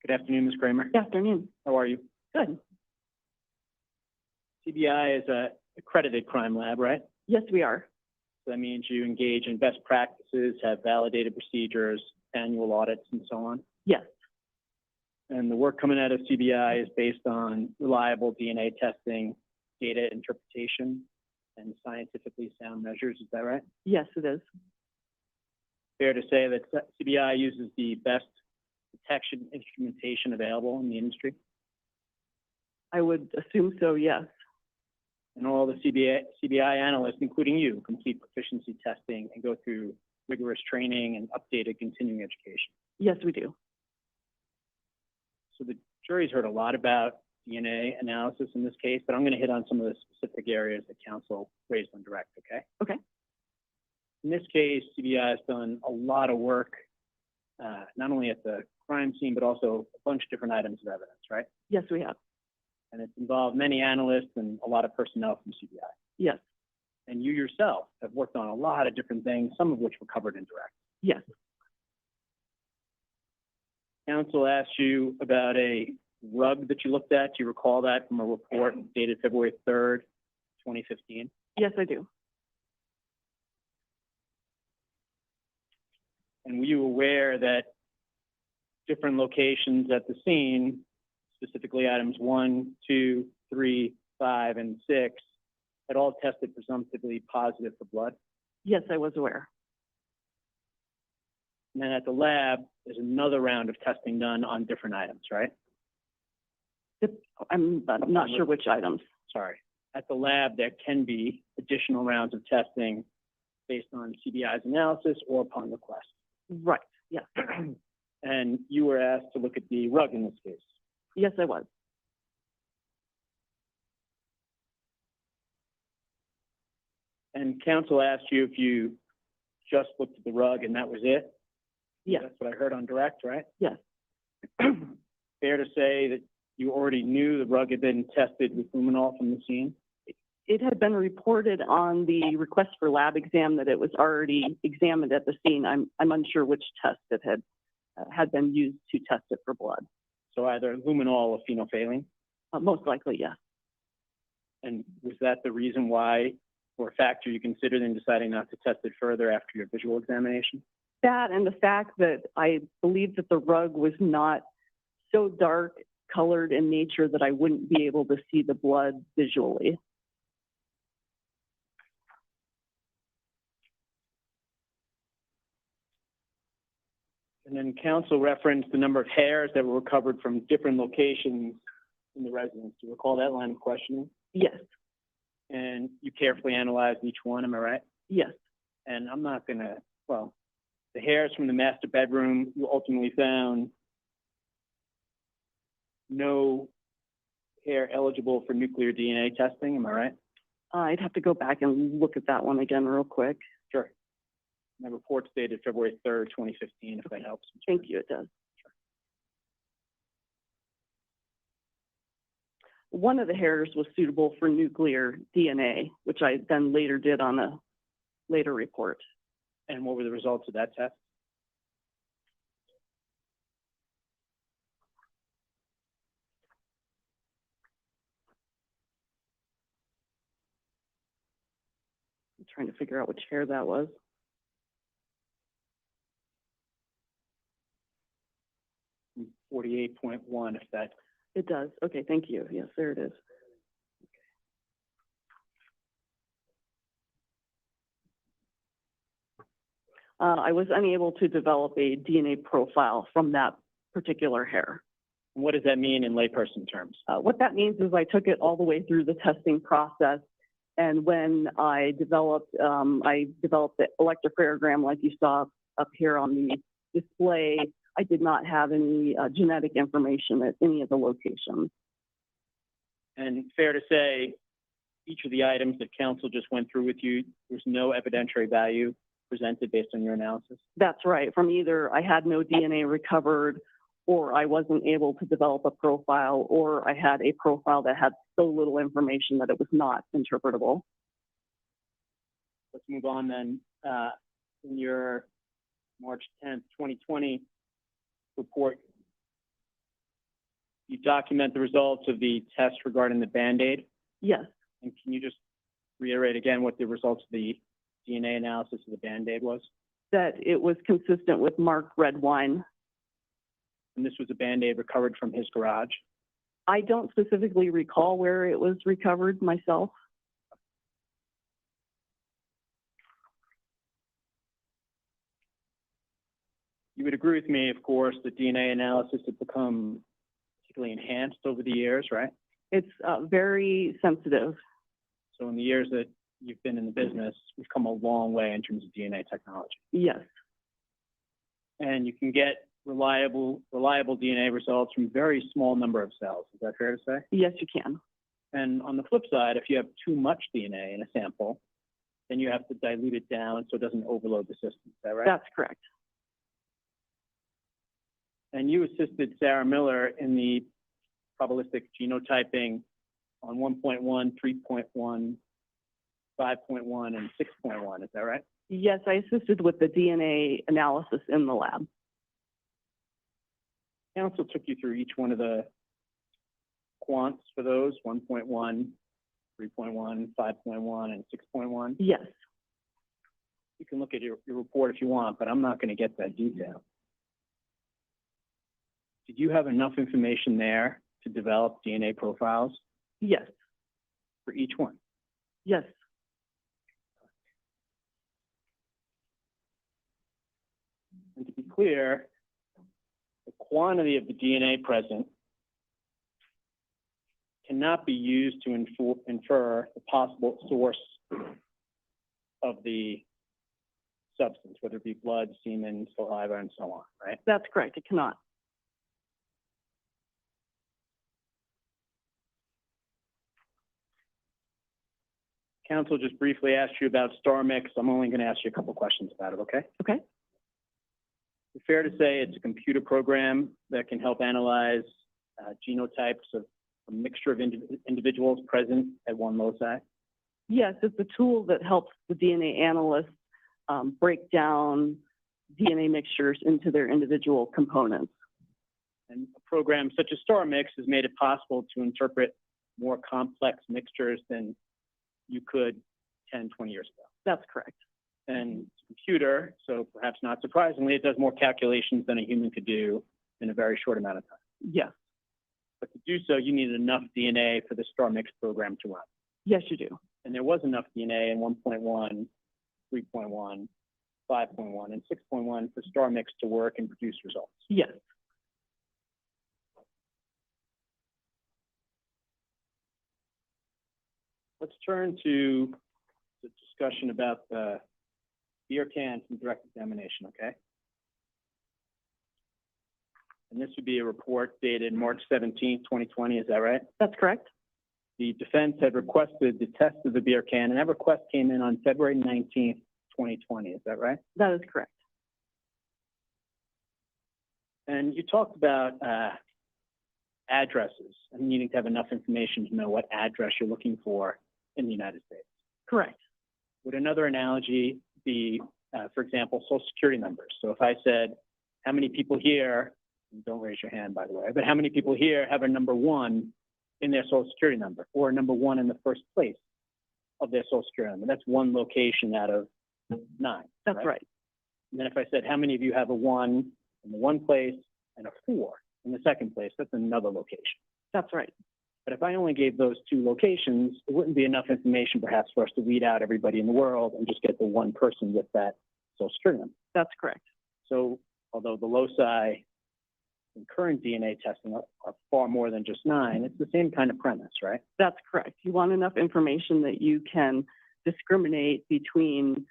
Good afternoon, Ms. Kramer. Good afternoon. How are you? Good. CBI is a accredited crime lab, right? Yes, we are. So that means you engage in best practices, have validated procedures, annual audits, and so on. Yes. And the work coming out of CBI is based on reliable DNA testing data interpretation and scientifically sound measures. Is that right? Yes, it is. Fair to say that CBI uses the best detection instrumentation available in the industry? I would assume so, yes. And all the CBI analysts, including you, complete proficiency testing and go through rigorous training and updated continuing education. Yes, we do. So the jury's heard a lot about DNA analysis in this case, but I'm going to hit on some of the specific areas that counsel raised on direct, okay? Okay. In this case, CBI has done a lot of work, not only at the crime scene, but also a bunch of different items of evidence, right? Yes, we have. And it's involved many analysts and a lot of personnel from CBI. Yes. And you yourself have worked on a lot of different things, some of which were covered in direct. Yes. Counsel asked you about a rug that you looked at. Do you recall that from a report dated February 3rd, 2015? Yes, I do. And were you aware that different locations at the scene, specifically items 1, 2, 3, 5, and 6, had all tested presumptively positive for blood? Yes, I was aware. And then at the lab, there's another round of testing done on different items, right? I'm not sure which items. Sorry. At the lab, there can be additional rounds of testing based on CBI's analysis or upon request. Right, yes. And you were asked to look at the rug in this case. Yes, I was. And counsel asked you if you just looked at the rug and that was it? Yes. That's what I heard on direct, right? Yes. Fair to say that you already knew the rug had been tested with luminol from the scene? It had been reported on the request for lab exam that it was already examined at the scene. I'm unsure which test it had been used to test it for blood. So either luminol or phenolphthalein? Most likely, yes. And was that the reason why, or a factor you considered in deciding not to test it further after your visual examination? That and the fact that I believe that the rug was not so dark colored in nature that I wouldn't be able to see the blood visually. And then counsel referenced the number of hairs that were recovered from different locations in the residence. Do you recall that line of questioning? Yes, And you carefully analyzed each one, am I right? yes, And I'm not gonna, well, the hairs from the master bedroom, you ultimately found no hair eligible for nuclear DNA testing, am I right? I'd have to go back and look at that one again real quick. Sure. My report's dated February 3rd, 2015, if that helps. Thank you, it does. One of the hairs was suitable for nuclear DNA, which I then later did on a later report. And what were the results of that test? I'm trying to figure out which hair that was. Hmm, 48.1, if that, It does. Okay, thank you. Yes, there it is. I was unable to develop a DNA profile from that particular hair. what does that mean in layperson terms? What that means is I took it all the way through the testing process, and when I developed the electrophoregram like you saw up here on the display, I did not have any genetic information at any of the locations. And fair to say, each of the items that counsel just went through with you, there's no evidentiary value presented based on your analysis? That's right. From either I had no DNA recovered, or I wasn't able to develop a profile, or I had a profile that had so little information that it was not interpretable. Let's move on then. In your March 10th, 2020 report, you document the results of the test regarding the Band-Aid. Yes, And can you just reiterate again what the results of the DNA analysis of the Band-Aid was? that it was consistent with marked Redwine. And this was a Band-Aid recovered from his garage. I don't specifically recall where it was recovered myself. You would agree with me, of course, that DNA analysis has become particularly enhanced over the years, right? It's very sensitive. So in the years that you've been in the business, we've come a long way in terms of DNA technology. Yes, And you can get reliable DNA results from a very small number of cells. Is that fair to say? yes, you can. And on the flip side, if you have too much DNA in a sample, then you have to dilute it down so it doesn't overload the system. Is that right? That's correct. And you assisted Sarah Miller in the probabilistic genotyping on 1.1, 3.1, 5.1, and 6.1. Is that right? Yes, I assisted with the DNA analysis in the lab. Council took you through each one of the quants for those, 1.1, 3.1, 5.1, and 6.1. Yes, You can look at your report if you want, but I'm not going to get that detail. Did you have enough information there to develop DNA profiles yes, for each one? yes, And to be clear, the quantity of the DNA present cannot be used to infer the possible source of the substance, whether it be blood, semen, saliva, and so on, right? that's correct. It cannot. Council just briefly asked you about star mix. I'm only going to ask you a couple questions about it, okay? Okay. It's fair to say it's a computer program that can help analyze genotypes of a mixture of individuals present at one loci? Yes, it's a tool that helps the DNA analyst break down DNA mixtures into their individual components. And a program such as star mix has made it possible to interpret more complex mixtures than you could 10, 20 years ago. That's correct. And it's a computer, so perhaps not surprisingly, it does more calculations than a human could do in a very short amount of time. Yes, But to do so, you need enough DNA for the star mix program to run. yes, you do. And there was enough DNA in 1.1, 3.1, 5.1, and 6.1 for star mix to work and produce results. Yes. Let's turn to the discussion about the beer can from direct examination, okay? And this would be a report dated March 17th, 2020, is that right? That's correct. The defense had requested the test of the beer can, and that request came in on February 19th, 2020, is that right? That is correct. And you talked about addresses and needing to have enough information to know what address you're looking for in the United States. Correct. Would another analogy be, for example, social security numbers? So if I said, how many people here, don't raise your hand, by the way, but how many people here have a number 1 in their social security number, or a number 1 in the first place of their social security number? That's one location out of 9. That's right. And then if I said, how many of you have a 1 in the one place and a 4 in the second place, that's another location. That's right. But if I only gave those 2 locations, it wouldn't be enough information perhaps for us to weed out everybody in the world and just get the one person with that social security number. That's correct. So although the loci in current DNA testing are far more than just 9, it's the same kind of premise, right? That's correct. You want enough information that you can discriminate between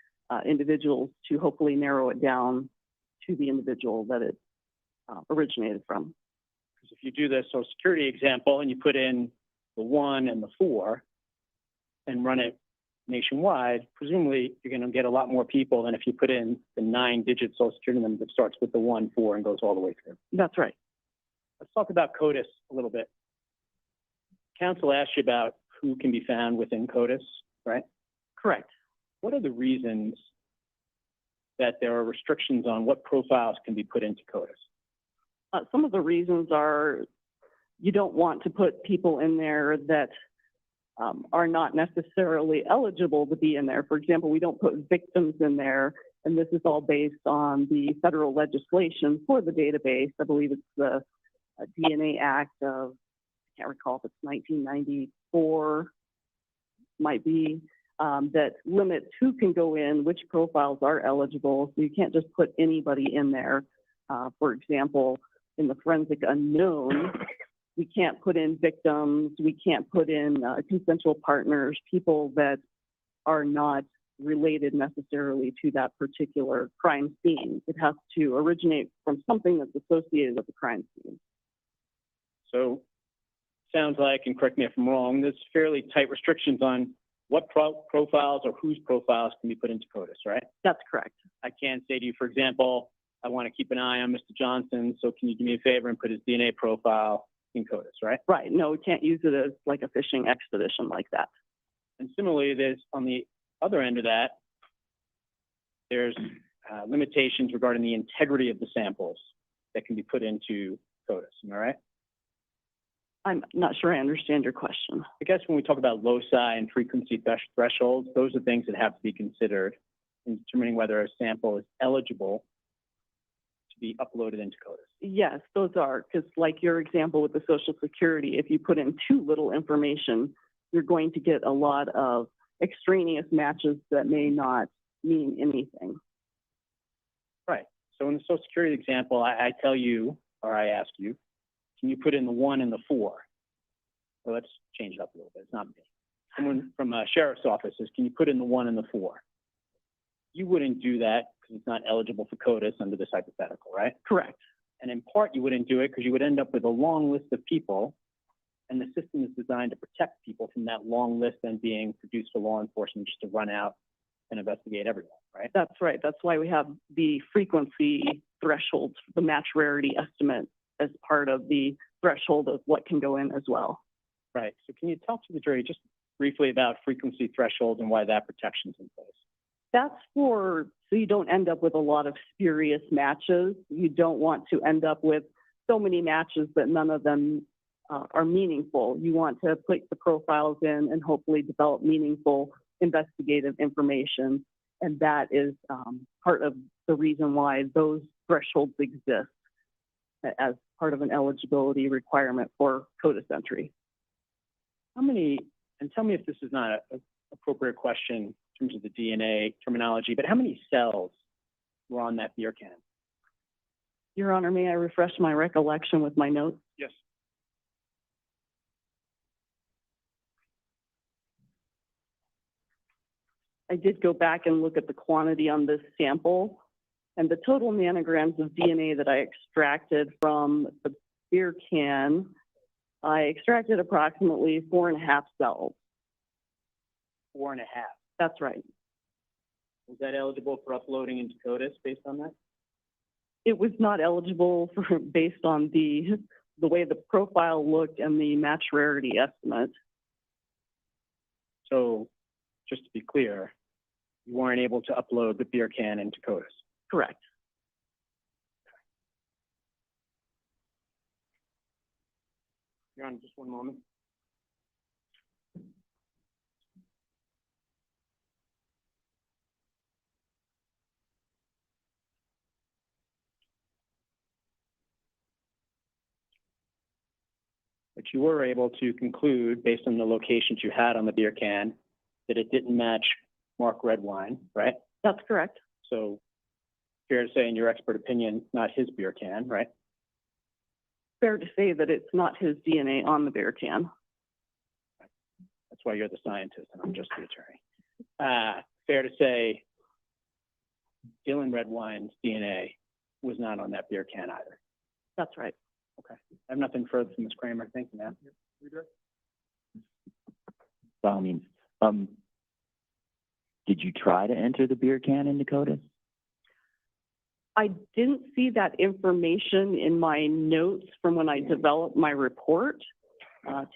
individuals to hopefully narrow it down to the individual that it originated from. Because if you do the social security example and you put in the 1 and the 4 and run it nationwide, presumably you're going to get a lot more people than if you put in the 9-digit social security number that starts with the 1, 4, and goes all the way through. That's right. Let's talk about CODIS a little bit. Council asked you about who can be found within CODIS, right? Correct. What are the reasons that there are restrictions on what profiles can be put into CODIS? Some of the reasons are you don't want to put people in there that are not necessarily eligible to be in there. For example, we don't put victims in there, and this is all based on the federal legislation for the database. I believe it's the DNA Act of can't recall if it's 1994, might be, that limits who can go in, which profiles are eligible. So you can't just put anybody in there. For example, in the forensic unknown, we can't put in victims, we can't put in consensual partners, people that are not related necessarily to that particular crime scene. It has to originate from something that's associated with the crime scene. So, sounds like, and correct me if I'm wrong, there's fairly tight restrictions on what profiles or whose profiles can be put into CODIS, right? That's correct. I can't say to you, for example, I want to keep an eye on Mr. Johnson, so can you do me a favor and put his DNA profile in CODIS, right? Right. No, we can't use it as like a fishing expedition like that. And similarly, there's on the other end of that, there's limitations regarding the integrity of the samples that can be put into CODIS. Am I right? I'm not sure I understand your question. I guess when we talk about loci and frequency thresholds, those are things that have to be considered in determining whether a sample is eligible to be uploaded into CODIS. Yes, those are, because like your example with the Social Security, if you put in too little information, you're going to get a lot of extraneous matches that may not mean anything. Right. So in the Social Security example, I tell you, or I ask you, can you put in the 1 and the 4? Well, let's change it up a little bit. It's not me. Someone from a sheriff's office says, can you put in the 1 and the 4? You wouldn't do that because it's not eligible for CODIS under this hypothetical, right? Correct. And in part, you wouldn't do it because you would end up with a long list of people, and the system is designed to protect people from that long list then being produced for law enforcement just to run out and investigate everyone, right? That's right. That's why we have the frequency thresholds, the match rarity estimate as part of the threshold of what can go in as well. Right. So can you talk to the jury just briefly about frequency thresholds and why that protection's in place? That's so you don't end up with a lot of spurious matches. You don't want to end up with so many matches that none of them are meaningful. You want to put the profiles in and hopefully develop meaningful investigative information. And that is part of the reason why those thresholds exist as part of an eligibility requirement for CODIS entry. How many, and tell me if this is not an appropriate question in terms of the DNA terminology, but how many cells were on that beer can? Your Honor, may I refresh my recollection with my notes? Yes. I did go back and look at the quantity on this sample, and the total nanograms of DNA that I extracted from the beer can, I extracted approximately 4.5 cells. 4.5. That's right. Was that eligible for uploading into CODIS based on that? It was not eligible for based on the way the profile looked and the match rarity estimate. So just to be clear, you weren't able to upload the beer can into CODIS? Correct. Your Honor, just one moment. But you were able to conclude, based on the locations you had on the beer can, that it didn't match Mark Redwine, right? That's correct. So fair to say, in your expert opinion, not his beer can, right? Fair to say that it's not his DNA on the beer can. That's why you're the scientist and I'm just the attorney. Fair to say, Dylan Redwine's DNA was not on that beer can either. That's right. Okay. I have nothing further from Ms. Kramer. Thank you, ma'am. By all means. Did you try to enter the beer can into CODIS? I didn't see that information in my notes from when I developed my report.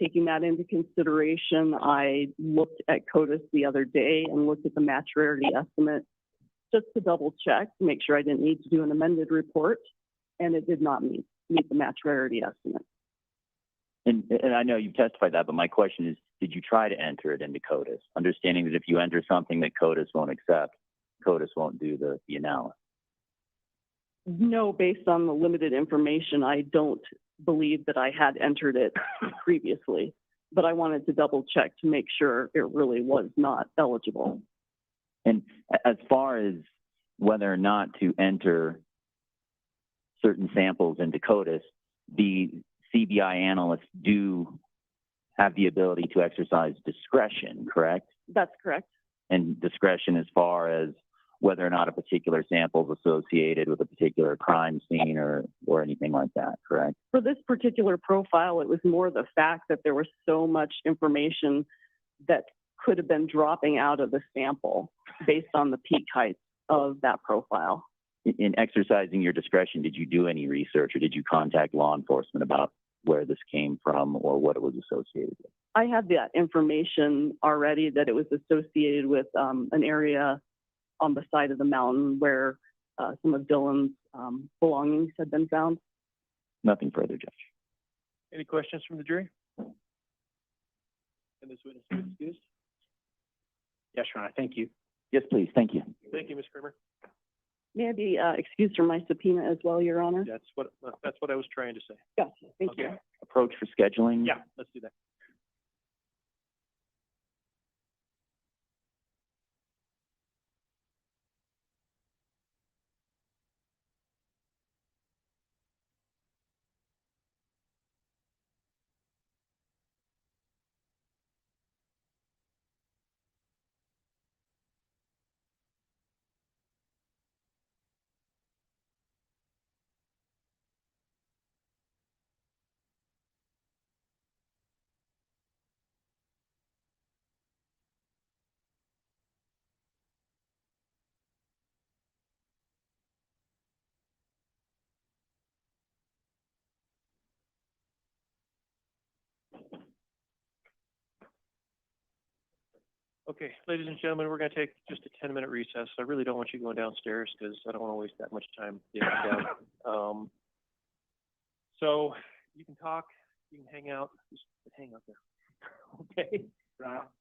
Taking that into consideration, I looked at CODIS the other day and looked at the match rarity estimate just to double check, to make sure I didn't need to do an amended report, and it did not meet the match rarity estimate. And I know you've testified that, but my question is, did you try to enter it into CODIS, understanding that if you enter something that CODIS won't accept, CODIS won't do the analysis? No, based on the limited information, I don't believed that I had entered it previously, but I wanted to double check to make sure it really was not eligible. And as far as whether or not to enter certain samples into CODIS, the CBI analysts do have the ability to exercise discretion, correct? That's correct. And discretion as far as whether or not a particular sample is associated with a particular crime scene or anything like that, correct? For this particular profile, it was more the fact that there was so much information that could have been dropping out of the sample based on the peak height of that profile. In exercising your discretion, did you do any research or did you contact law enforcement about where this came from or what it was associated with? I had that information already, that it was associated with an area on the side of the mountain where some of Dylan's belongings had been found. Nothing further, Judge. Any questions from the jury? And this witness is excused. Yes, Your Honor, thank you. Yes, please. Thank you. Thank you, Ms. Kramer. May I be excused from my subpoena as well, Your Honor? That's what I was trying to say. Gotcha, thank you. Okay. Approach for scheduling? Yeah, let's do that. Okay, ladies and gentlemen, we're going to take just a 10-minute recess. I really don't want you going downstairs because I don't want to waste that much time getting down. So you can talk, you can hang out, just hang out there. Okay?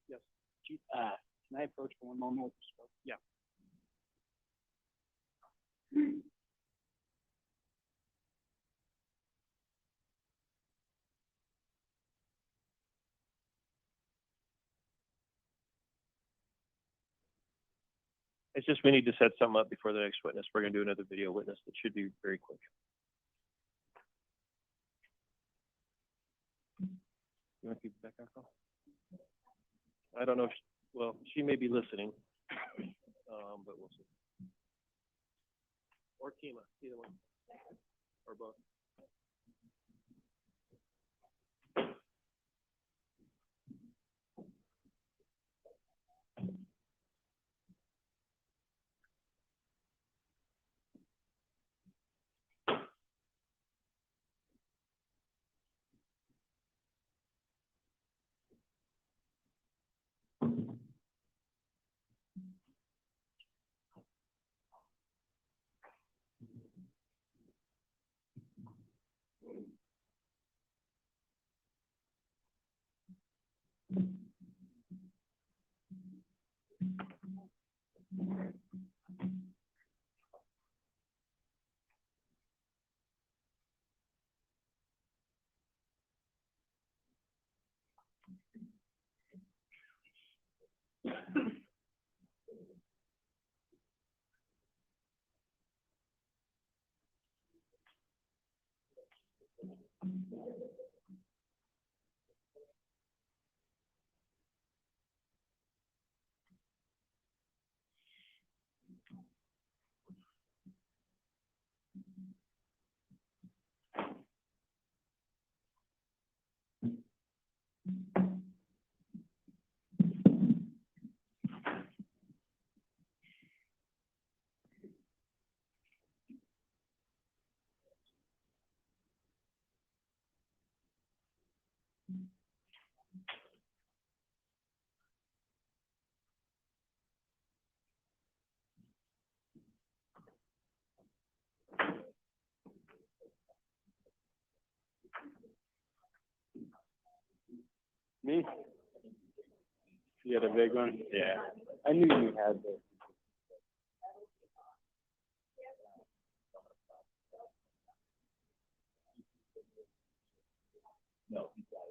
Yes. Chief, can I approach for one moment with respect? Yeah. It's just we need to set something up before the next witness. We're going to do another video witness that should be very quick. You want to keep back on call? I don't know if, well, she may be listening, but we'll see. Or Kima, either one, or both. Me? You had a big one? Yeah. I knew you had this. Okay.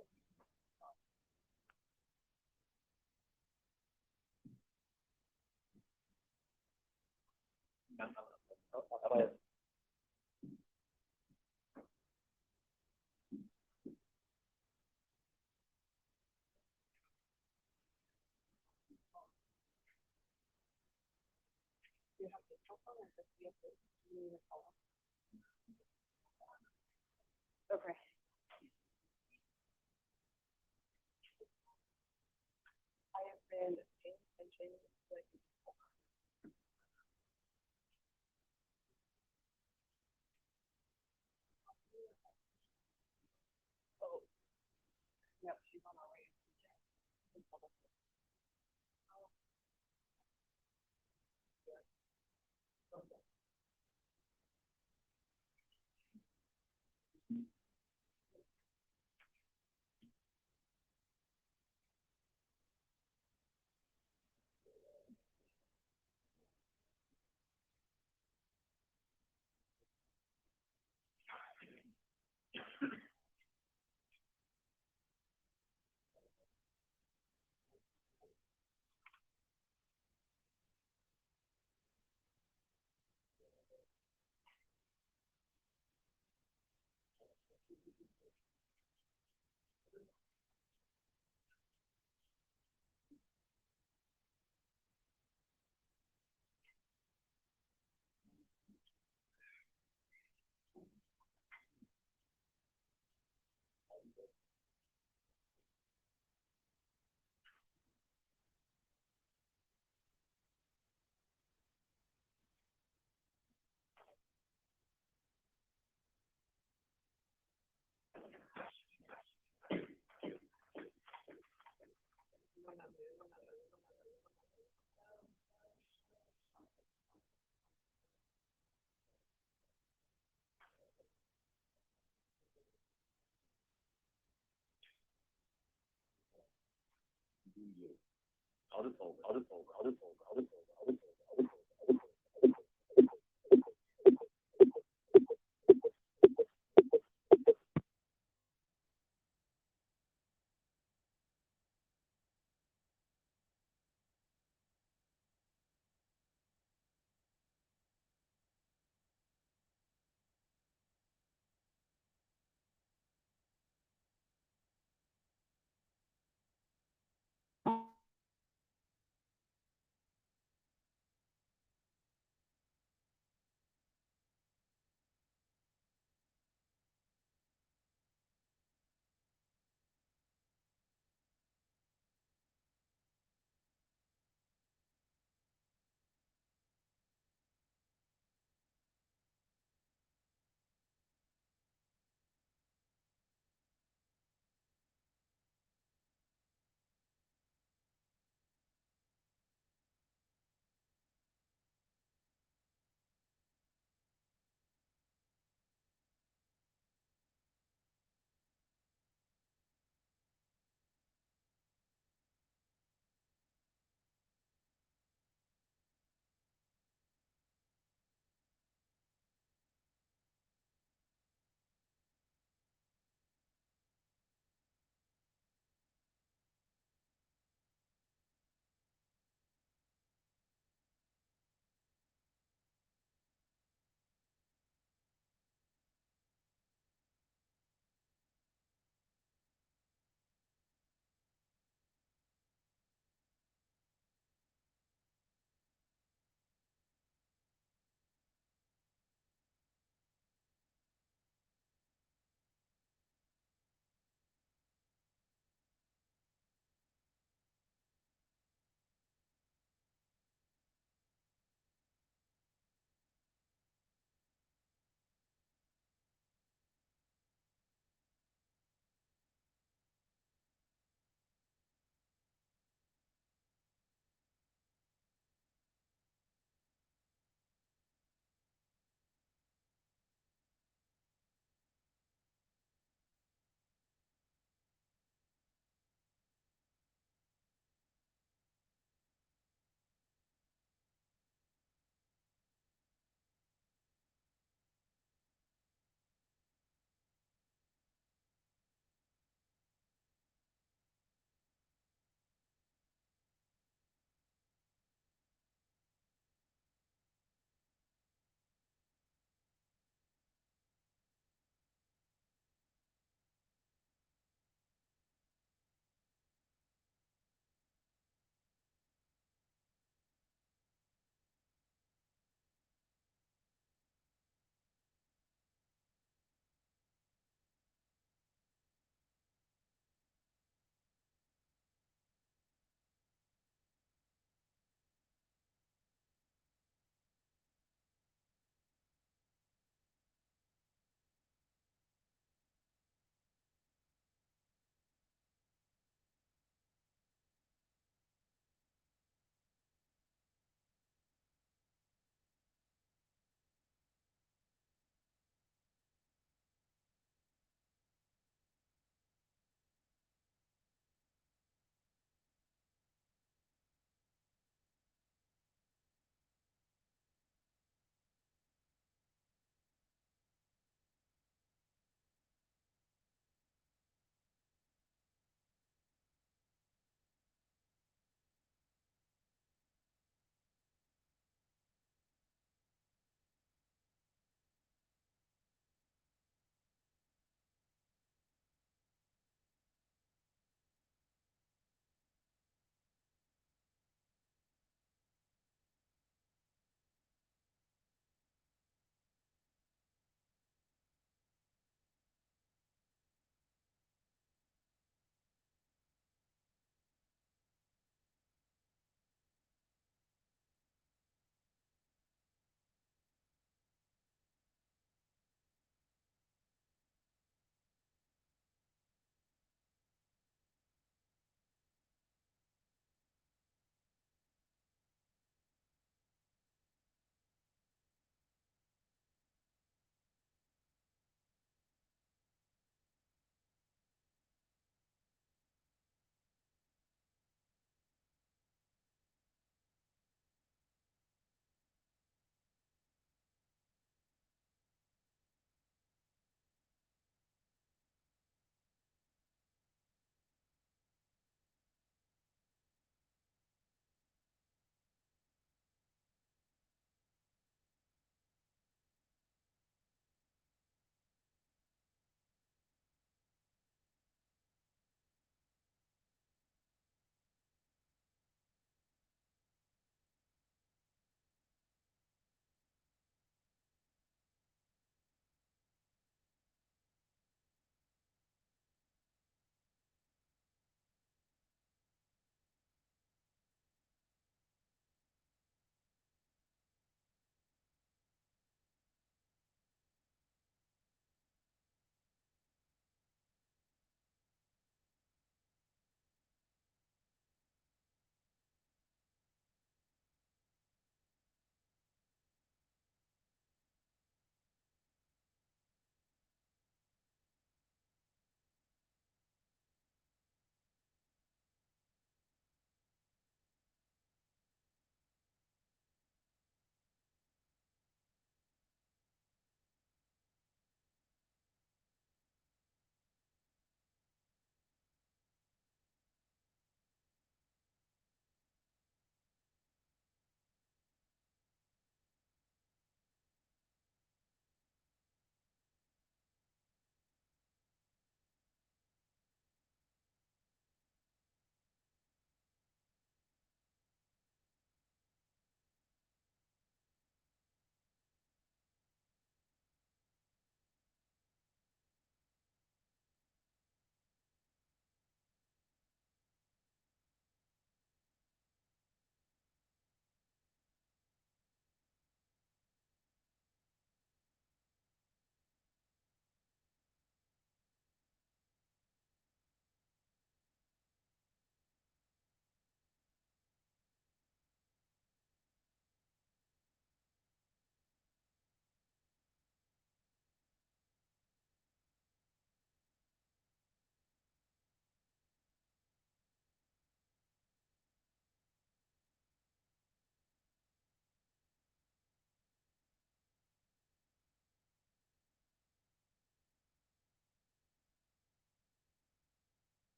I have been paying attention, like, oh, yep, she's on our way.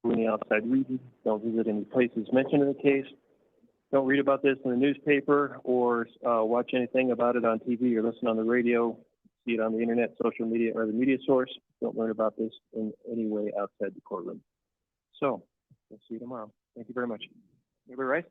do any outside reading. Don't visit any places mentioned in the case. Don't read about this in the newspaper or watch anything about it on TV or listen on the radio. See it on the internet, social media, or the media source. Don't learn about this in any way outside the courtroom. So, we'll see you tomorrow. Thank you very much. Everybody right?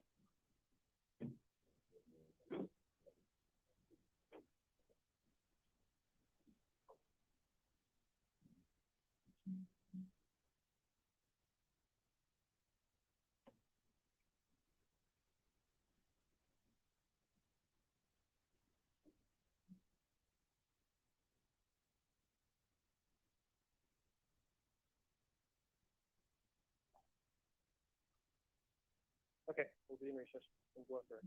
Okay, we'll be in recess. We'll go up there.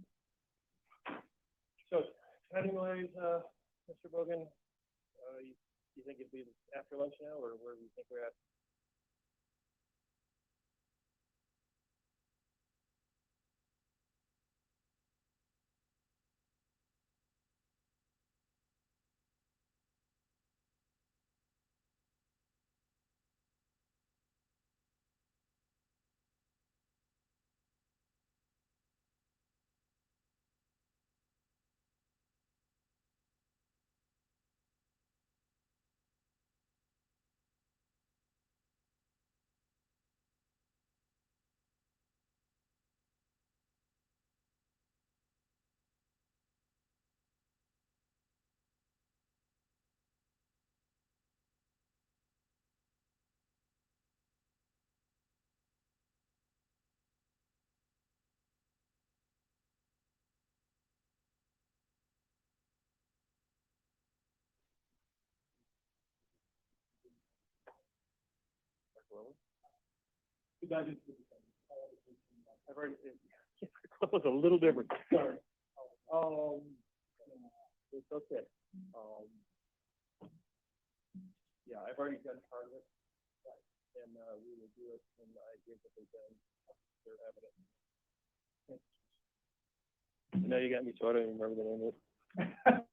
So, timing-wise, Mr. Bogan, you think it'd be after lunch now, or where do you think we're at? I've already, it was a little different. Sorry. It's okay. Yeah, I've already done part of it, and we will do it when I give what they've done, their evidence. Now you got me, so I don't even remember the name of it.